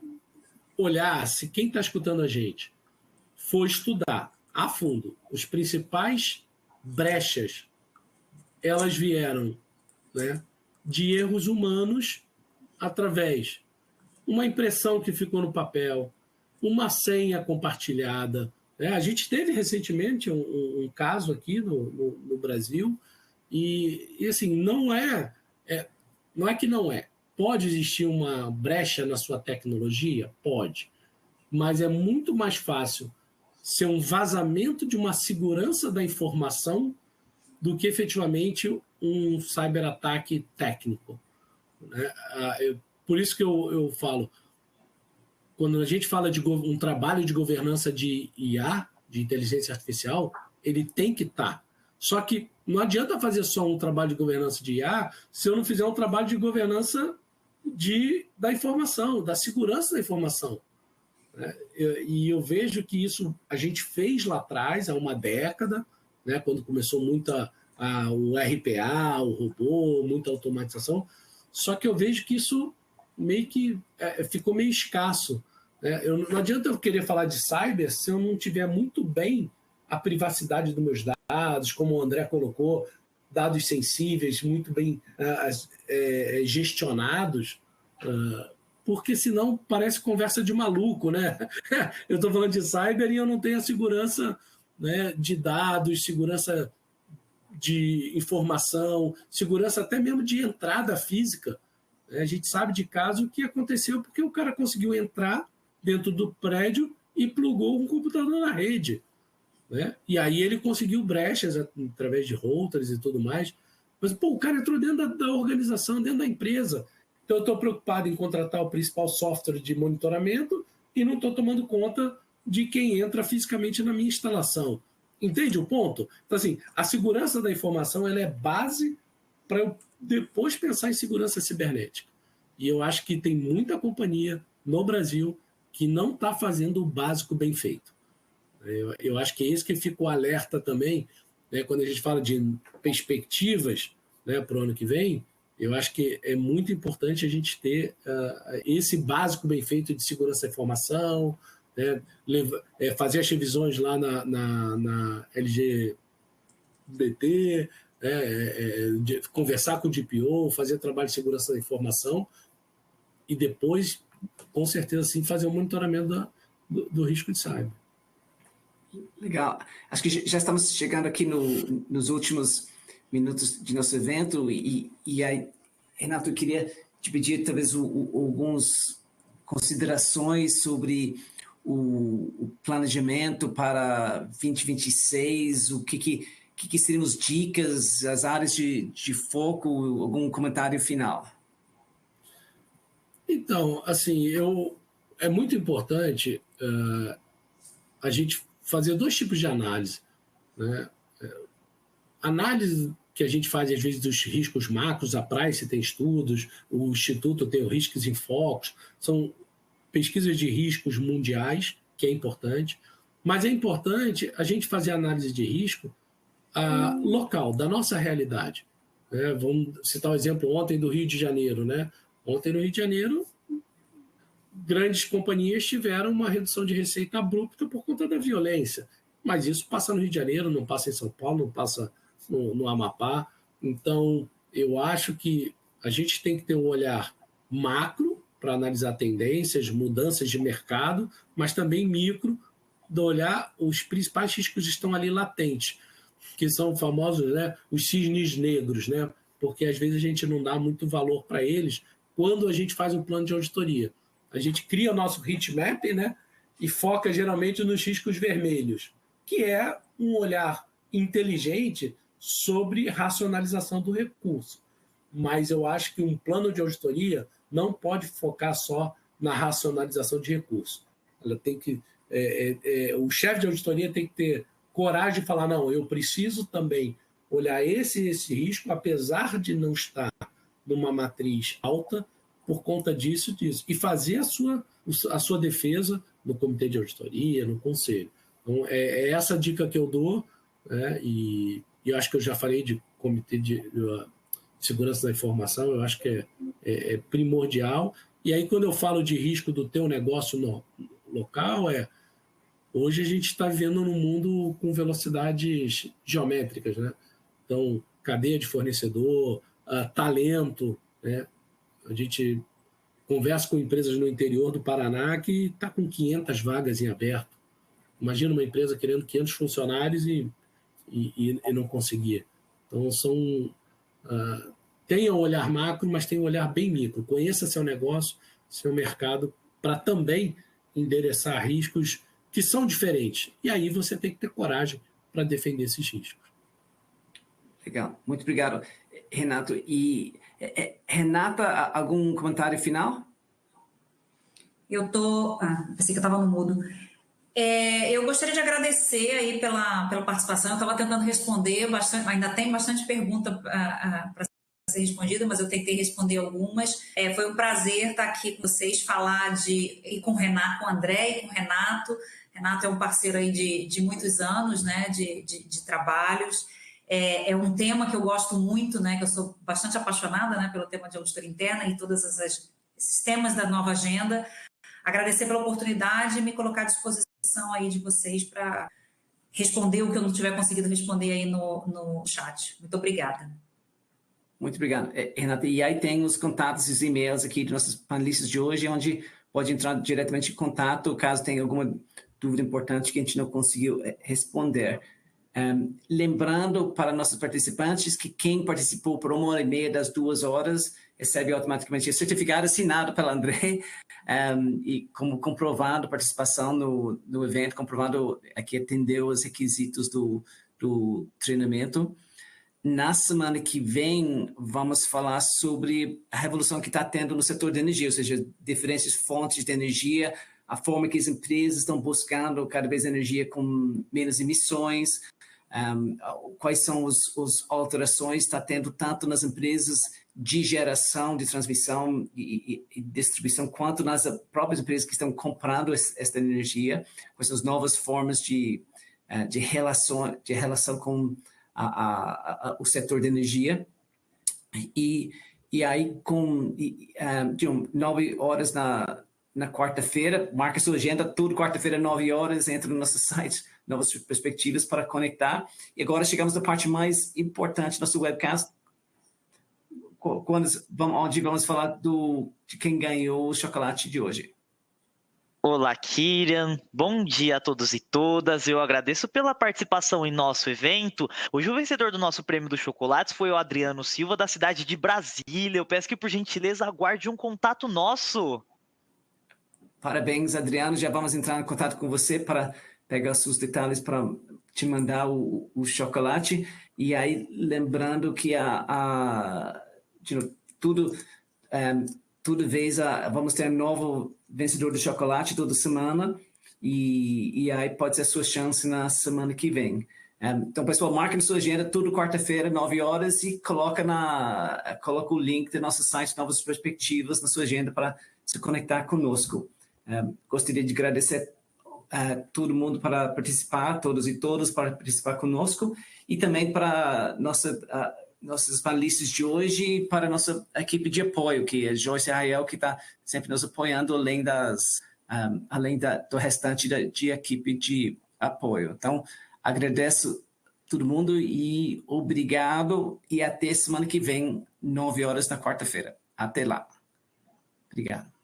olhar, se quem está escutando a gente for estudar a fundo os principais brechas, elas vieram, né, de erros humanos através uma impressão que ficou no papel, uma senha compartilhada. Né? A gente teve recentemente um caso aqui no Brasil e assim, não é que não é. Pode existir uma brecha na sua tecnologia? Pode. Mas é muito mais fácil ser um vazamento de uma segurança da informação do que efetivamente um cyberataque técnico. Né? Por isso que eu falo, quando a gente fala de um trabalho de governança de IA, de inteligência artificial, ele tem que estar. Só que não adianta fazer só um trabalho de governança de IA se eu não fizer um trabalho de governança da informação, da segurança da informação. E eu vejo que isso a gente fez lá atrás, há uma década, né, quando começou muito o RPA, o robô, muita automatização, só que eu vejo que isso meio que ficou meio escasso. Né? Não adianta eu querer falar de cyber se eu não tiver muito bem a privacidade dos meus dados, como o André colocou, dados sensíveis, muito bem gestionados, porque senão parece conversa de maluco, né? Eu estou falando de cyber e eu não tenho a segurança, né, de dados, segurança de informação, segurança até mesmo de entrada física. A gente sabe de caso que aconteceu porque o cara conseguiu entrar dentro do prédio e plugou um computador na rede. Né? E aí ele conseguiu brechas através de routers e tudo mais. Mas, o cara entrou dentro da organização, dentro da empresa. Então, eu estou preocupado em contratar o principal software de monitoramento e não estou tomando conta de quem entra fisicamente na minha instalação. Entende o ponto? Então, assim, a segurança da informação ela é base para eu depois pensar em segurança cibernética. E eu acho que tem muita companhia no Brasil que não está fazendo o básico bem feito. Eu acho que é isso que fica o alerta também, né, quando a gente fala de perspectivas, né, para o ano que vem. Eu acho que é muito importante a gente ter esse básico bem feito de segurança da informação, né, fazer as revisões lá na LGBT, conversar com o DPO, fazer trabalho de segurança da informação e depois, com certeza, sim, fazer o monitoramento do risco de cyber. Legal. Acho que já estamos chegando aqui nos últimos minutos de nosso evento e aí, Renato, eu queria te pedir talvez algumas considerações sobre o planejamento para 2026, o que seriam as dicas, as áreas de foco, algum comentário final? Então, assim, é muito importante a gente fazer 2 tipos de análise, né? Análise que a gente faz, às vezes, dos riscos macros, a Price tem estudos, o Instituto tem o Riscos em Focos, são pesquisas de riscos mundiais, que é importante, mas é importante a gente fazer análise de risco local, da nossa realidade. Né? Vamos citar o exemplo ontem do Rio de Janeiro. Né? Ontem no Rio de Janeiro, grandes companhias tiveram uma redução de receita abrupta por conta da violência, mas isso passa no Rio de Janeiro, não passa em São Paulo, não passa no Amapá. Então, eu acho que a gente tem que ter um olhar macro para analisar tendências, mudanças de mercado, mas também micro, de olhar os principais riscos que estão ali latentes, que são famosos, né, os cisnes negros, né, porque às vezes a gente não dá muito valor para eles quando a gente faz um plano de auditoria. A gente cria o nosso heatmap, né, e foca geralmente nos riscos vermelhos, que é um olhar inteligente sobre racionalização do recurso. Mas eu acho que um plano de auditoria não pode focar só na racionalização de recursos. Ela tem que, o chefe de auditoria tem que ter coragem de falar, não, eu preciso também olhar esse risco, apesar de não estar numa matriz alta, por conta disso, e fazer a sua defesa no comitê de auditoria, no conselho. Então, é essa dica que eu dou, né? E eu acho que eu já falei de comitê de segurança da informação, eu acho que é primordial. E aí, quando eu falo de risco do teu negócio local, hoje a gente está vivendo num mundo com velocidades geométricas, né? Então, cadeia de fornecedor, talento, né? A gente conversa com empresas no interior do Paraná que está com 500 vagas em aberto. Imagina uma empresa querendo 500 funcionários e não conseguir. Então, tenha um olhar macro, mas tenha um olhar bem micro. Conheça seu negócio, seu mercado, para também endereçar riscos que são diferentes. E aí você tem que ter coragem para defender esses riscos. Legal, muito obrigado, Renato. E, Renata, algum comentário final? Pensei que eu estava no mudo. Eu gostaria de agradecer aí pela participação. Eu estava tentando responder bastante, ainda tem bastante pergunta para ser respondida, mas eu tentei responder algumas. Foi um prazer estar aqui com vocês, falar com o Renato, com o André e com o Renato. Renato é um parceiro aí de muitos anos, né, de trabalhos. É um tema que eu gosto muito, né, que eu sou bastante apaixonada, né, pelo tema de auditoria interna e todos esses temas da nova agenda. Agradecer pela oportunidade e me colocar à disposição aí de vocês para responder o que eu não tiver conseguido responder aí no chat. Muito obrigada. Muito obrigado, Renata. E aí tem os contatos e os e-mails aqui dos nossos panelistas de hoje, onde pode entrar diretamente em contato caso tenha alguma dúvida importante que a gente não conseguiu responder. Lembrando para nossos participantes que quem participou por 1h30 das 2 horas recebe automaticamente o certificado assinado pela André e como comprovado participação no evento, comprovado que atendeu os requisitos do treinamento. Na semana que vem, vamos falar sobre a revolução que está tendo no setor de energia, ou seja, diferentes fontes de energia, a forma que as empresas estão buscando cada vez energia com menos emissões, quais são as alterações que está tendo tanto nas empresas de geração, de transmissão e distribuição, quanto nas próprias empresas que estão comprando esta energia, quais são as novas formas de relação com o setor de energia. E aí, de 9 horas na quarta-feira, marca sua agenda, tudo quarta-feira, 9 horas, entra no nosso site, Novas Perspectivas, para conectar. E agora chegamos na parte mais importante do nosso webcast, onde vamos falar de quem ganhou o chocolate de hoje. Olá, Kyrian. Bom dia a todos e todas. Eu agradeço pela participação em nosso evento. Hoje o vencedor do nosso prêmio dos chocolates foi o Adriano Silva, da cidade de Brasília. Eu peço que, por gentileza, aguarde um contato nosso. Parabéns, Adriano. Já vamos entrar em contato com você para pegar os seus detalhes para te mandar o chocolate. E aí, lembrando que tudo toda vez vamos ter um novo vencedor do chocolate toda semana, e aí pode ser a sua chance na semana que vem. Então, pessoal, marque na sua agenda, tudo quarta-feira, 9 horas, e coloca o link do nosso site, Novas Perspectivas, na sua agenda para se conectar conosco. Gostaria de agradecer a todo mundo para participar, todos e todas para participar conosco, e também para nossos panelistas de hoje e para a nossa equipe de apoio, que é Joyce e Rael, que está sempre nos apoiando, além do restante de equipe de apoio. Então, agradeço todo mundo e obrigado, e até semana que vem, 9 horas na quarta-feira. Até lá. Obrigado.